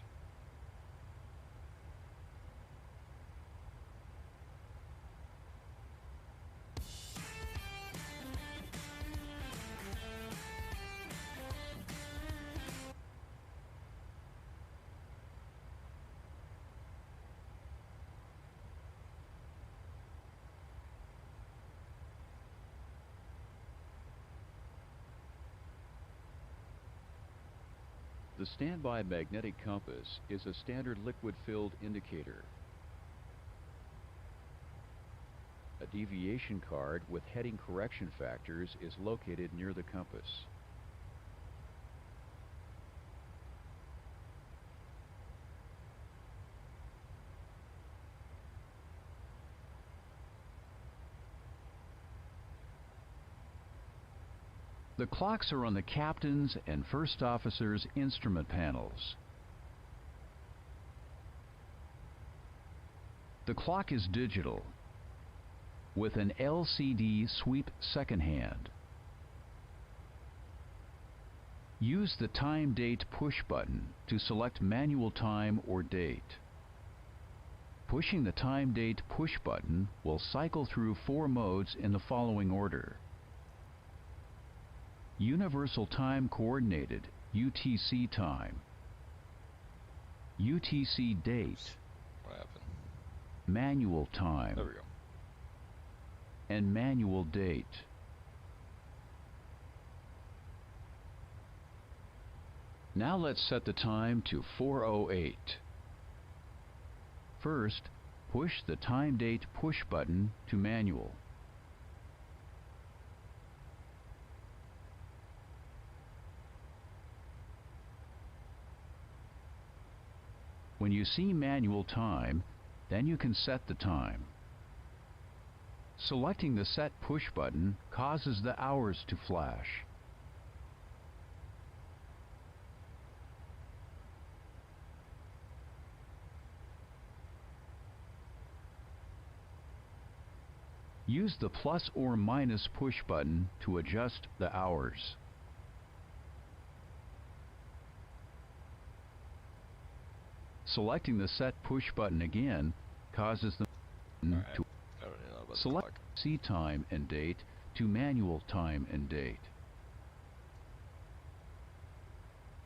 The standby magnetic compass is a standard liquid-filled indicator. A deviation card with heading correction factors is located near the compass. The clocks are on the captain's and first officer's instrument panels. The clock is digital with an LCD sweep second hand. Use the time date push button to select manual time or date. Pushing the time date push button will cycle through 4 modes in the following order. Universal Time Coordinated, UTC time. UTC date. What happened? Manual time. There we go. And manual date. Now let's set the time to 4:08. First, push the time date push button to manual. When you see manual time, then you can set the time. Selecting the Set Push button causes the hours to flash. Use the plus or minus push button to adjust the hours. Selecting the Set Push button again causes the to select C time and date to manual time and date.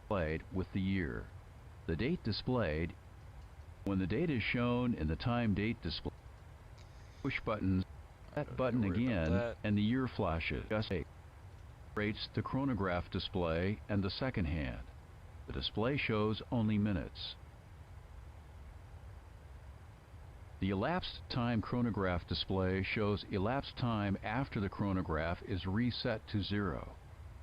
Displayed with the year. The date displayed, when the date is shown in the time date display, push button, Set button again, and the year flashes. Just rates the chronograph display and the second hand. The display shows only minutes. The elapsed time chronograph display shows elapsed time after the chronograph is reset to 0.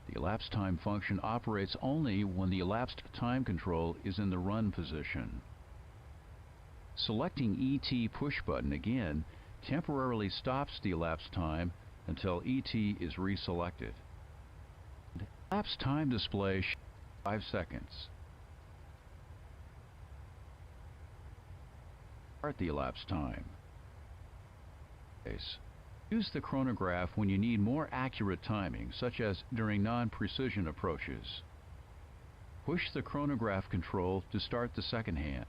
The elapsed time function operates only when the elapsed time control is in the run position. Selecting ET push button again temporarily stops the elapsed time until ET is reselected. The elapsed time display shows 5 seconds. Start the elapsed time. Use the chronograph when you need more accurate timing, such as during non-precision approaches. Push the chronograph control to start the second hand.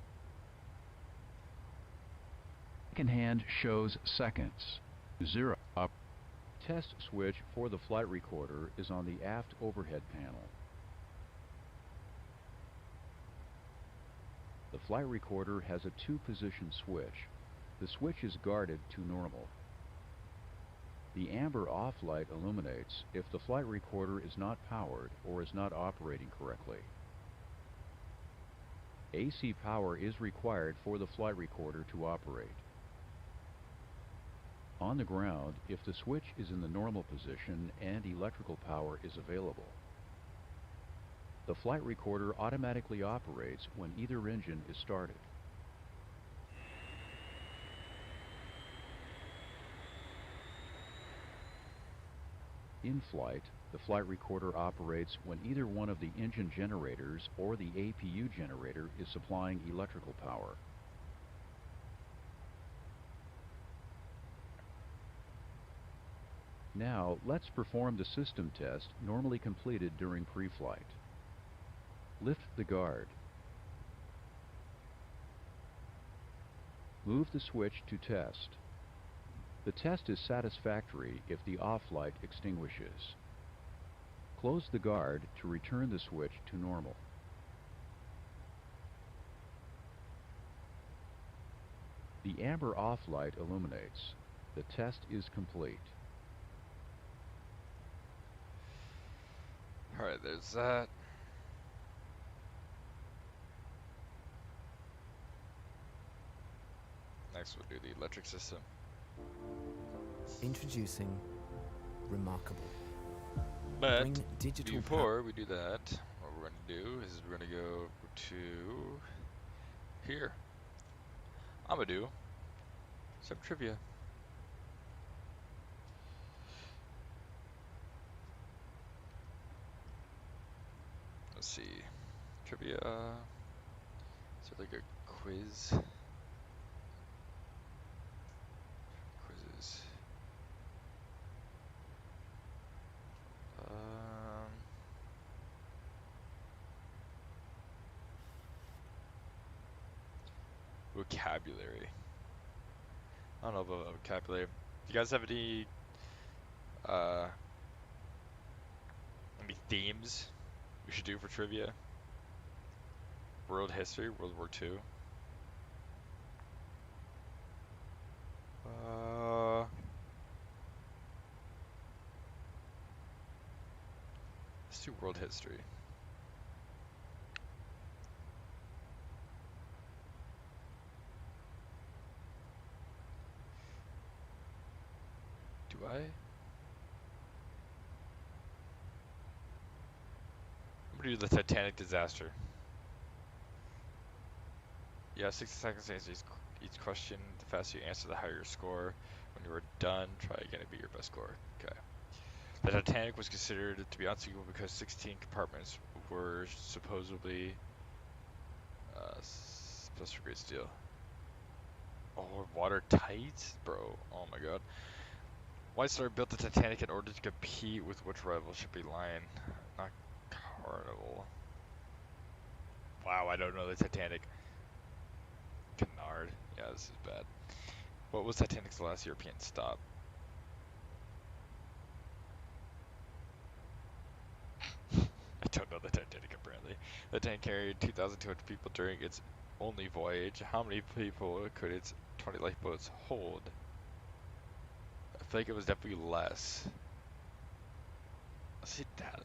Second hand shows seconds. 0. Test switch for the flight recorder is on the aft overhead panel. The flight recorder has a 2-position switch. The switch is guarded to normal. The amber off light illuminates if the flight recorder is not powered or is not operating correctly. AC power is required for the flight recorder to operate. On the ground, if the switch is in the normal position and electrical power is available, the flight recorder automatically operates when either engine is started. In flight, the flight recorder operates when either one of the engine generators or the APU generator is supplying electrical power. Now, let's perform the system test normally completed during pre-flight. Lift the guard. Move the switch to test. The test is satisfactory if the off light extinguishes. Close the guard to return the switch to normal. The amber off light illuminates. The test is complete. Alright, there's that. Next we'll do the electric system. Introducing Remarkable. But before we do that, what we're going to do is we're going to go to here. I'm going to do some trivia. Let's see. Trivia. Is there like a quiz? Quizzes. Vocabulary. I don't know about vocabulary. Do you guys have any themes we should do for trivia? World history, World War II. Let's do world history. Do I? I'm gonna do the Titanic disaster. Yeah, 60 seconds to answer each question. The faster you answer, the higher your score. When you are done, try again to beat your best score. Okay. The Titanic was considered to be unsinkable because 16 compartments were supposedly supposed to great steel. Oh, watertight? Bro, oh my god. White Star built the Titanic in order to compete with which rival shipping line? Not Carnival. Wow, I don't know the Titanic. hard. Yeah, this is bad. What was Titanic's last European stop? I don't know the Titanic, apparently. The Titanic carried 2,200 people during its only voyage. How many people could its 20 lifeboats hold? I feel like it was definitely less. Let's see, that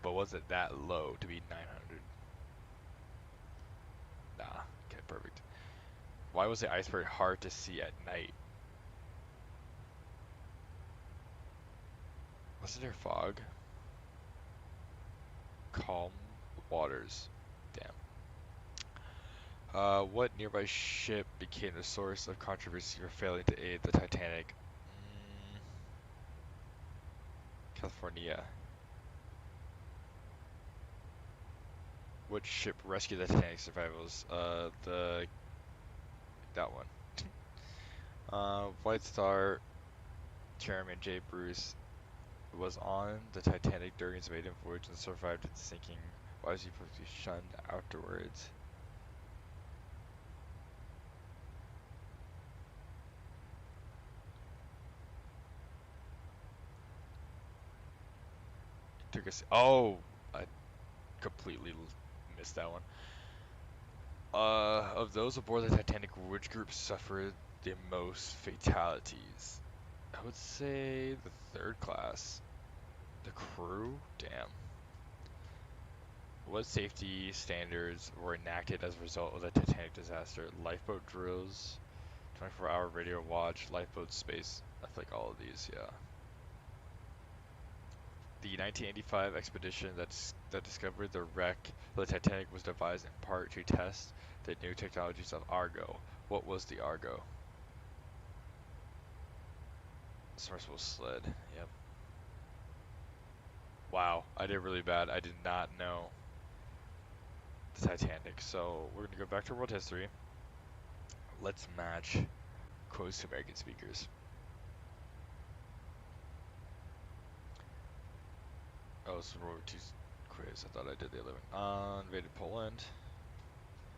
but was it that low to be 900? Nah. Okay, perfect. Why was the iceberg hard to see at night? Wasn't there fog? Calm waters. Damn. What nearby ship became the source of controversy for failing to aid the Titanic? California. Which ship rescued the Titanic survivors? That one. White Star Chairman J. Bruce was on the Titanic during its maiden voyage and survived its sinking. Why was he supposed to be shunned afterwards? Took us. Oh, I completely missed that one. Of those aboard the Titanic, which group suffered the most fatalities? I would say the third class. The crew? Damn. What safety standards were enacted as a result of the Titanic disaster? Lifeboat drills, 24-hour radio watch, lifeboat space. I think all of these, yeah. The 1985 expedition that discovered the wreck of the Titanic was devised in part to test the new technologies of Argo. What was the Argo? Submersible sled. Yep. Wow, I did really bad. I did not know the Titanic. So we're gonna go back to world history. Let's match quotes to American speakers. Oh, it's World War II quiz. I thought I did the other one. Invaded Poland.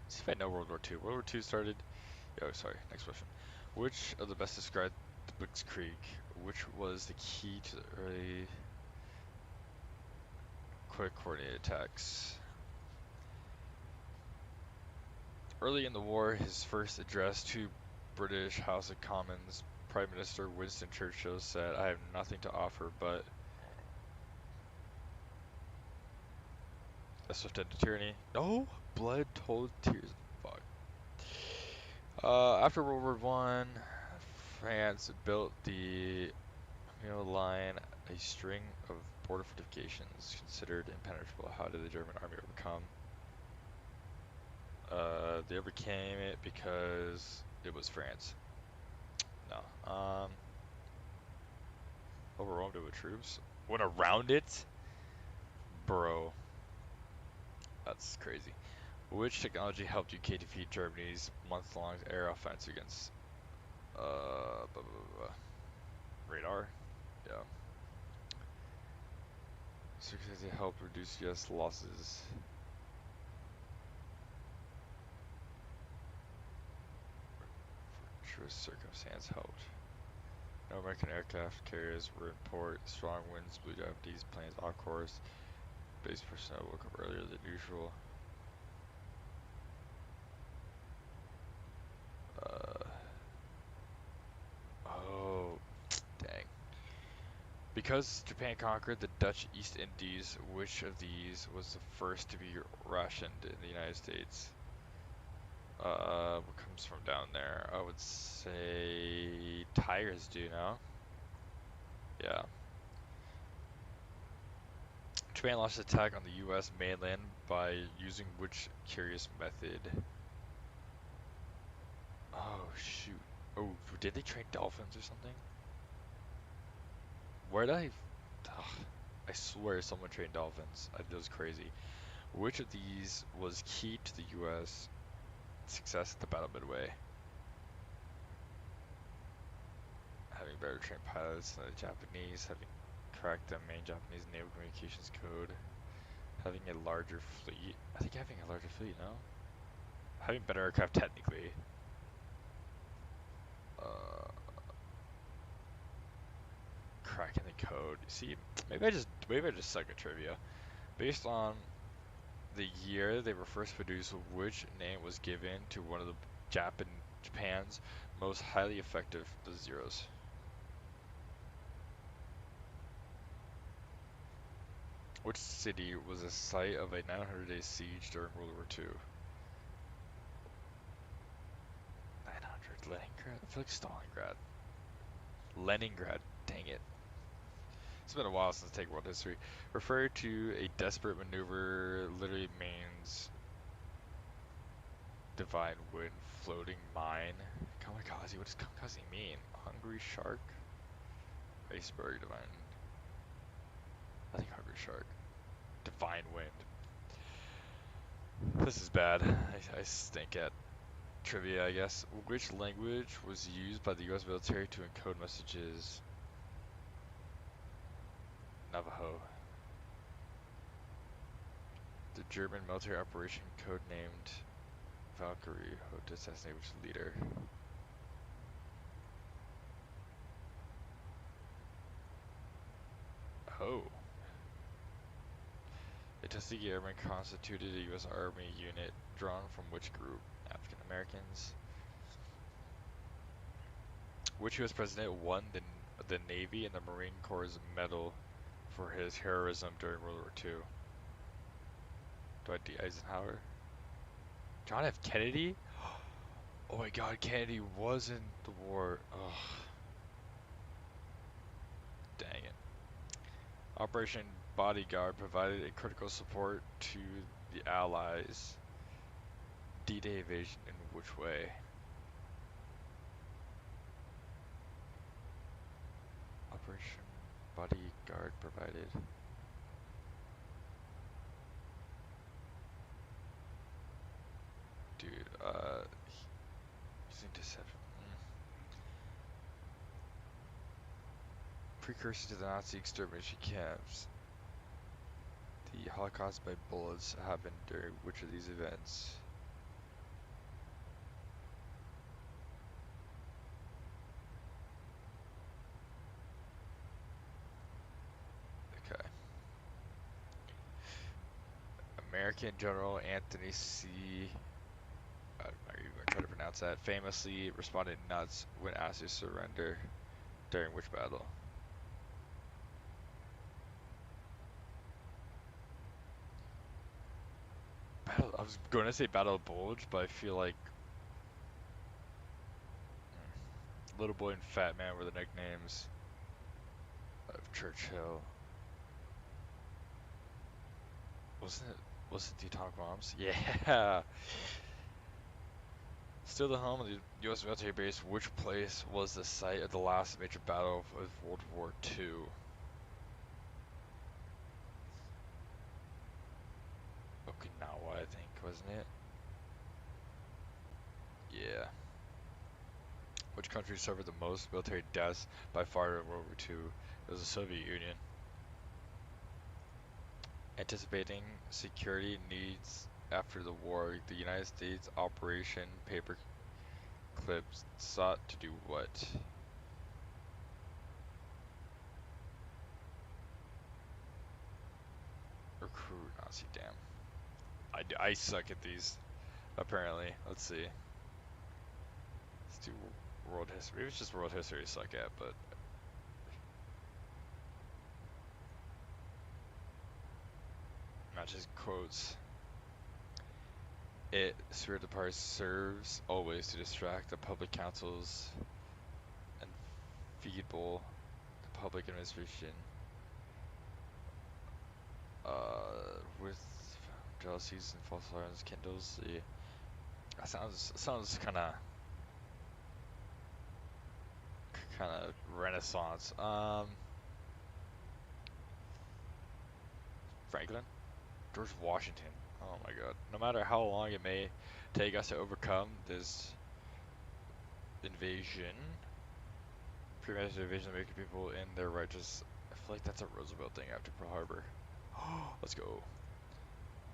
Let's see if I know World War II. World War II started. Oh, sorry. Next question. Which of the best described the Blitzkrieg? Which was the key to the early quick coordinated attacks? Early in the war, his first address to British House of Commons, Prime Minister Winston Churchill said, "I have nothing to offer but a swift end to tyranny." No, blood told tears. Fuck. After World War One, France built the line, a string of border fortifications considered impenetrable. How did the German army overcome? They overcame it because it was France. No. Overwhelmed it with troops. Went around it? Bro. That's crazy. Which technology helped UK defeat Germany's month-long air offense against radar? Yeah. So they help reduce US losses. True circumstance helped. No American aircraft carriers were in port. Strong winds blew Japanese planes off course. Base personnel woke up earlier than usual. Oh, dang. Because Japan conquered the Dutch East Indies, which of these was the first to be rationed in the United States? What comes from down there? I would say tires do now. Yeah. Japan launched an attack on the US mainland by using which curious method? Oh, shoot. Oh, did they train dolphins or something? Where did I swear someone trained dolphins. That was crazy. Which of these was key to the US success at the Battle of Midway? Having better trained pilots than the Japanese, having cracked the main Japanese naval communications code, having a larger fleet. I think having a larger fleet, no? Having better aircraft technically. Cracking the code. See, maybe I just suck at trivia. Based on the year they were first produced, which name was given to one of the Japan's most highly effective zeros? Which city was the site of a 900-day siege during World War II? 900, Leningrad? I feel like Stalingrad. Leningrad, dang it. It's been a while since I take world history. Refer to a desperate maneuver literally means divine wind, floating mine. Kamikaze, what does kamikaze mean? Hungry shark? Iceberg, divine. I think hungry shark. Divine wind. This is bad. I stink at trivia, I guess. Which language was used by the US military to encode messages? Navajo. The German military operation codenamed Valkyrie hoped to assassinate which leader? Oh. The Tuskegee Airmen constituted a U.S. Army unit drawn from which group? African Americans. Which U.S. president won the Navy and the Marine Corps medal for his heroism during World War II? Dwight D. Eisenhower? John F. Kennedy? Oh my god, Kennedy was in the war. Ugh. Dang it. Operation Bodyguard provided a critical support to the Allies' D-Day invasion in which way? Operation Bodyguard provided. Dude, using deception. Precursor to the Nazi extermination camps. The Holocaust by bullets happened during which of these events? Okay. American General Anthony C. I'm not even going to try to pronounce that. Famously responded nuts when asked to surrender during which battle? I was going to say Battle of Bulge, but I feel like Little Boy and Fat Man were the nicknames of Churchill. Was it the atomic bombs? Yeah. Still the home of the U.S. military base, which place was the site of the last major battle of World War II? Okinawa, I think, wasn't it? Yeah. Which country suffered the most military deaths by far in World War II? It was the Soviet Union. Anticipating security needs after the war, the United States Operation Paperclip sought to do what? Recruit Nazi, damn. I suck at these, apparently. Let's see. Let's do world history. Maybe it's just world history I suck at, but... Matches quotes. It, Spirit of the Party, serves always to distract the public councils and feeble the public administration with jealousies and false alarms kindles the... That sounds kind of Renaissance. Franklin? George Washington. Oh my god. No matter how long it may take us to overcome this invasion, premeditated invasion of American people in their righteous... I feel like that's a Roosevelt thing after Pearl Harbor. Let's go.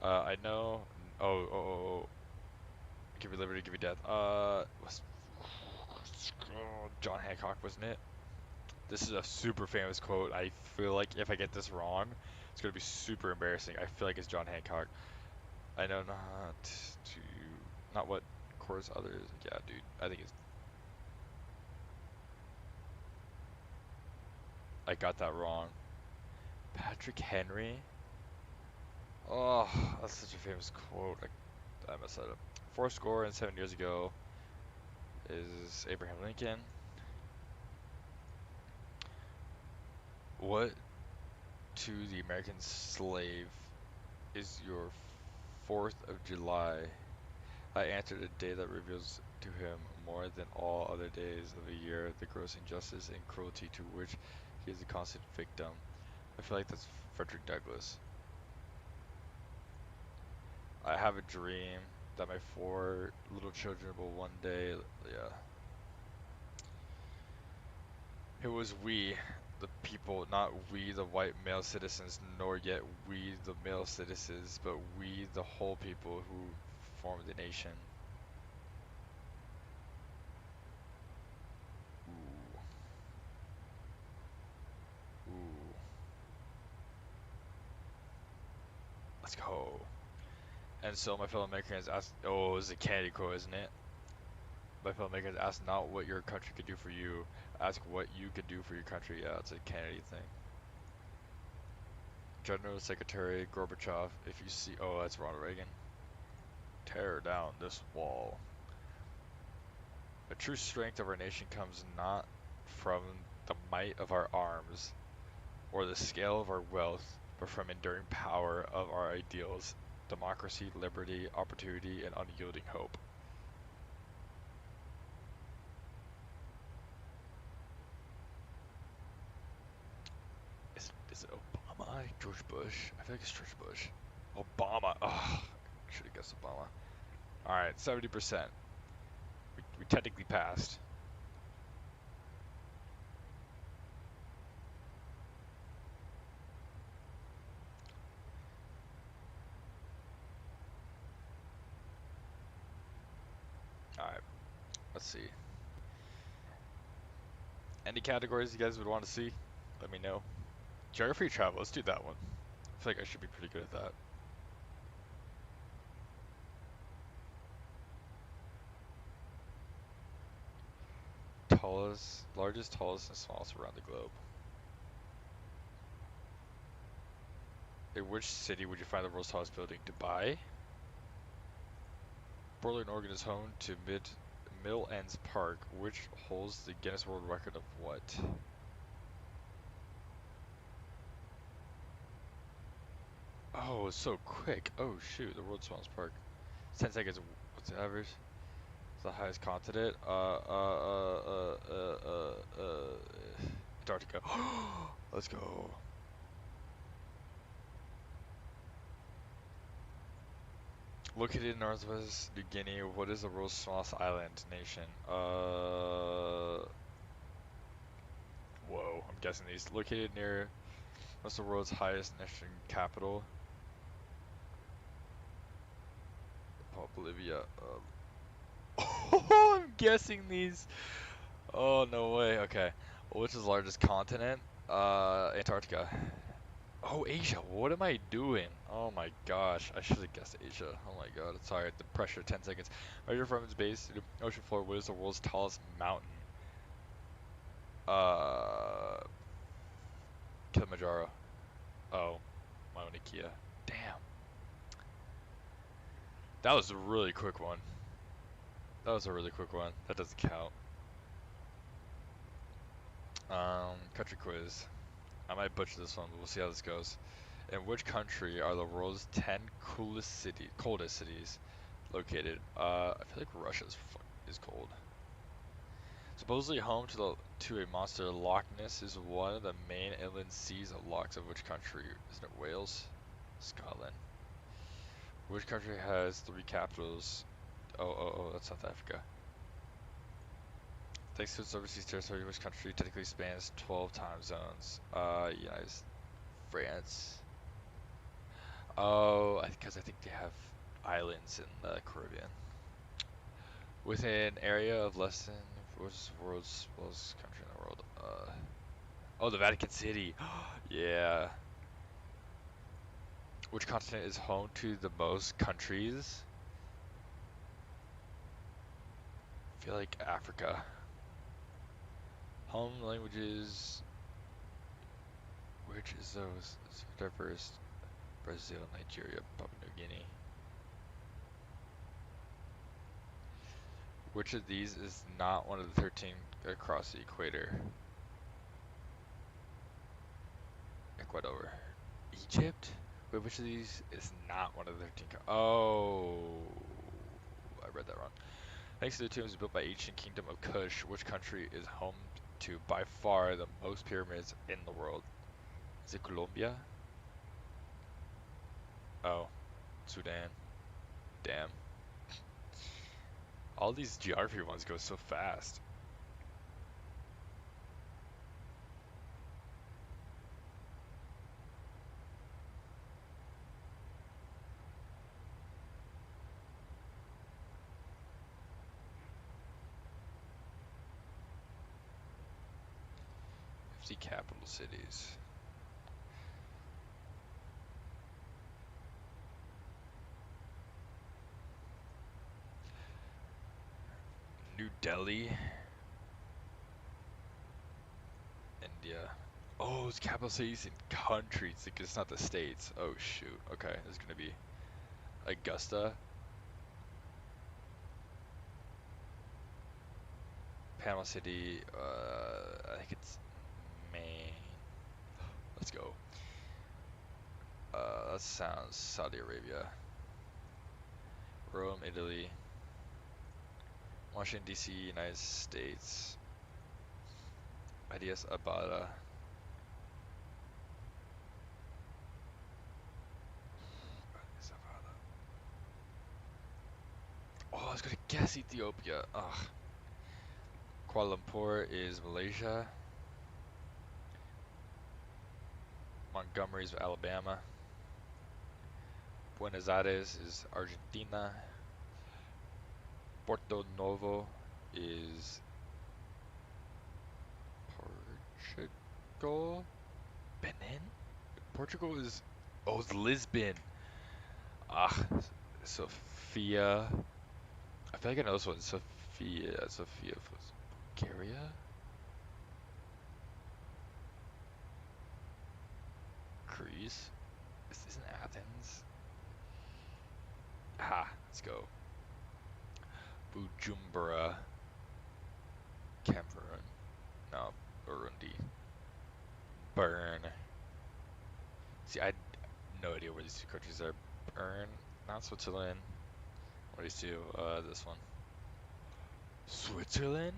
I know... Oh. Give me liberty, give me death. John Hancock, wasn't it? This is a super famous quote. I feel like if I get this wrong, it's gonna be super embarrassing. I feel like it's John Hancock. I know not what course others. Yeah, dude. I think it's. I got that wrong. Patrick Henry. Oh, that's such a famous quote. I messed that up. 407 years ago is Abraham Lincoln. What to the American slave is your 4th of July? I answered a day that reveals to him more than all other days of the year the gross injustice and cruelty to which he is a constant victim. I feel like that's Frederick Douglass. I have a dream that my 4 little children will one day, yeah. It was we, the people, not we, the white male citizens, nor yet we, the male citizens, but we, the whole people who formed the nation. Ooh. Ooh. Let's go. And so my fellow Americans ask, oh, it's a Kennedy quote, isn't it? My fellow Americans ask not what your country could do for you, ask what you could do for your country. Yeah, it's a Kennedy thing. General Secretary Gorbachev, if you see, oh, that's Ronald Reagan. Tear down this wall. The true strength of our nation comes not from the might of our arms or the scale of our wealth, but from enduring power of our ideals, democracy, liberty, opportunity, and unyielding hope. Is it Obama? George Bush? I feel like it's George Bush. Obama. Oh, I should have guessed Obama. Alright, 70%. We technically passed. Alright, let's see. Any categories you guys would want to see? Let me know. Geography travel, let's do that one. I feel like I should be pretty good at that. Largest, tallest, and smallest around the globe. In which city would you find the world's tallest building? Dubai? Portland, Oregon is home to Mill Ends Park, which holds the Guinness World Record of what? Oh, it's so quick. Oh shoot, the world's smallest park. 10 seconds. What's the average? It's the highest continent. Antarctica. Let's go. Located in northwest New Guinea, what is the world's smallest island nation? Whoa, I'm guessing these. Located near, what's the world's highest nation capital? Oh, Bolivia. Oh, I'm guessing these. Oh, no way. Okay. Which is the largest continent? Antarctica. Oh, Asia. What am I doing? Oh my gosh. I should have guessed Asia. Oh my god. Sorry. The pressure. 10 seconds. Measure from its base to the ocean floor. What is the world's tallest mountain? Kilimanjaro. Oh. Mauna Kea. Damn. That was a really quick one. That was a really quick one. That doesn't count. Country quiz. I might butcher this one, but we'll see how this goes. In which country are the world's 10 coldest cities located? I feel like Russia is cold. Supposedly home to a monster, Loch Ness is one of the main inland seas of locks of which country? Isn't it Wales? Scotland. Which country has 3 capitals? Oh, that's South Africa. Thanks to its overseas territory, which country technically spans 12 time zones? France. Oh, because I think they have islands in the Caribbean. With an area of less than What's the world's smallest country in the world? Oh, the Vatican City. Yeah. Which continent is home to the most countries? I feel like Africa. Home languages. Which is those? It's diverse. Brazil, Nigeria, Papua New Guinea. Which of these is not one of the 13 across the equator? Ecuador. Egypt? Wait, which of these is not one of the 13? Oh, I read that wrong. Thanks to the tombs built by ancient kingdom of Kush, which country is home to by far the most pyramids in the world? Is it Colombia? Oh, Sudan. Damn. All these geography ones go so fast. Capital cities. New Delhi. India. Oh, it's capital cities and countries. It's not the states. Oh shoot. Okay, this is gonna be Augusta. Panama City. I think it's Maine. Let's go. That sounds Saudi Arabia. Rome, Italy. Washington D.C., United States. Addis Ababa. Oh, I was gonna guess Ethiopia. Ugh. Kuala Lumpur is Malaysia. Montgomery's Alabama. Buenos Aires is Argentina. Porto Novo is Portugal. Benin? Portugal is, oh, it's Lisbon. Ah, Sofia. I feel like I know this one. Sofia was Bulgaria? Greece? This isn't Athens. Ah, let's go. Bujumbura. Cameroon. No, Burundi. Bern. See, I had no idea where these two countries are. Bern, not Switzerland. What are these two? This one. Switzerland?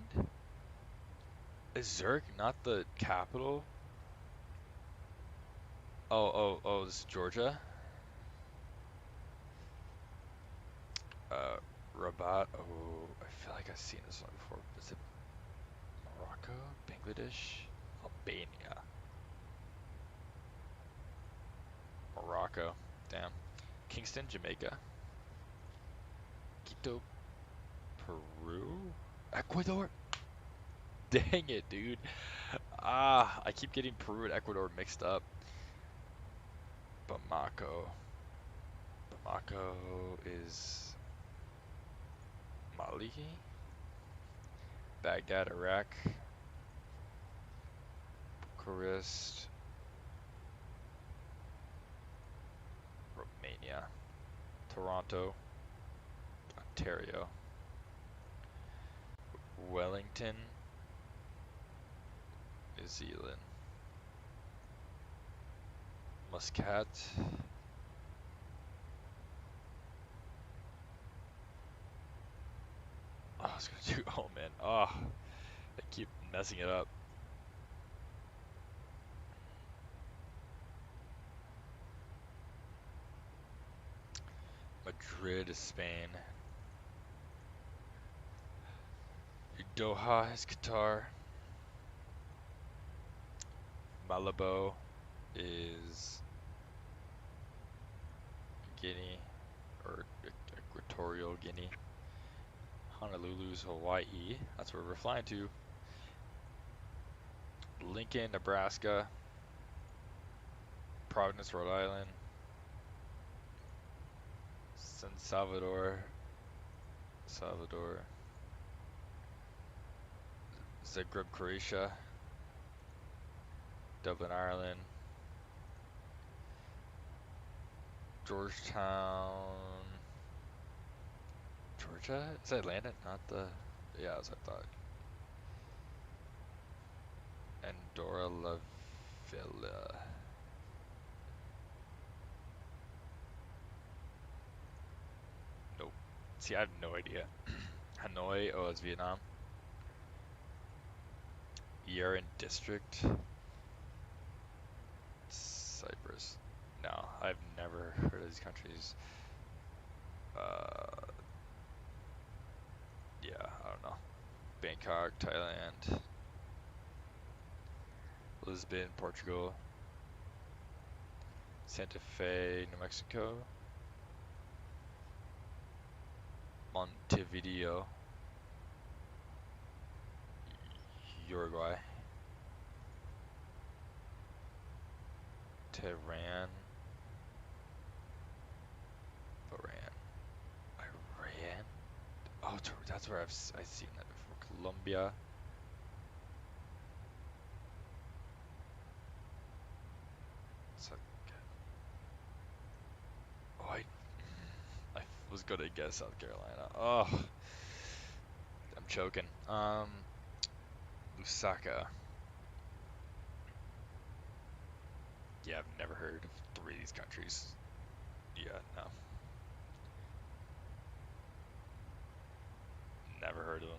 Is Zurich not the capital? Oh, this is Georgia? Rabat. Oh, I feel like I've seen this one before. Is it Morocco? Bangladesh? Albania. Morocco. Damn. Kingston, Jamaica. Quito, Peru? Ecuador? Dang it, dude. Ah, I keep getting Peru and Ecuador mixed up. Bamako. Bamako is Mali? Baghdad, Iraq. Bucharest. Romania. Toronto. Ontario. Wellington, New Zealand. Muscat. Oh, I was gonna do, oh man, oh, I keep messing it up. Madrid is Spain. Doha is Qatar. Malabo is Guinea, or Equatorial Guinea. Honolulu's Hawaii. That's where we're flying to. Lincoln, Nebraska. Providence, Rhode Island. San Salvador. Zagreb, Croatia. Dublin, Ireland. Georgetown, Georgia? Is that Atlanta? Not the... Yeah, as I thought. Andorra la Vella. Nope. See, I have no idea. Hanoi, oh, it's Vietnam. Yeren District. Cyprus. No, I've never heard of these countries. Yeah, I don't know. Bangkok, Thailand. Lisbon, Portugal. Santa Fe, New Mexico. Montevideo, Uruguay. Tehran. Iran. Oh, that's where I've seen that before. Colombia. Oh, I was gonna guess South Carolina. Oh, I'm choking. Lusaka. Yeah, I've never heard of 3 of these countries. Yeah, no. Never heard of them.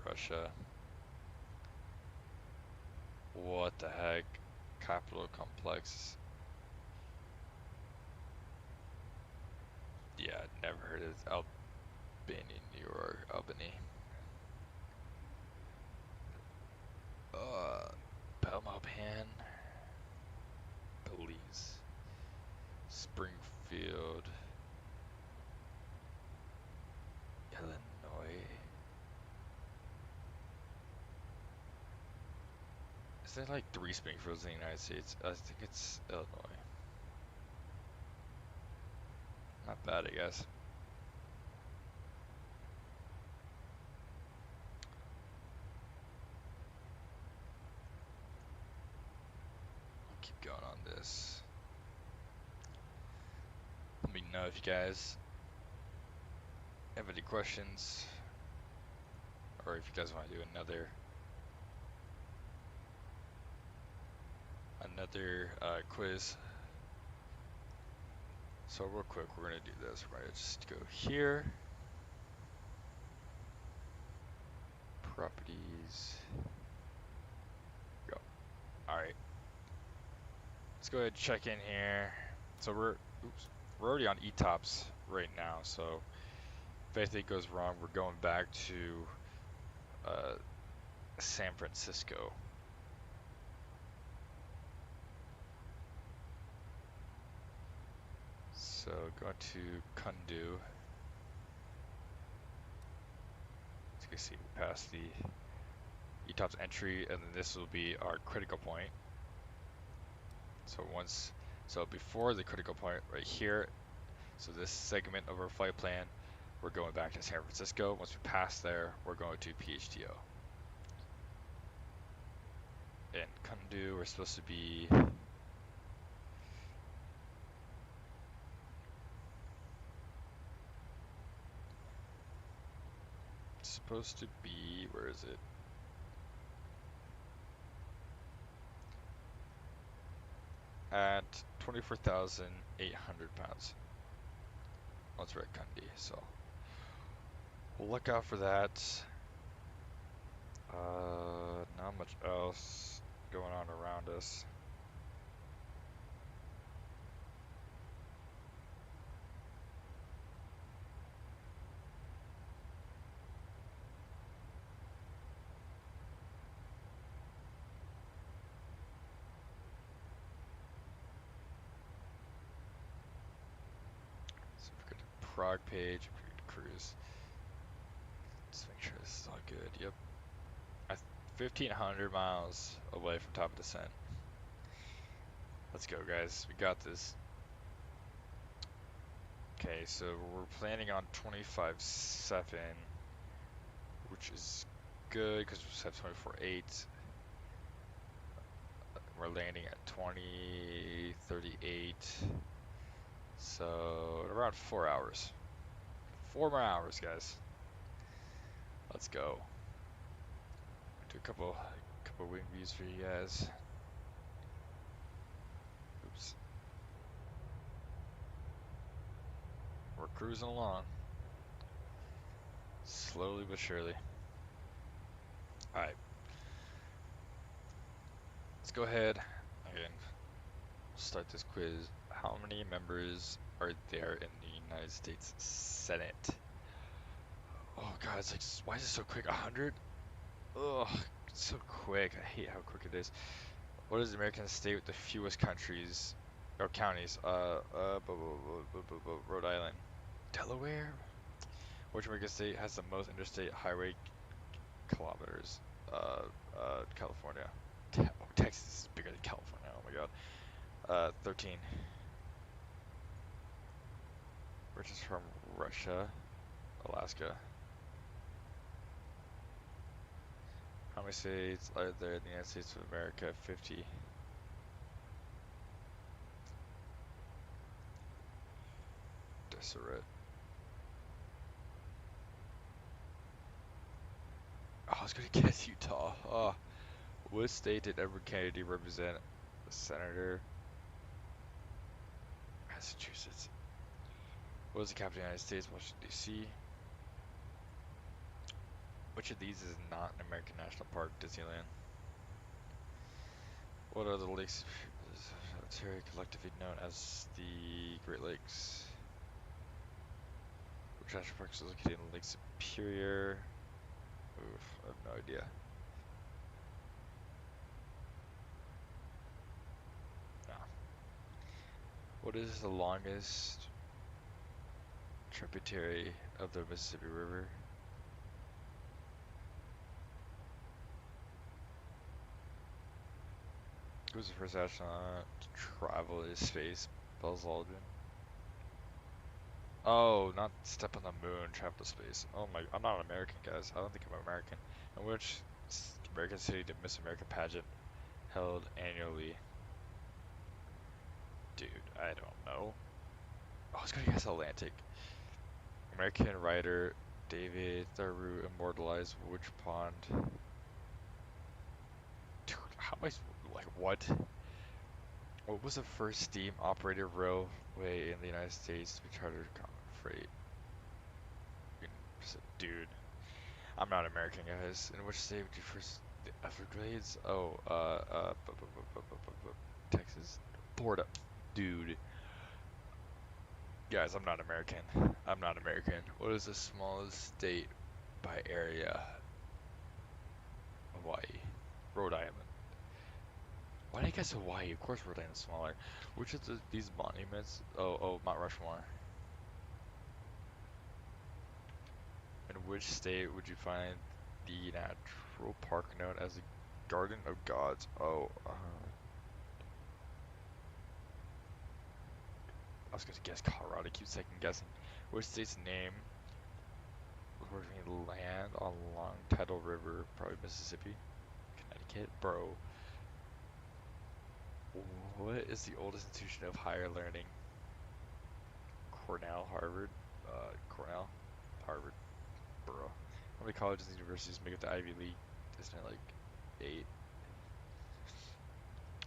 Russia. What the heck? Capital complex. Yeah, never heard of Albany, New York, Albany. Belmopan. Belize. Springfield. Illinois. Is there like 3 Springfields in the United States? I think it's Illinois. Not bad, I guess. I'll keep going on this. Let me know if you guys have any questions, or if you guys want to do another quiz. So real quick, we're gonna do this. We're gonna just go here, properties, go. All right, let's go ahead and check in here. So we're already on ETOPS right now. So if anything goes wrong, we're going back to San Francisco. So go to Kundu. As you can see, we passed the ETOPS entry, and then this will be our critical point. So before the critical point right here, so this segment of our flight plan, we're going back to San Francisco. Once we pass there, we're going to PHTO. In Kundu, we're supposed to be where is it? At 24,800 pounds. Once we're at Kundu, so we'll look out for that. Not much else going on around us. So if we go to Prague page, we could cruise. Let's make sure this is all good. Yep. 1,500 miles away from top of descent. Let's go, guys. We got this. Okay, so we're planning on 25.7, which is good because we have 24.8. We're landing at 20.38. So around 4 hours. 4 more hours, guys. Let's go. Do a couple wing views for you guys. Oops. We're cruising along. Slowly but surely. Alright. Let's go ahead and start this quiz. How many members are there in the United States Senate? Oh god, it's like, why is it so quick? 100? Ugh, it's so quick. I hate how quick it is. What is the American state with the fewest countries or counties? Rhode Island. Delaware? Which American state has the most interstate highway kilometers? California. Texas is bigger than California. Oh my god. 13. Which is from Russia. Alaska. How many states are there in the United States of America? 50. Deseret. Oh, I was gonna guess Utah. Oh. What state did Edward Kennedy represent? The senator. Massachusetts. What is the capital of the United States? Washington, D.C. Which of these is not an American national park? Disneyland. What are the lakes collectively known as the Great Lakes? Which national park is located in Lake Superior? Oof, I have no idea. No. What is the longest tributary of the Mississippi River? Who was the first astronaut to travel into space? Buzz Aldrin. Oh, not step on the moon, travel to space. Oh my, I'm not American, guys. I don't think I'm American. In which American city did Miss America pageant held annually? Dude, I don't know. Oh, I was gonna guess Atlantic. American writer David Thoreau immortalized which pond? Dude, how am I, like, what? What was the first steam-operated railway in the United States to be chartered common freight? Dude, I'm not American, guys. In which state would you first the Everglades? Oh, Texas. Florida. Dude. Guys, I'm not American. I'm not American. What is the smallest state by area? Hawaii. Rhode Island. Why did I guess Hawaii? Of course Rhode Island's smaller. Which of these monuments? Oh, Mount Rushmore. In which state would you find the natural park known as the Garden of Gods? Oh, I was gonna guess Colorado. I keep second guessing. Which state's name was between land on Long Tidal River? Probably Mississippi. Connecticut, bro. What is the oldest institution of higher learning? Cornell, Harvard, Cornell, Harvard, bro. How many colleges and universities make up the Ivy League? Isn't it like 8?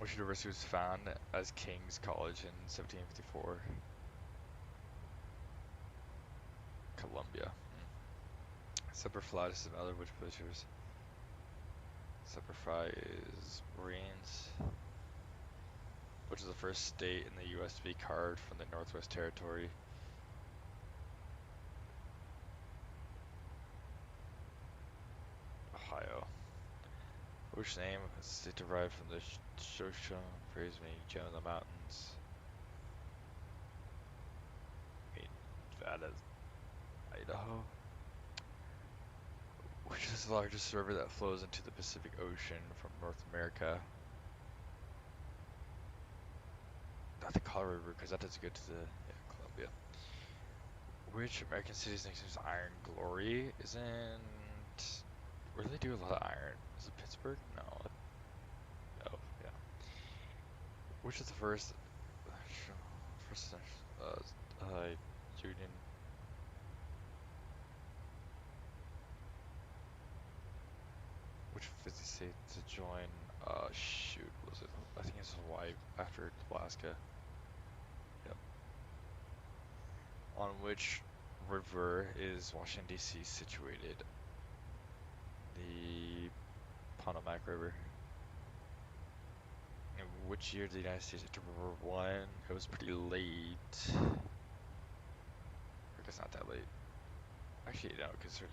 Which university was founded as King's College in 1754? Columbia. Semper is another which publishers? Semper is Marines. Which is the first state in the U.S. to be carved from the Northwest Territory? Ohio. Which name is the state derived from the Shoshone phrase meaning gem in the mountains? I mean, Nevada, Idaho. is the largest river that flows into the Pacific Ocean from North America? Not the Colorado River, because that doesn't go to the Columbia. Which American city's next to Iron Glory? Isn't... Where do they do a lot of iron? Is it Pittsburgh? No. Oh, yeah. Which is the first union? Which 50 state to join? Shoot, was it? I think it's Hawaii after Alaska. Yep. On which river is Washington D.C. situated? The Potomac River. In which year did the United States enter World War I? It was pretty late. I guess not that late. Actually, no, because it was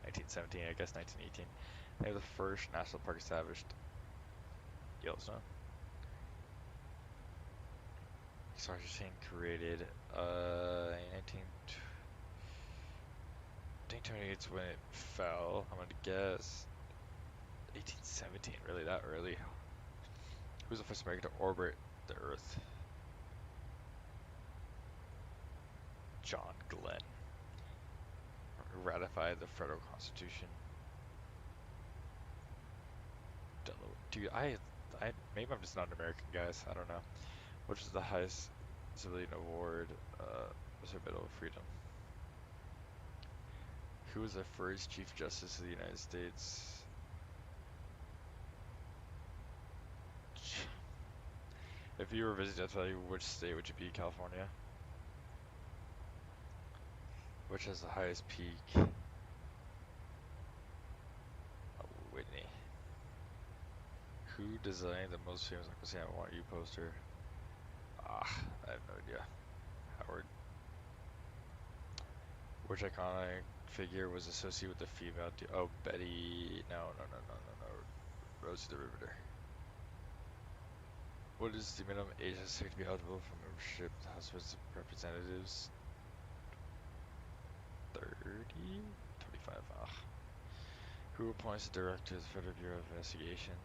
1917, I guess 1918. They were the first national park established. Yellowstone. Sargentine created in 1928 is when it fell. I'm gonna guess 1817. Really that early? Who was the first American to orbit the Earth? John Glenn. Who ratified the federal constitution? Dude, maybe I'm just not an American, guys. I don't know. Which is the highest civilian award? Was the Medal of Freedom. Who was the first Chief Justice of the United States? If you were visiting, I'll tell you which state would you be? California. Which has the highest peak? Whitney. Who designed the most famous Uncle Sam I Want You poster? I have no idea. Howard. Which iconic figure was associated with the female? Oh, Betty. No. Rosie the Riveter. What is the minimum age necessary to be eligible for membership in the House of Representatives? 30? 25. Who appoints the director of the Federal Bureau of Investigation?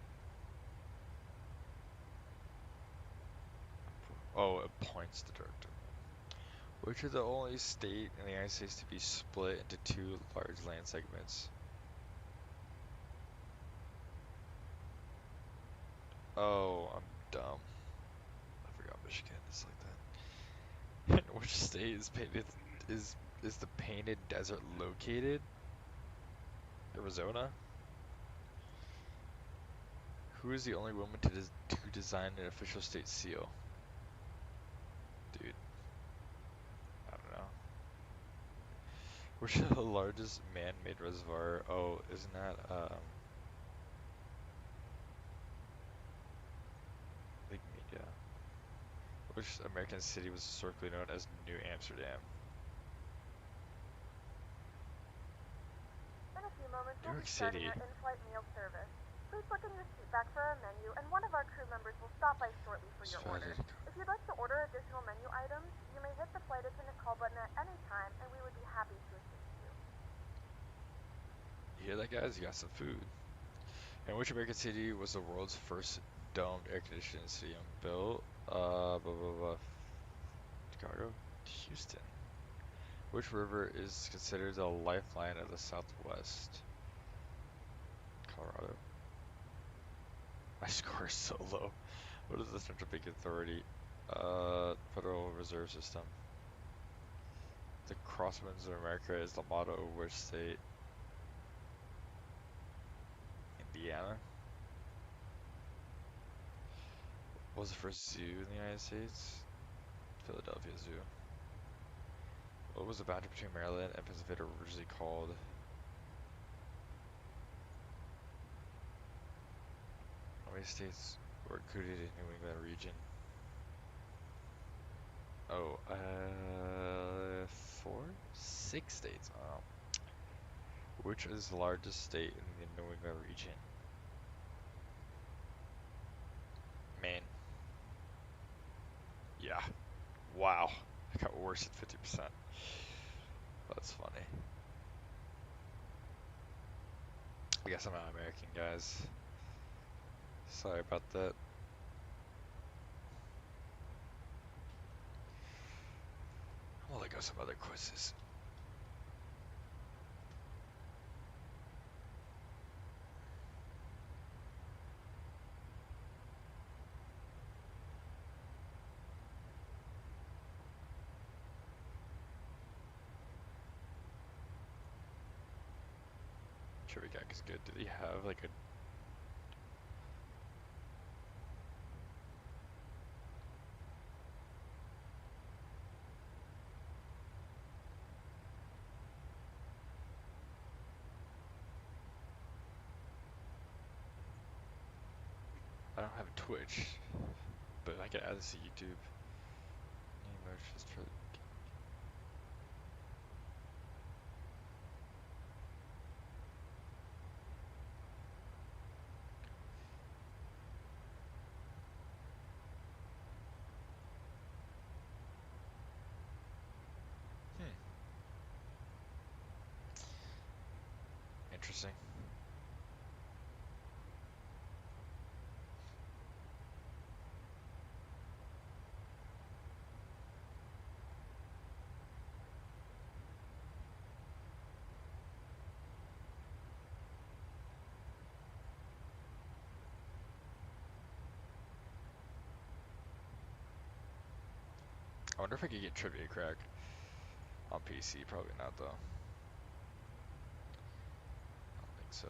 Oh, appoints the director. Which are the only state in the United States to be split into two large land segments? Oh, I'm dumb. I forgot Michigan is like that. In which state is the Painted Desert located? Arizona? Who is the only woman to design an official state seal? Dude. I don't know. Which is the largest man-made reservoir? Oh, isn't that, Lake Media. Which American city was historically known as New Amsterdam? In a few moments, New we'll York be starting City. our in-flight meal service. Please look in your seat back for our menu, and one of our crew members will stop by shortly for your order. If you'd like to order additional menu items, you may hit the flight attendant call button at any time, and we would be happy to assist you. You hear that, guys? You got some food. And which American city was the world's first domed air-conditioned stadium built? Chicago? Houston. Which river is considered the lifeline of the Southwest? Colorado. My score is so low. What is the Central Bank Authority? Federal Reserve System. The Crosswinds of America is the motto of which state? Indiana. What was the first zoo in the United States? Philadelphia Zoo. What was the boundary between Maryland and Pennsylvania originally called? How many states were included in New England region? Oh, 6 states. Oh. Which is the largest state in the New England region? Maine. Yeah. Wow. I got worse at 50%. That's funny. I guess I'm not American, guys. Sorry about that. Well, I got some other quizzes. Trivia Gag is good. Did he have like a... I don't have a Twitch, but I can add this to YouTube. Name merchants for... Interesting. I wonder if I could get Trivia Crack on PC. Probably not, though. I don't think so.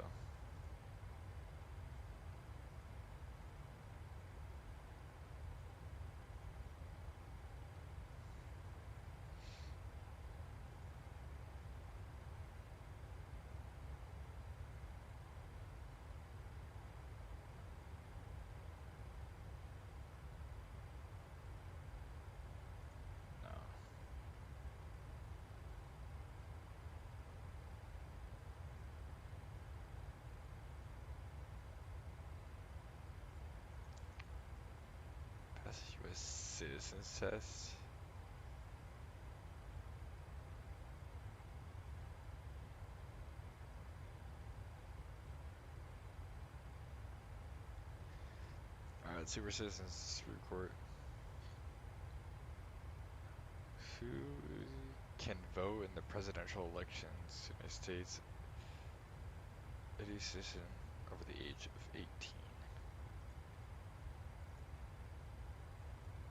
U.S. Citizens Test. Alright, let's see where Citizens Report. Who can vote in the presidential elections in the United States? Any citizen over the age of 18.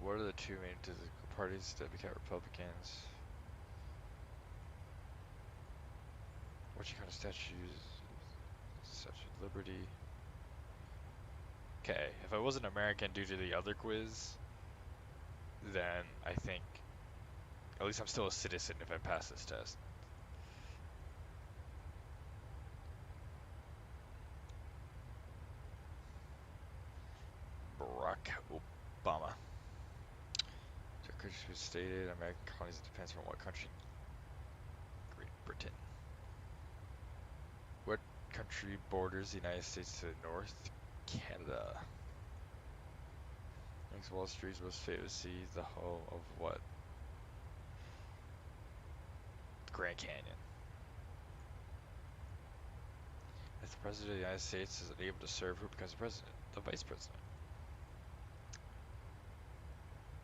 What are the two main political parties? Democrat, Republicans. What kind of statues? Statue of Liberty. Okay, if I wasn't American due to the other quiz, then I think at least I'm still a citizen if I pass this test. Barack Obama. So countries was stated, American colonies, it depends on what country. Great Britain. What country borders the United States to the north? Canada. Next, Wall Street's most famous city, the home of what? Grand Canyon. If the President of the United States is unable to serve, who becomes the President? The Vice President.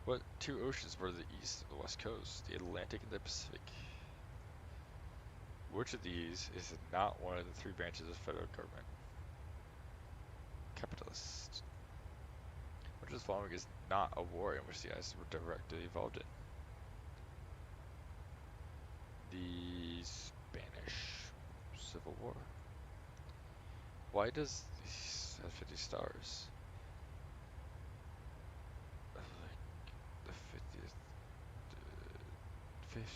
What two oceans border the east and the west coast? The Atlantic and the Pacific. Which of these is not one of the three branches of the federal government? Capitalist. Which of the following is not a war in which the United States were directly involved in? The Spanish Civil War. Why does this have 50 stars? The 50,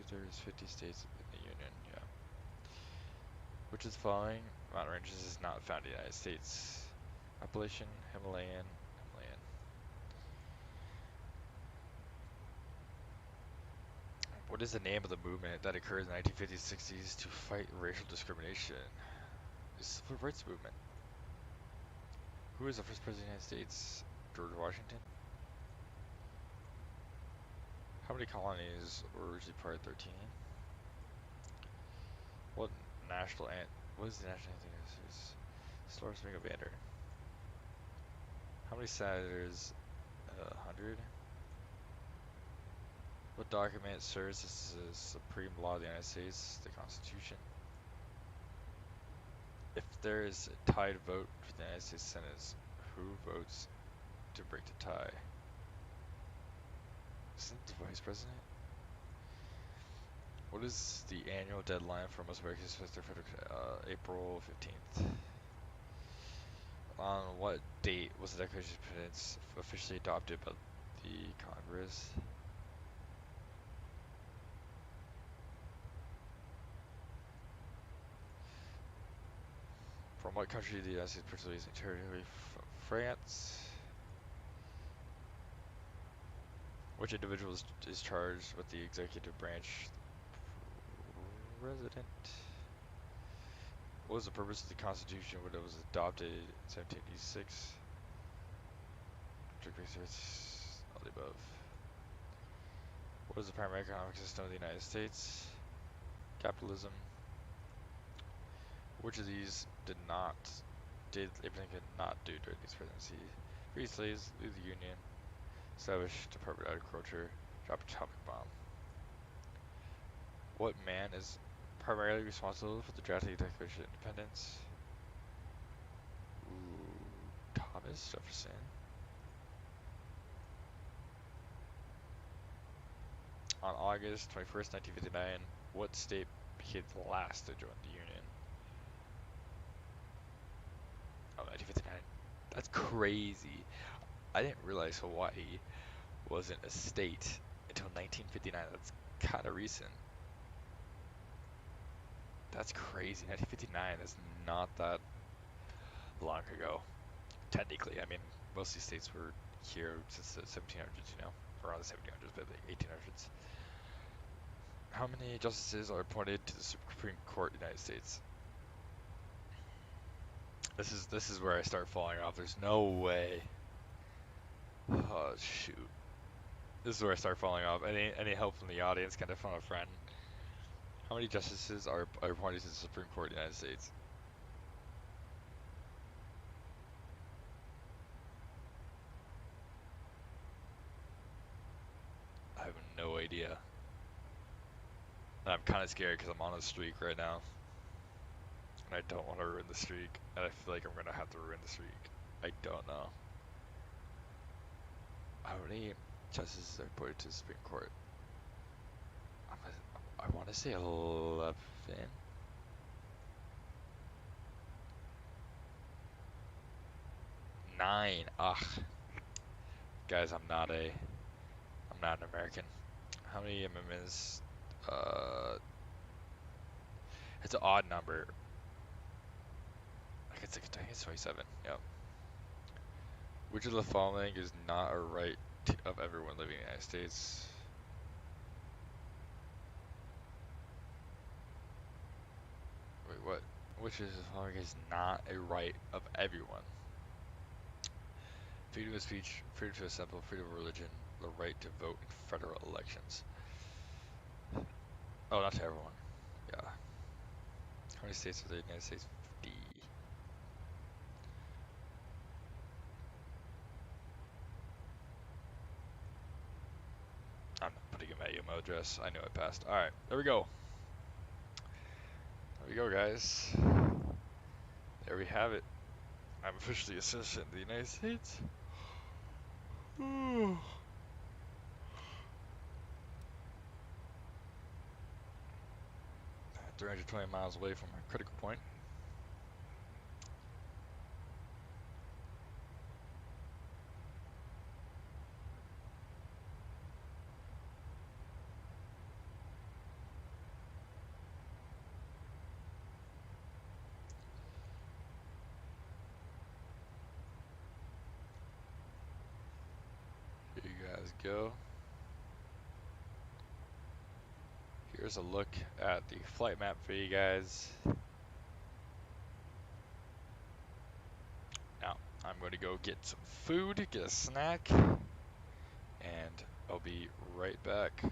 there's 50 states in the Union, yeah. Which is following mountain ranges is not found in the United States? Appalachian, Himalayan. What is the name of the movement that occurred in the 1950s, 60s to fight racial discrimination? The Civil Rights Movement. Who is the first president of the United States? George Washington. How many colonies were originally part of 13? What national What is the national thing? It's slowest ring of Vander. How many senators? 100. What document serves as the supreme law of the United States? The Constitution. If there is a tied vote for the United States Senate, who votes to break the tie? Isn't the Vice President? What is the annual deadline for most Americans to federal April 15th? On what date was the Declaration of Independence officially adopted by the Congress? From what country did the United States purchase using territory? From France. Which individual is charged with the executive branch? President. What was the purpose of the Constitution when it was adopted in 1786? All the above. What is the primary economic system of the United States? Capitalism. Which of these did Abraham Lincoln not do during his presidency? Free slaves, leave the Union, establish Department of Agriculture, drop atomic bomb. What man is primarily responsible for the drafting of the Declaration of Independence? Ooh, Thomas Jefferson. On August 21st, 1959, what state became the last to join the Union? Oh, 1959. That's crazy. I didn't realize Hawaii wasn't a state until 1959. That's kind of recent. That's crazy. 1959 is not that long ago. Technically, I mean, most of these states were here since the 1700s, you know, around the 1700s, but the 1800s. How many justices are appointed to the Supreme Court of the United States? This is where I start falling off. There's no way. Oh shoot. This is where I start falling off. Any help from the audience? Kind of from a friend. How many justices are appointed to the Supreme Court of the United States? I have no idea. I'm kind of scared because I'm on a streak right now. And I don't want to ruin the streak. And I feel like I'm going to have to ruin the streak. I don't know. How many justices are appointed to the Supreme Court? I want to say 11. 9. Ugh. Guys, I'm not an American. How many amendments? It's an odd number. I think it's 27. Yep. Which of the following is not a right of everyone living in the United States? Wait, what? Which of the following is not a right of everyone? Freedom of speech, freedom to assemble, freedom of religion, the right to vote in federal elections. Oh, not to everyone. Yeah. How many states are there in the United States? 50. I'm not putting in my email address. I know I passed. Alright, there we go. There we go, guys. There we have it. I'm officially a citizen of the United States. 320 miles away from my critical point. Here you guys go. Here's a look at the flight map for you guys. Now, I'm going to go get some food, get a snack, and I'll be right back.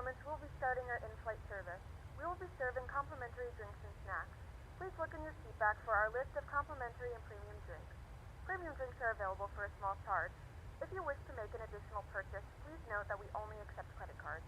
moments, we'll be starting our in-flight service. We will be serving complimentary drinks and snacks. Please look in your seat back for our list of complimentary and premium drinks. Premium drinks are available for a small charge. If you wish to make an additional purchase, please note that we only accept credit cards.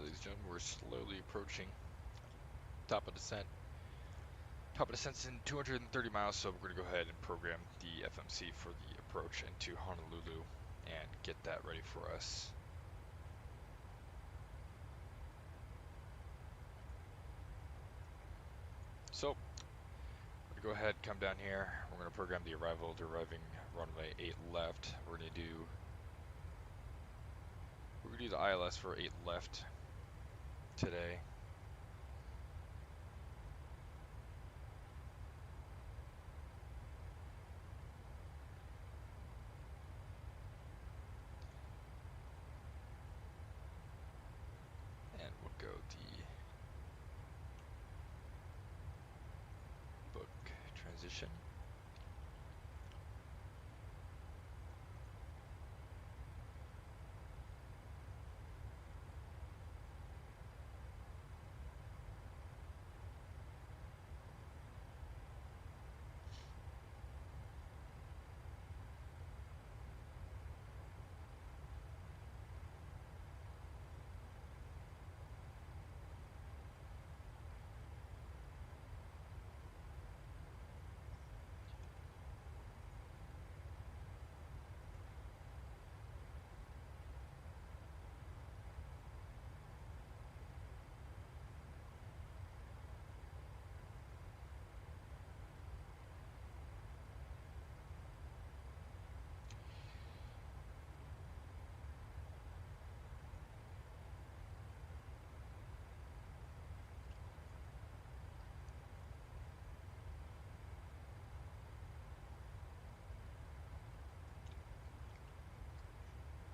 ladies and gentlemen, we're slowly approaching top of descent. Top of descent's in 230 miles, so we're going to go ahead and program the FMC for the approach into Honolulu and get that ready for us. So, we're going to go ahead, come down here. We're going to program the arrival to arriving runway 8 left. We're going to do the ILS for 8 left today. And we'll go the book transition.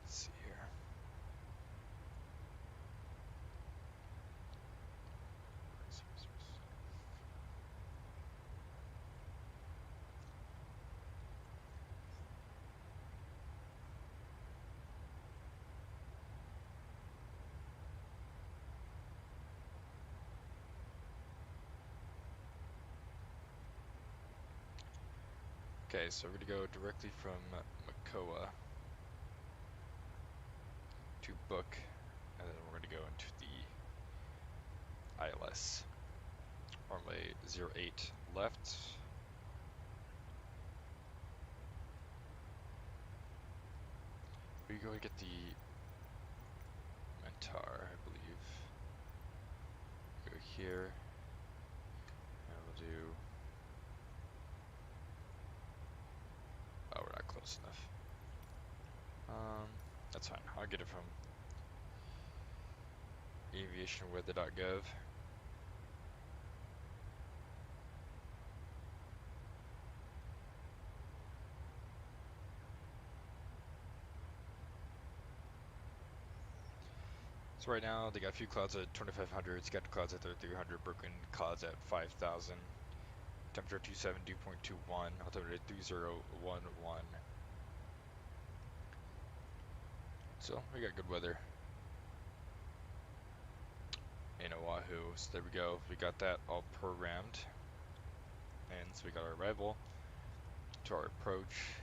Let's see here. Okay, so we're going to go directly from Makoa to book, and then we're going to go into the ILS. Runway 08 left. We go and get the Mentar, I believe. Go here, and we'll do. Oh, we're not close enough. That's fine. I'll get it from aviationweather.gov. So right now they got a few clouds at 2500, scattered clouds at 3300, broken clouds at 5000. Temperature 27, dew point 21, altimeter 3011. So we got good weather in Oahu. So there we go. We got that all programmed. And so we got our arrival to our approach.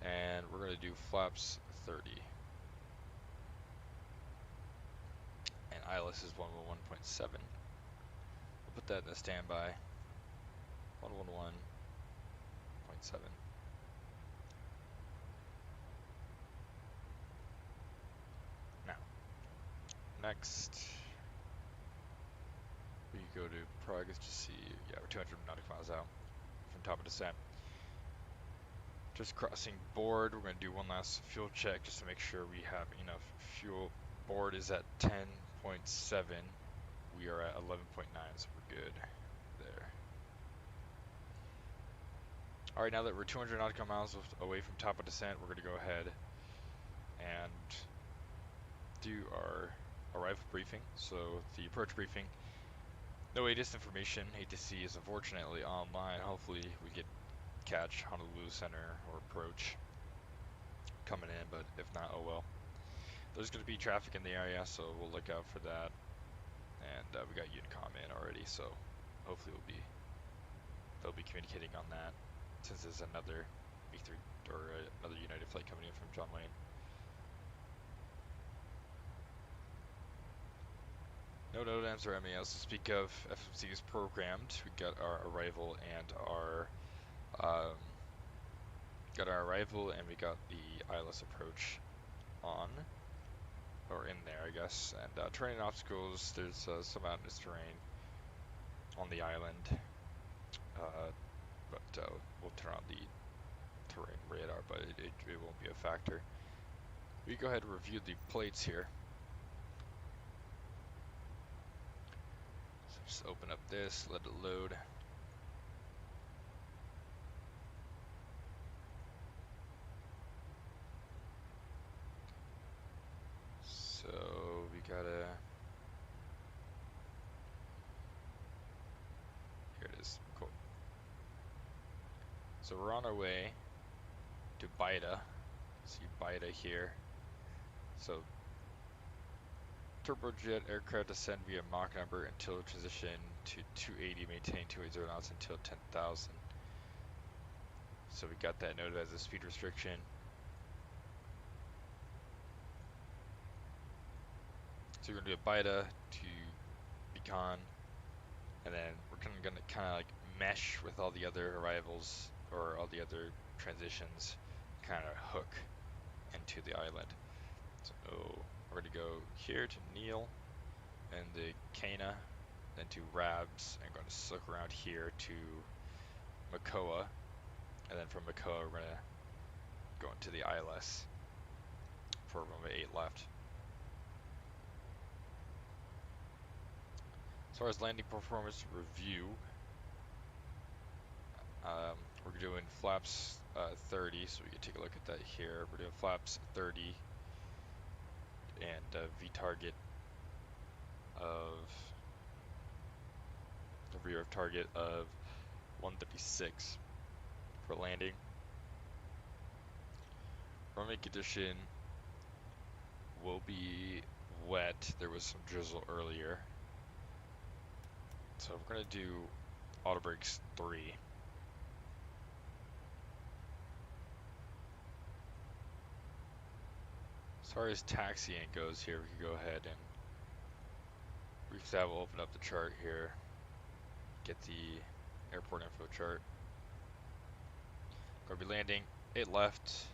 And we're going to do flaps 30. And ILS is 111.7. We'll put that in the standby. 111.7. Now, next, we go to progress to see, yeah, we're 200 nautical miles out from top of descent. Just crossing board, we're going to do one last fuel check just to make sure we have enough fuel. Board is at 10.7. We are at 11.9, so we're good there. Alright, now that we're 200 nautical miles away from top of descent, we're going to go ahead and do our arrival briefing. So the approach briefing, no ATIS information. ATC is unfortunately online. Hopefully we can catch Honolulu Center or approach coming in, but if not, oh well. There's going to be traffic in the area, so we'll look out for that. And we got Unicom in already, so hopefully they'll be communicating on that, since there's another B3 or another United flight coming in from John Wayne. No NOTAMs or MELs to speak of. FMC is programmed. We got our arrival and we got the ILS approach on, or in there, I guess. And terrain obstacles, there's some mountainous terrain on the island, but we'll turn on the terrain radar, but it won't be a factor. We go ahead and review the plates here. So just open up this, let it load. So we gotta, here it is, cool. So we're on our way to Bida. See Bida here. So turbojet aircraft ascend via Mach number until transition to 280, maintain 280 knots until 10,000. So we got that noted as a speed restriction. So we're gonna do a Bida to Beacon, and then we're gonna kind of like mesh with all the other arrivals or all the other transitions, kind of hook into the island. So we're gonna go here to Neil and the Cana, then to Rabs, and going to suck around here to Makoa, and then from Makoa we're gonna go into the ILS for runway 8 left. As far as landing performance review, we're doing flaps 30, so we can take a look at that here. We're doing flaps 30 and V target of the rear of target of 136 for landing. Runway condition will be wet. There was some drizzle earlier. So we're going to do auto brakes 3. As far as taxiing goes here, we can go ahead and we'll open up the chart here, get the airport info chart. Going to be landing 8 left,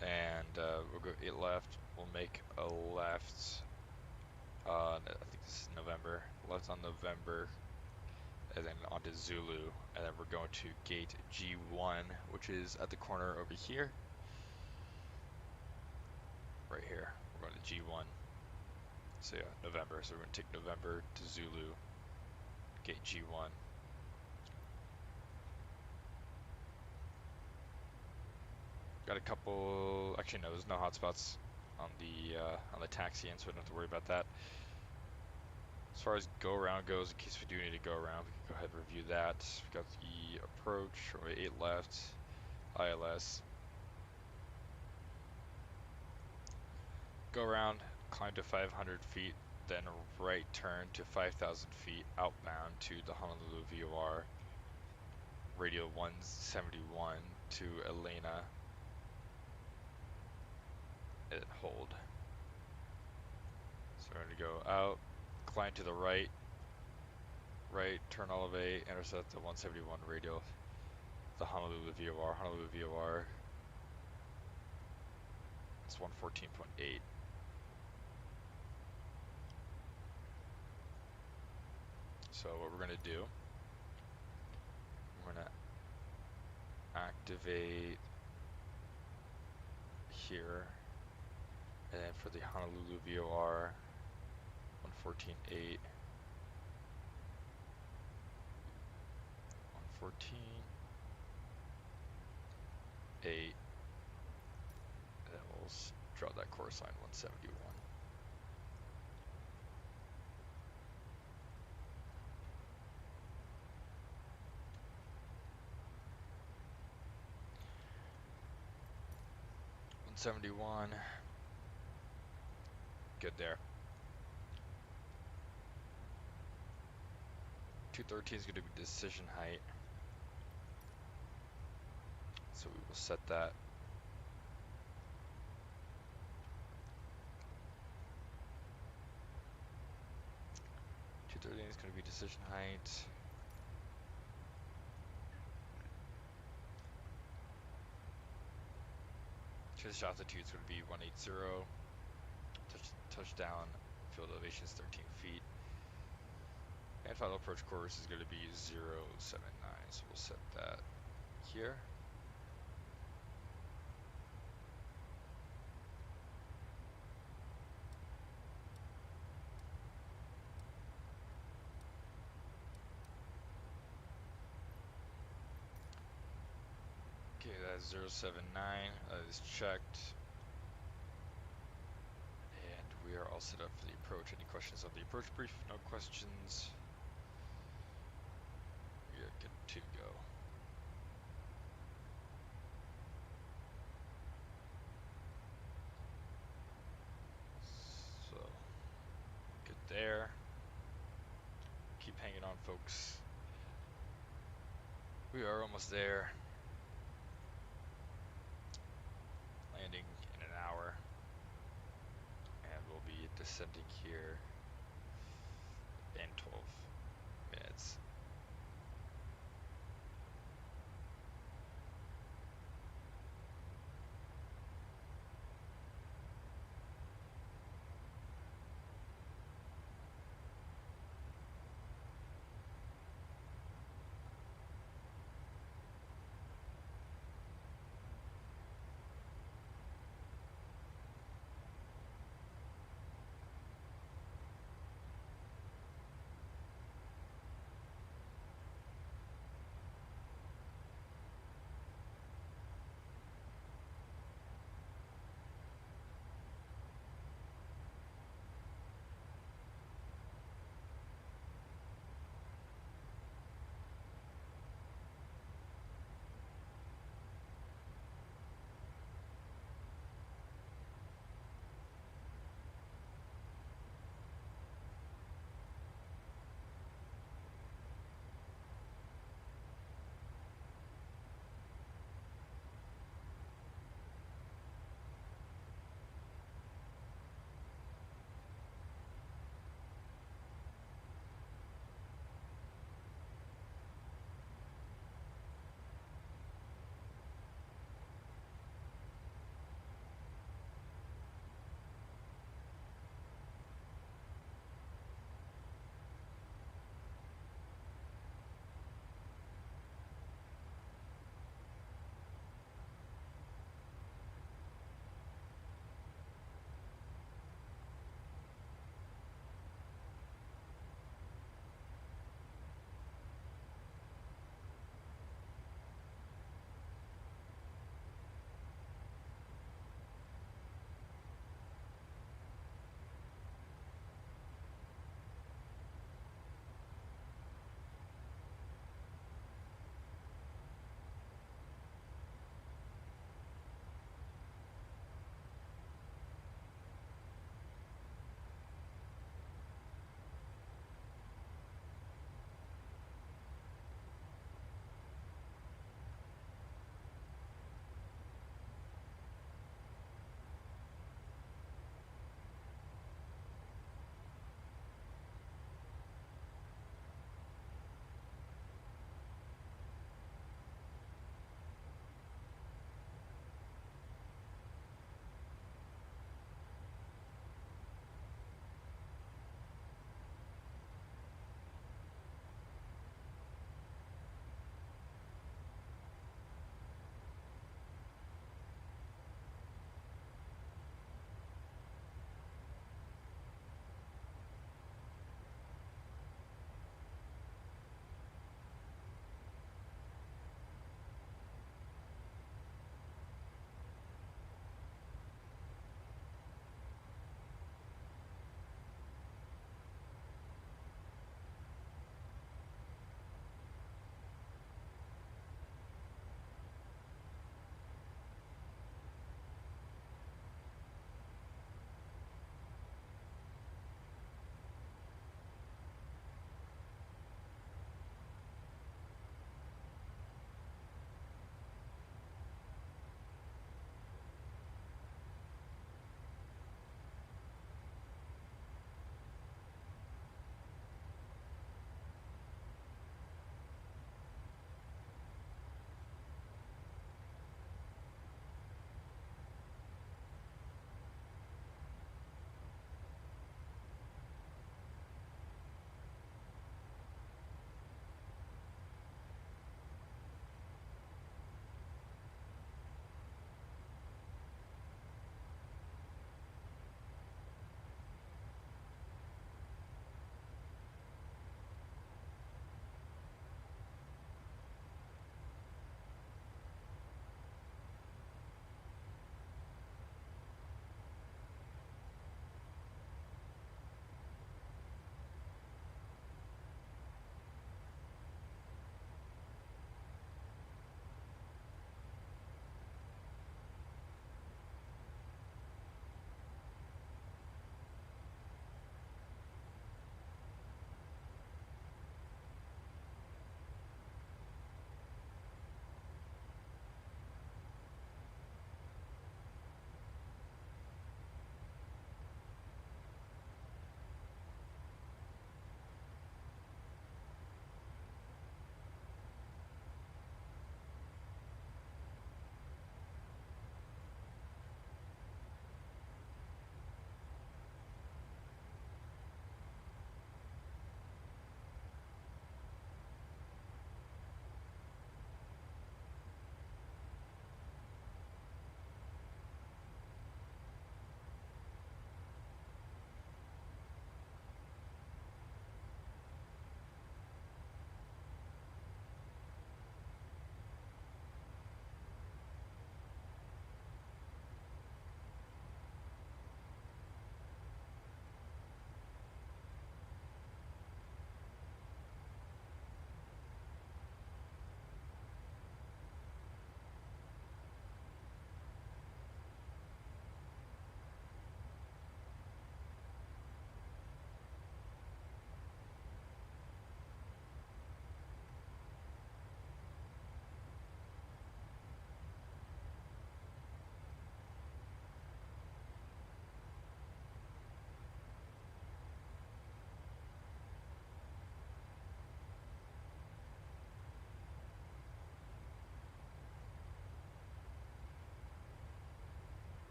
and we'll go 8 left. We'll make a left on, I think this is November, left on November, and then onto Zulu, and then we're going to gate G1, which is at the corner over here. Right here, we're going to G1. So yeah, November. So we're going to take November to Zulu, gate G1. Got a couple. Actually, no, there's no hotspots on the taxi, so we don't have to worry about that. As far as go around goes, in case we do need to go around, we can go ahead and review that. We got the approach, runway 8 left, ILS. Go around, climb to 500 feet, then right turn to 5,000 feet outbound to the Honolulu VOR, radio 171 to Elena, and hold. So we're going to go out, climb to the right, turn all the way, intercept the 171 radio, the Honolulu VOR. Honolulu VOR, it's 114.8. So what we're going to do, we're going to activate here, and then for the Honolulu VOR, 114.8, 114.8, and then we'll draw that course line 171. Good there. 213 is going to be decision height, so we will set that. be decision height. Transition altitude is going to be 180. Touchdown field elevation is 13 feet. And final approach course is going to be 079. So we'll set that here. Okay, that's 079 is checked. And we are all set up for the approach. Any questions on the approach brief? No questions. We are good to go. So, good there. Keep hanging on, folks. We are almost there. Landing in an hour. And we'll be descending here in 12 minutes.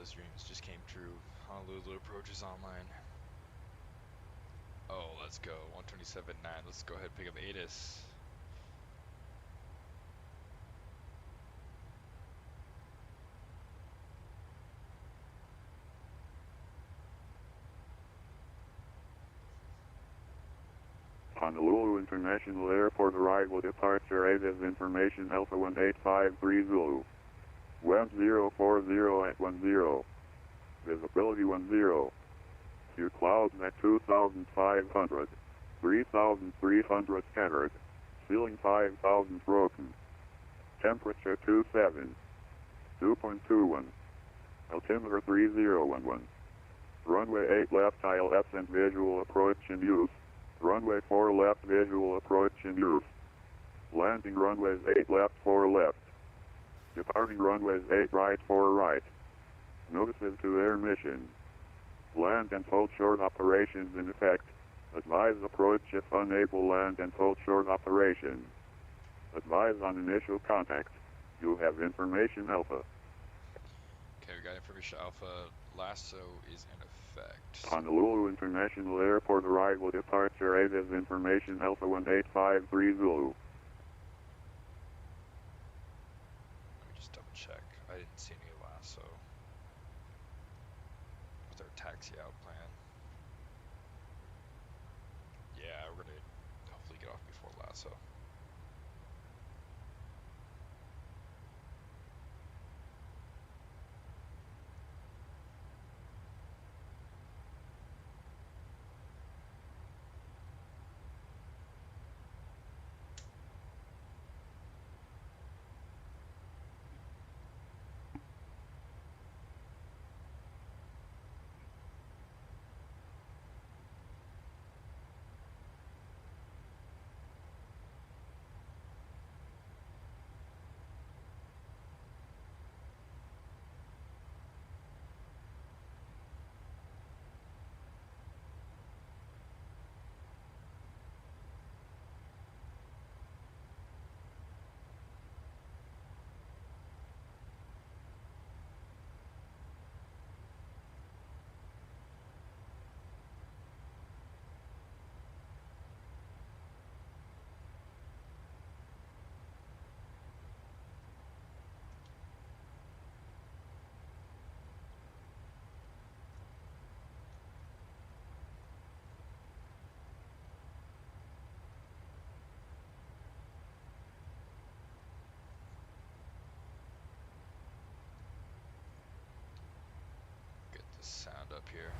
wildest dreams just came true. Honolulu approaches online. Oh, let's go. 127.9. Let's go ahead and pick up ATIS. Honolulu International Airport arrival departure ATIS information Alpha 1853 Zulu. Wind 040 at 10. Visibility 10. Few clouds at 2,500. 3,300 scattered. Ceiling 5,000 broken. Temperature 27. 2.21. Altimeter 3011. Runway 8 left ILS and visual approach in use. Runway 4 left visual approach in use. Landing runways 8 left 4 left. Departing runways 8 right 4 right. Notices to air mission. Land and hold short operations in effect. Advise approach if unable land and hold short operation. Advise on initial contact. You have information Alpha. Okay, we got information Alpha. Lasso is in effect. Honolulu International Airport arrival departure ATIS information Alpha 1853 Zulu. Let me just double check. I didn't see any lasso. What's our taxi out plan? Yeah, we're gonna hopefully get off before lasso. Sound up here.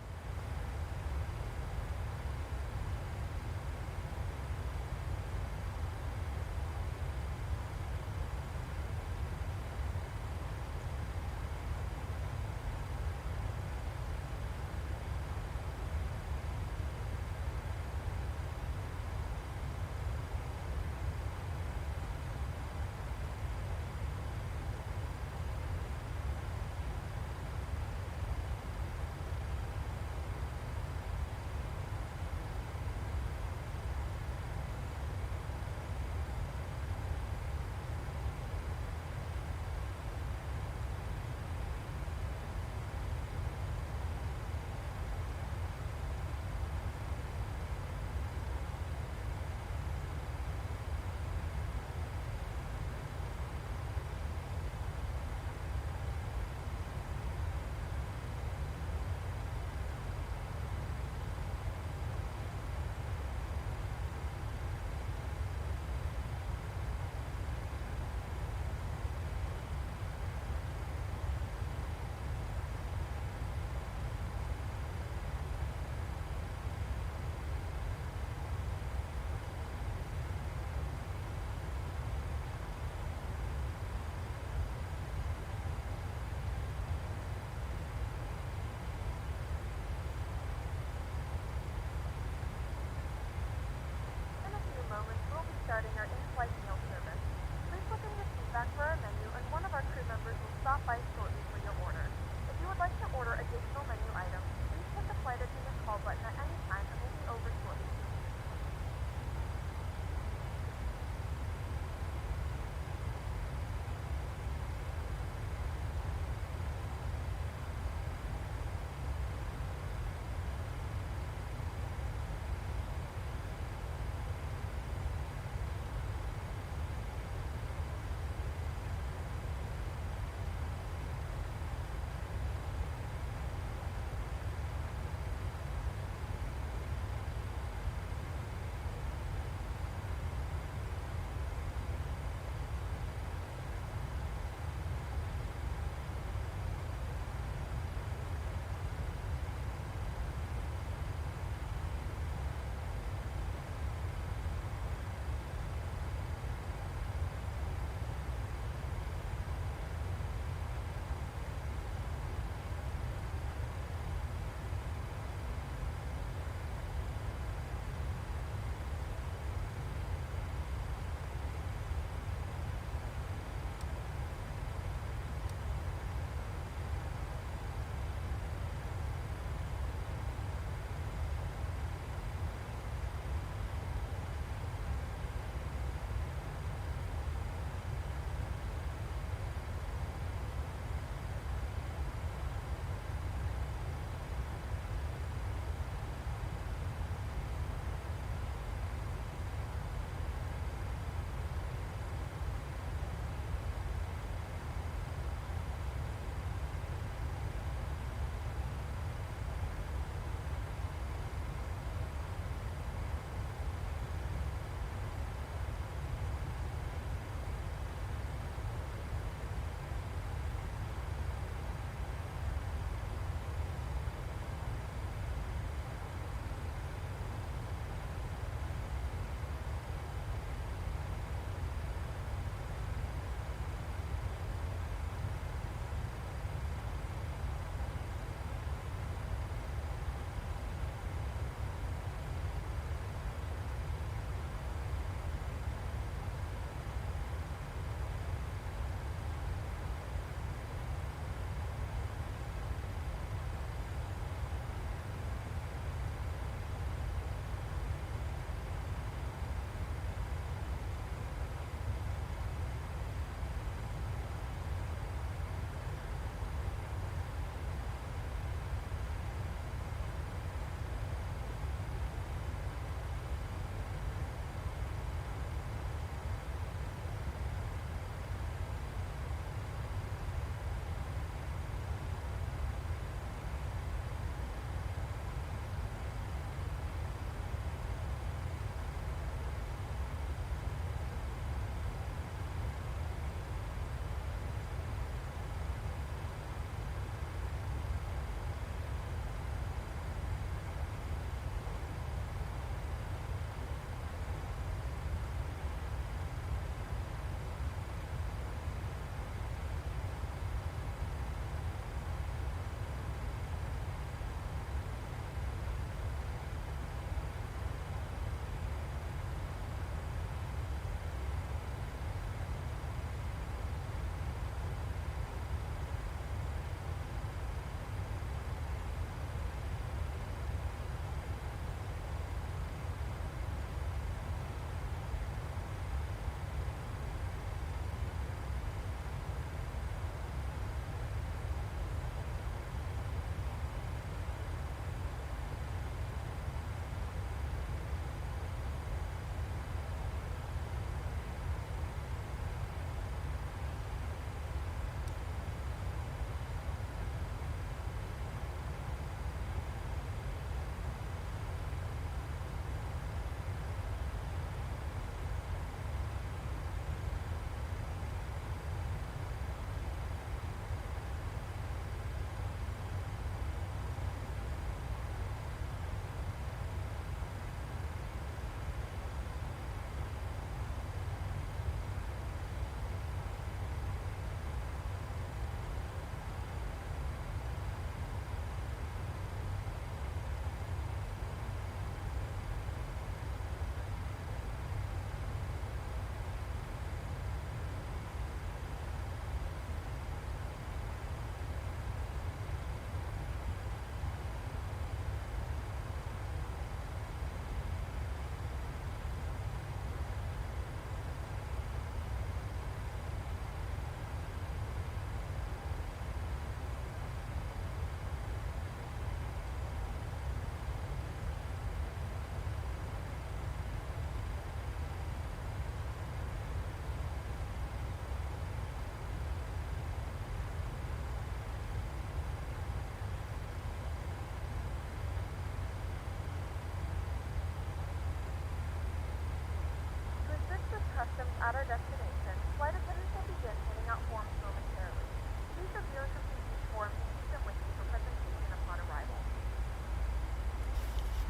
customs at our destination, flight attendants will begin handing out forms momentarily. Please review and complete these forms and keep them with you for presentation upon arrival.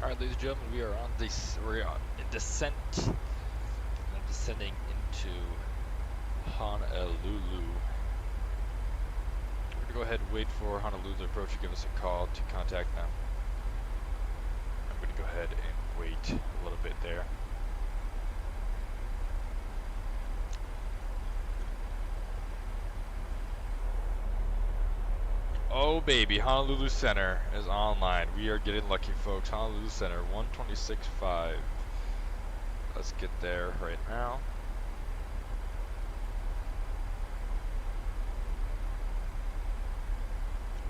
All right, ladies and gentlemen, we are on this. We're in descent. I'm descending into Honolulu. We're gonna go ahead and wait for Honolulu to approach and give us a call to contact them. I'm gonna go ahead and wait a little bit there. Oh baby, Honolulu Center is online. We are getting lucky, folks. Honolulu Center, 126.5. Let's get there right now.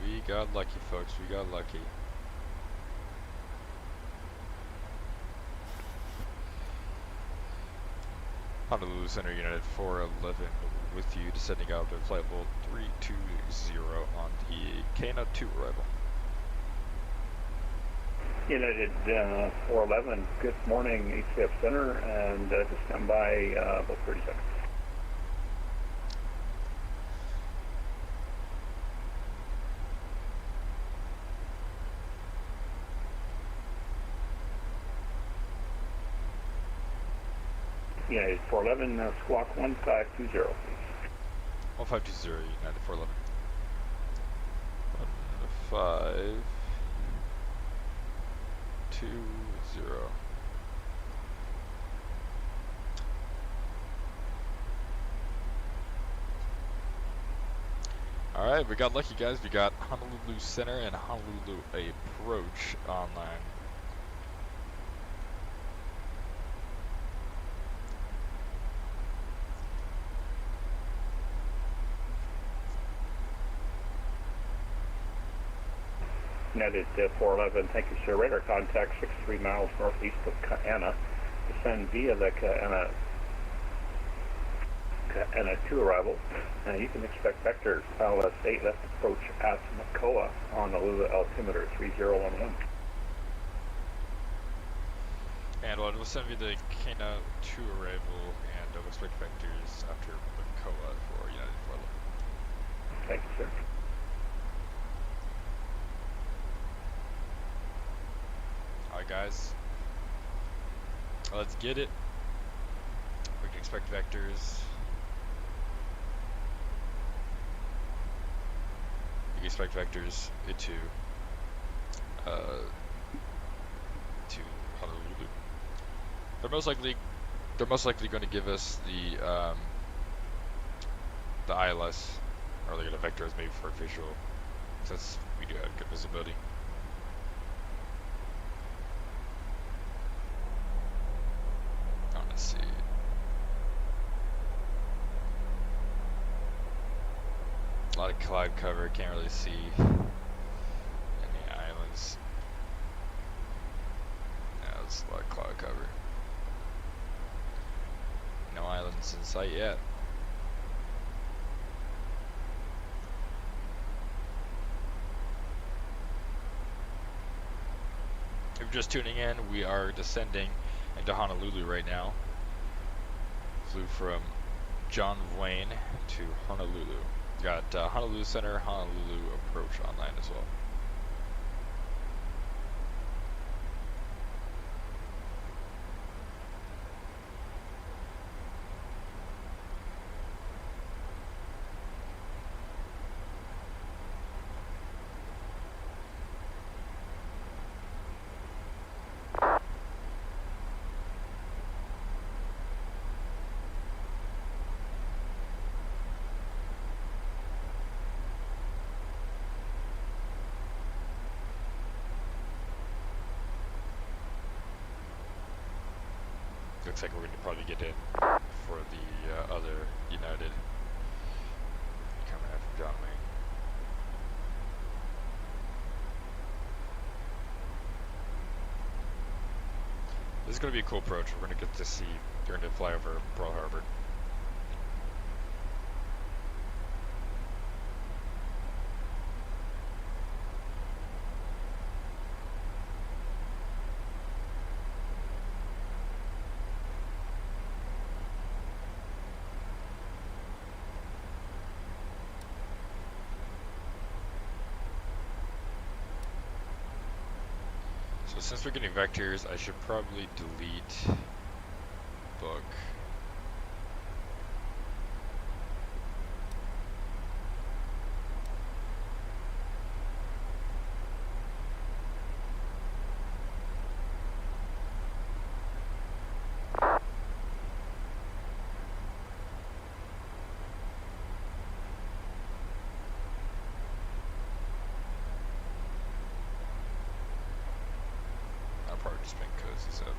We got lucky, folks. We got lucky. Honolulu Center, United 411 with you, descending out of flight level 320 on the KSNA-2 arrival. United 411, good morning, HCF Center, and just stand by about 30 seconds. United 411, squawk 1520, please. 1520, United 411. 1520. Alright, we got lucky, guys. We got Honolulu Center and Honolulu Approach online. United 411, thank you, sir. Radar contact 63 miles northeast of KSNA. Descend via the KSNA-2 arrival. You can expect vectors LS8 left approach at Makoa, Honolulu altimeter 3011. And we'll send you the KSNA-2 arrival and we'll expect vectors after Makoa for United 411. Thank you, sir. Alright guys, let's get it. We can expect vectors. You can expect vectors into to Honolulu. They're most likely going to give us the ILS, or they're going to vector us maybe for visual, since we do have good visibility. Let's see. A lot of cloud cover, can't really see any islands. Yeah, it's a lot of cloud cover. No islands in sight yet. If you're just tuning in, we are descending into Honolulu right now. Flew from John Wayne to Honolulu. Got Honolulu Center, Honolulu Approach online as well. Looks like we're going to probably get in for the other United coming out from John Wayne. This is going to be a cool approach. We're going to get to see, they're going to fly over Pearl Harbor. So since we're getting vectors, I should probably delete book. I'll probably just make cozies up.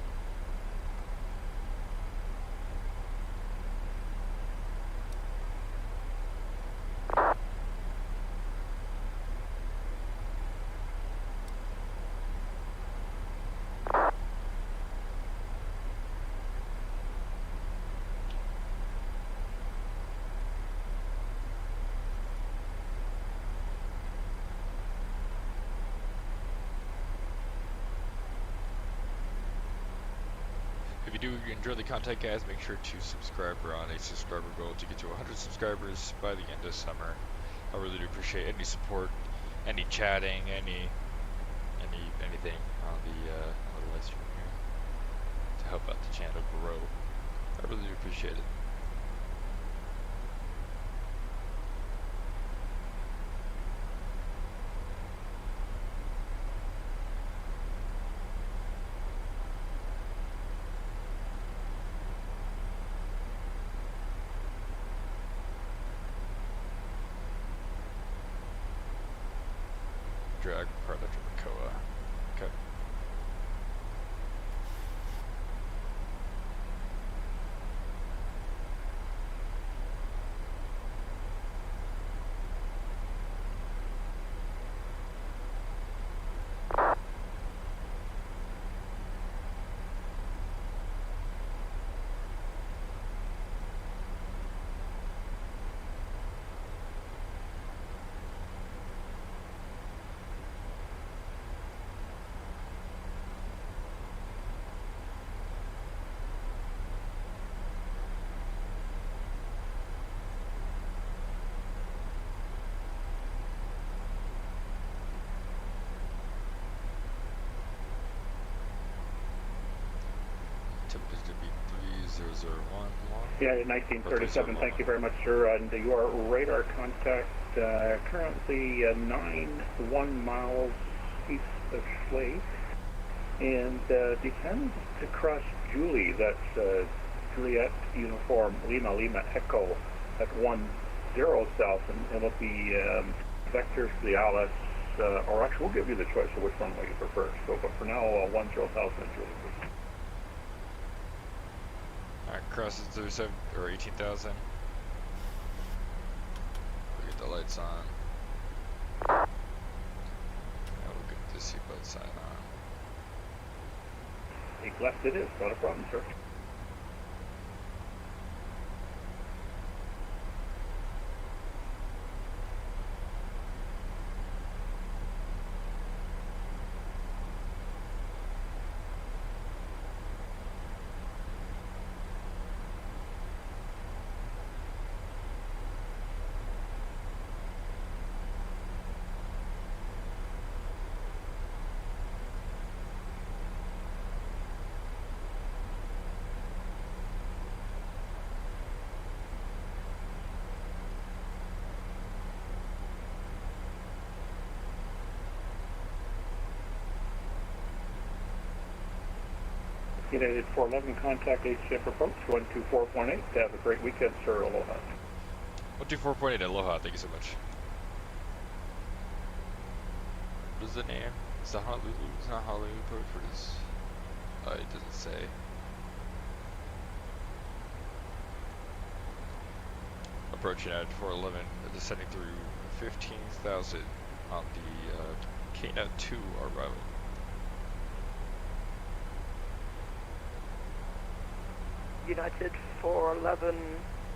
If you do enjoy the content, guys, make sure to subscribe. We're on a subscriber goal to get to 100 subscribers by the end of summer. I really do appreciate any support, any chatting, anything on the live stream here to help out the channel grow. I really do appreciate it. Drag product of Koa. Okay. Temperature to be 3001 long. Yeah, 1937, thank you very much, sir. And your radar contact currently 9 miles east of Schley. And descend across Julie, that's Juliet Uniform Lima Lima Echo at 10 south, and it'll be vectors to the Alice, or actually we'll give you the choice of which one you prefer. So, but for now, 10,000 at Julie, please. Alright, crosses 37 or 18,000. We'll get the lights on. Now we'll get the seatbelt sign on. Take left it is, not a problem, sir. United 411, contact HCF approach 124.8. Have a great weekend, sir. Aloha. 124.8, aloha. Thank you so much. What is the name? Is that Honolulu? It's not Honolulu. What is? It doesn't say. Approaching at 411, descending through 15,000 on the KSNA-2 arrival. United 411,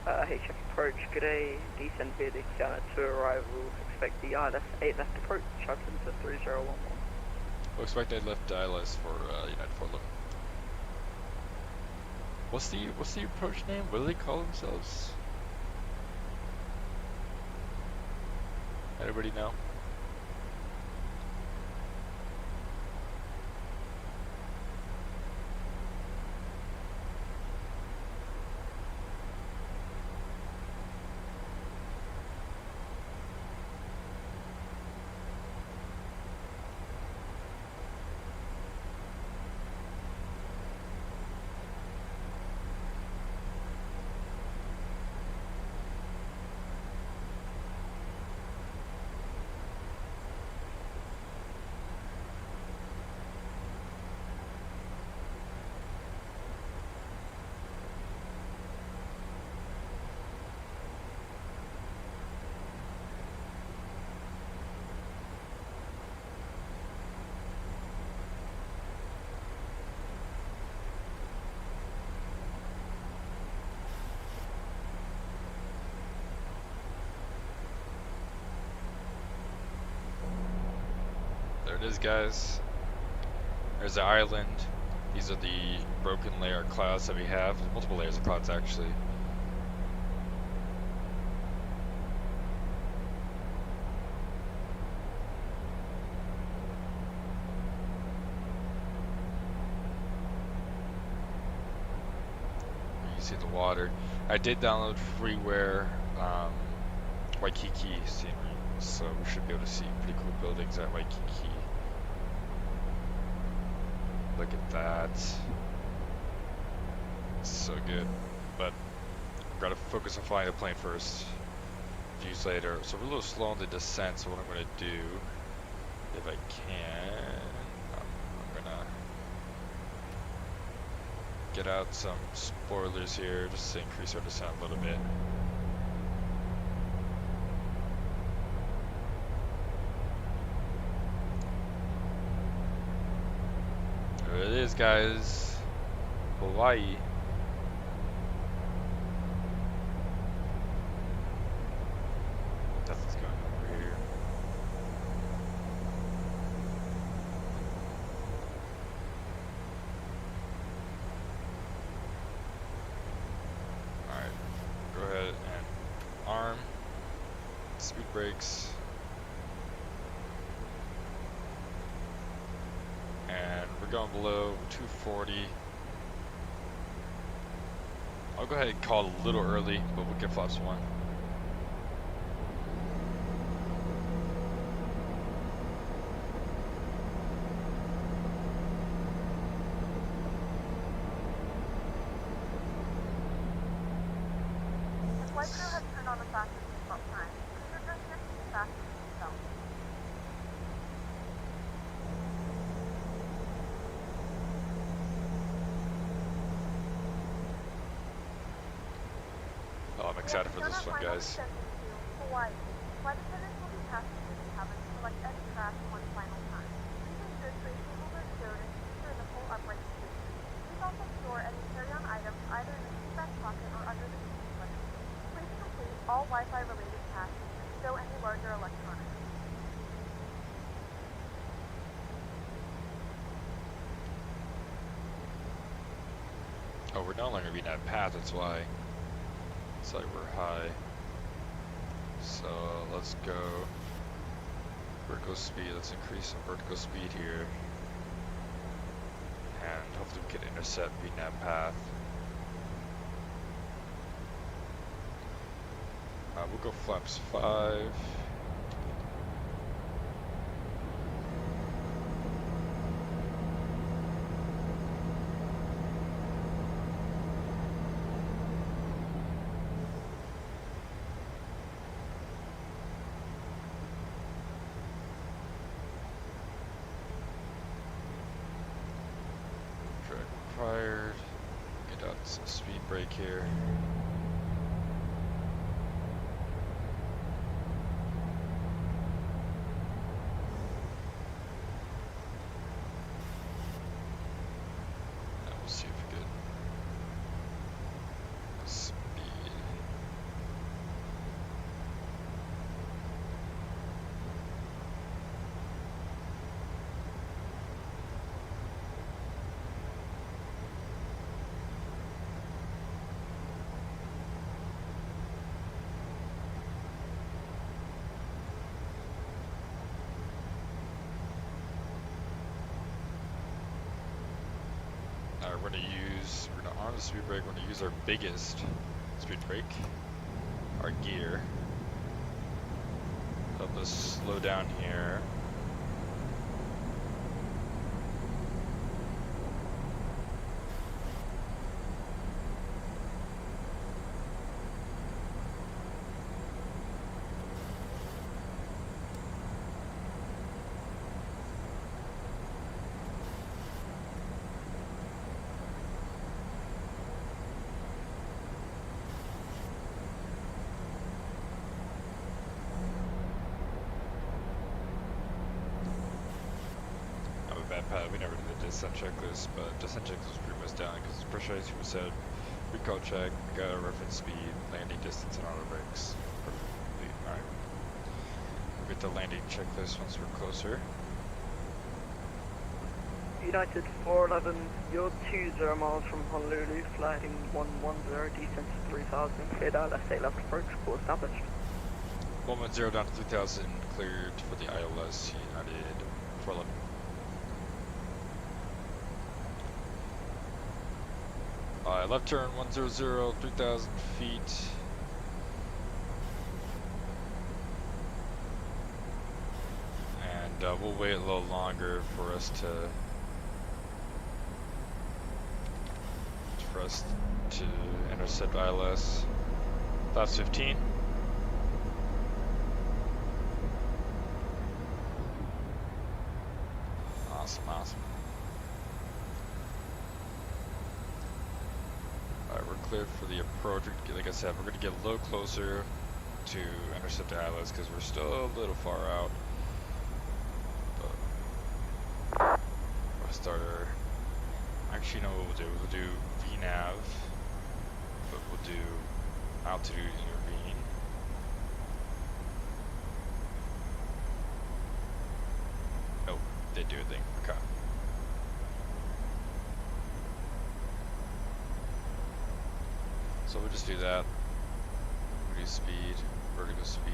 HF approach, good day, descend via the KSNA-2 arrival, expect the ILS 8 left approach, shuttle to 3011. We'll expect 8 left ILS for United 411. What's the approach name? What do they call themselves? Anybody know? There it is, guys. There's the island. These are the broken layer clouds that we have. There's multiple layers of clouds, actually. You see the water. I did download freeware Waikiki scenery, so we should be able to see pretty cool buildings at Waikiki. Look at that. It's so good. But I've got to focus on flying the plane first. Views later. So we're a little slow on the descent, so what I'm going to do, if I can, I'm going to get out some spoilers here just to increase our descent a little bit. There it is, guys. Hawaii. Nothing's going on over here. Alright, go ahead and arm, speed brakes, and we're going below 240. I'll go ahead and call it a little early, but we'll get flaps 1. Flight crew has turned on the fasten seatbelt sign. Please adjust your seat and fasten your seatbelt. Oh, I'm excited for this one, guys. Hawaii. Flight attendants will be passing through the cabin to select any crash one final time. Please ensure tray tables are stowed and seats are in the full upright position. Please also store any carry-on items either in the seat back pocket or under the seat cushion. Please complete all Wi-Fi related tasks and stow any larger electronics. Oh, we're no longer being that path, that's why. It's like we're high. So let's go vertical speed. Let's increase some vertical speed here. And hopefully we can intercept being that path. We'll go flaps 5. Drag required. Get out some speed brake here. We'll see if we get speed. We're gonna arm the speed brake. We're gonna use our biggest speed brake, our gear. Help us slow down here. We never did the descent checklist, but descent checklist was pretty much done because pressurized fuel set, recall check, reference speed, landing distance, and auto brakes. Perfectly. Alright. We'll get the landing checklist once we're closer. United 411, you're 20 miles from Honolulu, flighting 110, descent to 3000, cleared ILS 8 left approach, call established. 110 down to 3000, cleared for the ILS United 411. Left turn 100, 3000 feet. And we'll wait a little longer for us to intercept ILS. That's 15. Awesome. Alright, we're clear for the approach. Like I said, we're going to get a little closer to intercept the ILS because we're still a little far out. But we'll start our... Actually, you know what we'll do? We'll do VNAV, but we'll do altitude intervene. Oh, they do a thing. Okay. So we'll just do that. We'll do speed, vertical speed.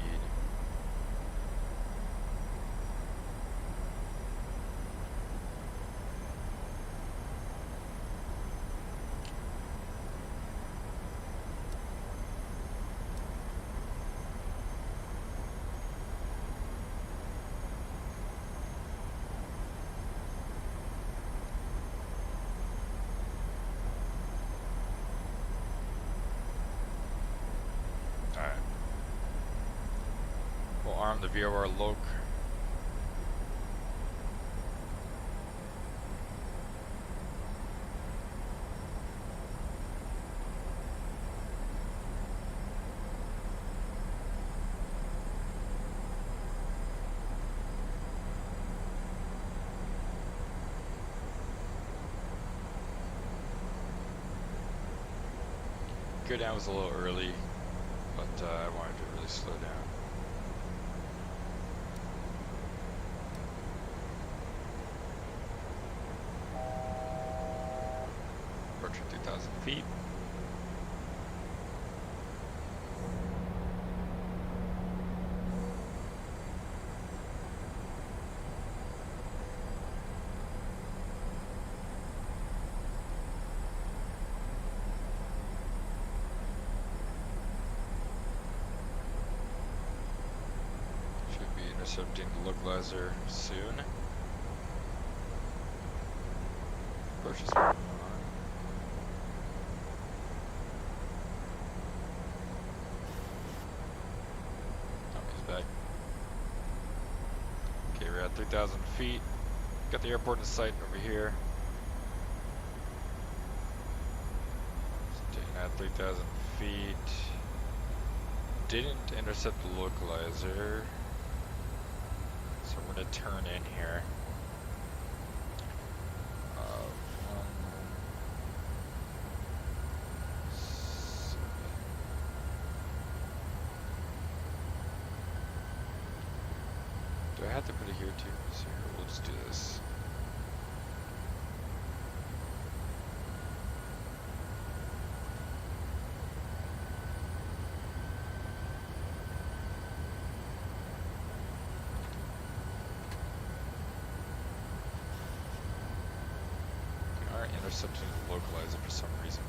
The VOR loc. Go down was a little early, but I wanted to really slow down. Approaching 2,000 feet. Should be intercepting the localizer soon. Approach is moving on. Back. Okay, we're at 3,000 feet. Got the airport in sight over here. Staying at 3,000 feet. Didn't intercept the localizer, so we're gonna turn in here. Do I have to put it here too? So here, we'll just do this. We aren't intercepting the localizer for some reason.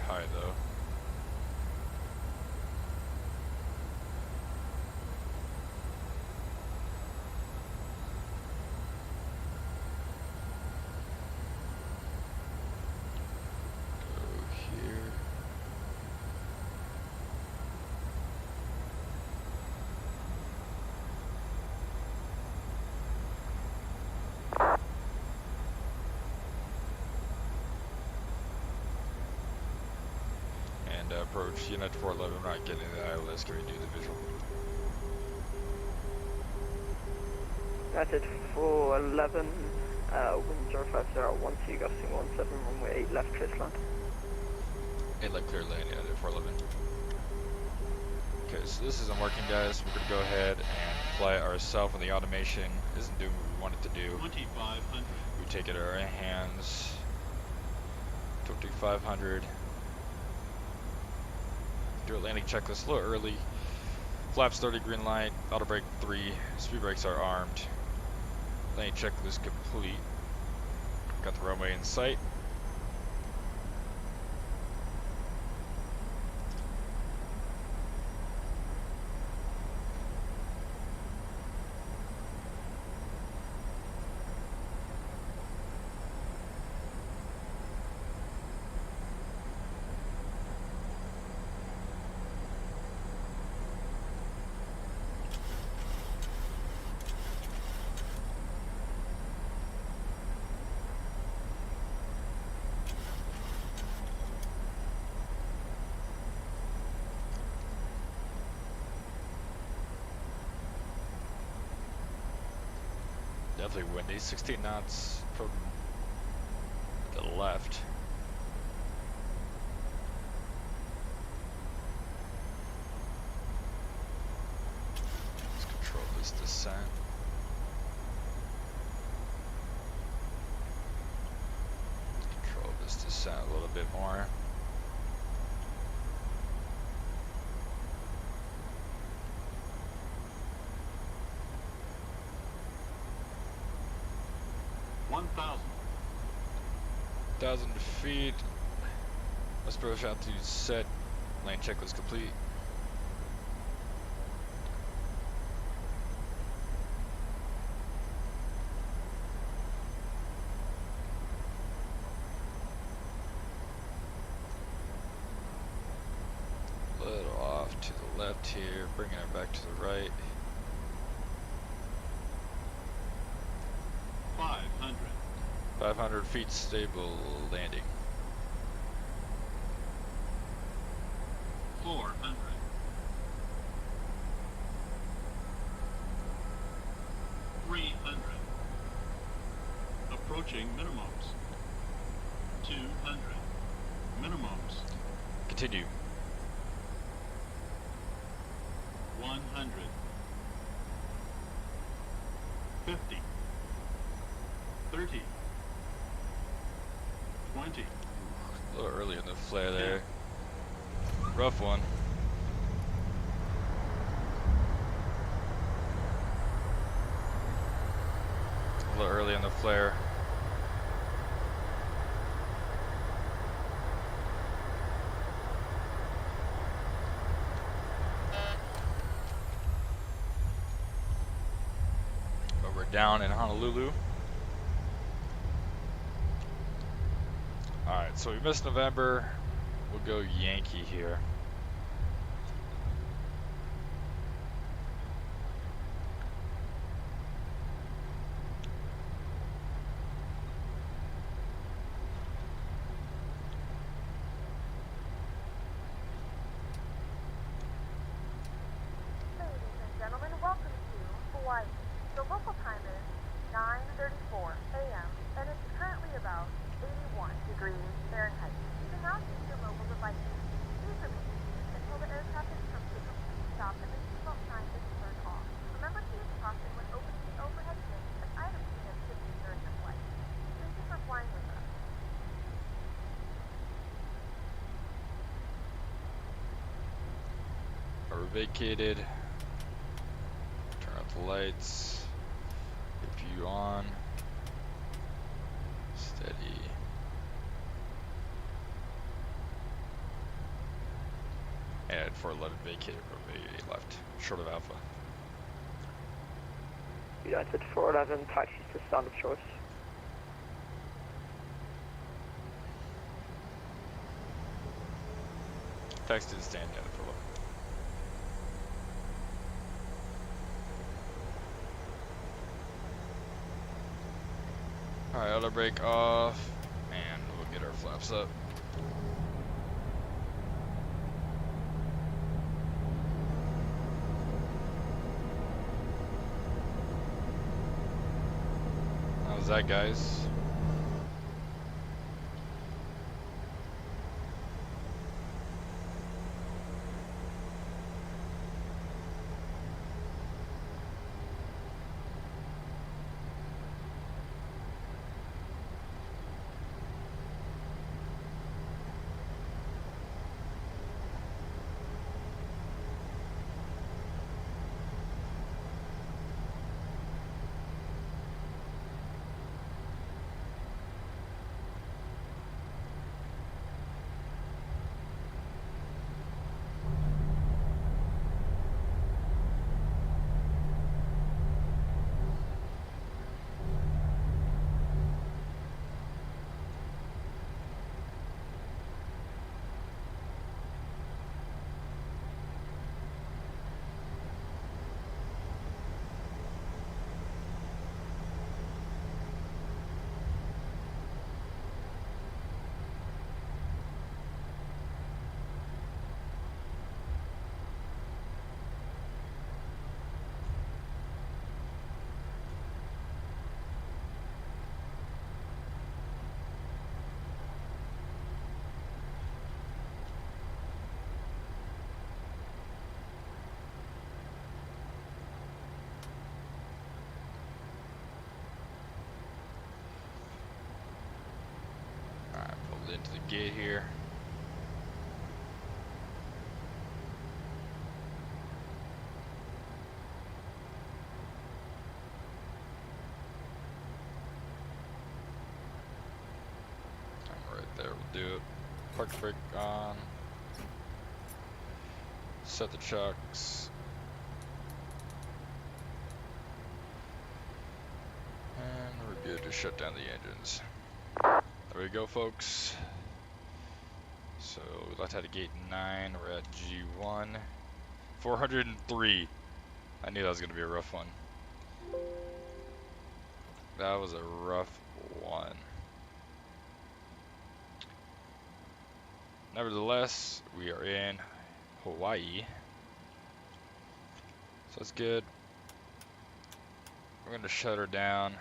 High though. to approach Unit 411. I'm not getting the ILS. Can we do the visual? United 411, wind 050, 12 gusting 17, runway 8 left, clear land. 8 left, clear land, United 411. Okay, so this isn't working, guys. We're going to go ahead and fly it ourselves when the automation isn't doing what we want it to do. 2500. We take it in our hands. 2500. Do a landing checklist a little early. Flaps 30, green light, auto brake 3, speed brakes are armed. Landing checklist complete. Got the runway in sight. Definitely windy, 16 knots from the left. Let's control this descent. Control this descent a little bit more. Thousand feet. Let's push out to set. Lane checklist complete. A little off to the left here, bringing it back to the right. 500. 500 feet stable landing. 400. 300. Approaching minimums. 200. Minimums. Continue. 100. 50. 30. 20. A little early in the flare there. Rough one. A little early in the flare. But we're down in Honolulu. Alright, so we missed November. We'll go Yankee here. Ladies and gentlemen, welcome to Hawaii. The local time is 9:34 a.m. and it's currently about 81 degrees Fahrenheit. You can now use your mobile devices. These remain used until the aircraft has come to a complete stop and the seatbelt sign is turned off. Remember to use caution when opening the overhead bin as items may have shifted during the flight. Thank you for flying with us. Are vacated. Turn off the lights. Get view on. Steady. And 411 vacated, runway 8 left, short of Alpha. United 411, taxis to stand of choice. Taxi to the stand, United 411. Alright, auto brake off, and we'll get our flaps up. as that, guys. Into the gate here. Right there will do it. Park brake on. Set the chucks. And we're good to shut down the engines. There we go, folks. So left out of gate 9, we're at G1. 403. I knew that was gonna be a rough one. That was a rough one. Nevertheless, we are in Hawaii. So that's good. We're gonna shut her down.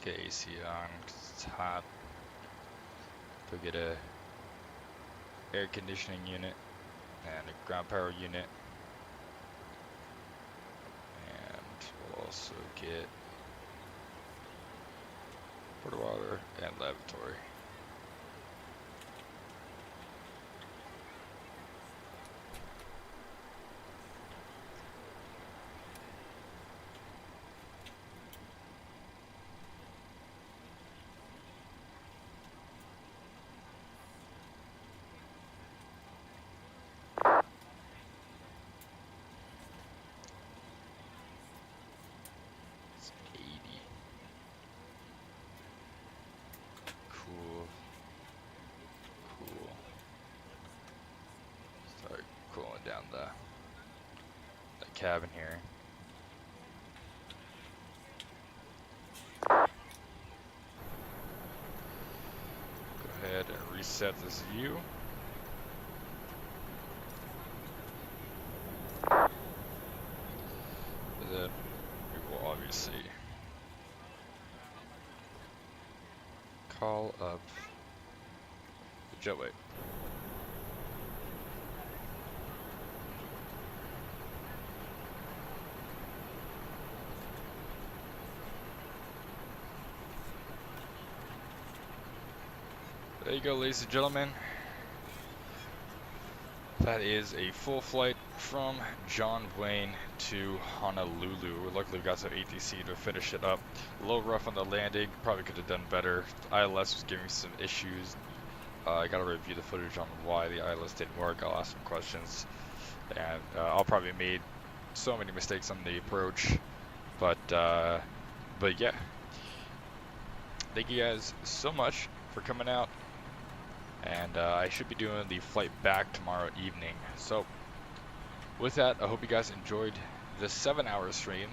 Get AC on because it's hot. Go get a air conditioning unit and a ground power unit, and we'll also get porta water and lavatory. Down the cabin here. Go ahead and reset this view. And then we will obviously call up the jetway. There you go, ladies and gentlemen. That is a full flight from John Wayne to Honolulu. Luckily we got some ATC to finish it up. A little rough on the landing, probably could have done better. The ILS was giving some issues. I gotta review the footage on why the ILS didn't work. I'll ask some questions. And I'll probably made so many mistakes on the approach. But yeah. Thank you guys so much for coming out. And I should be doing the flight back tomorrow evening. So with that, I hope you guys enjoyed this 7-hour stream.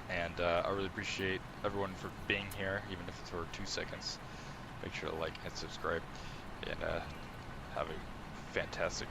And I really appreciate everyone for being here, even if it's for 2 seconds. Make sure to like and subscribe, and have a fantastic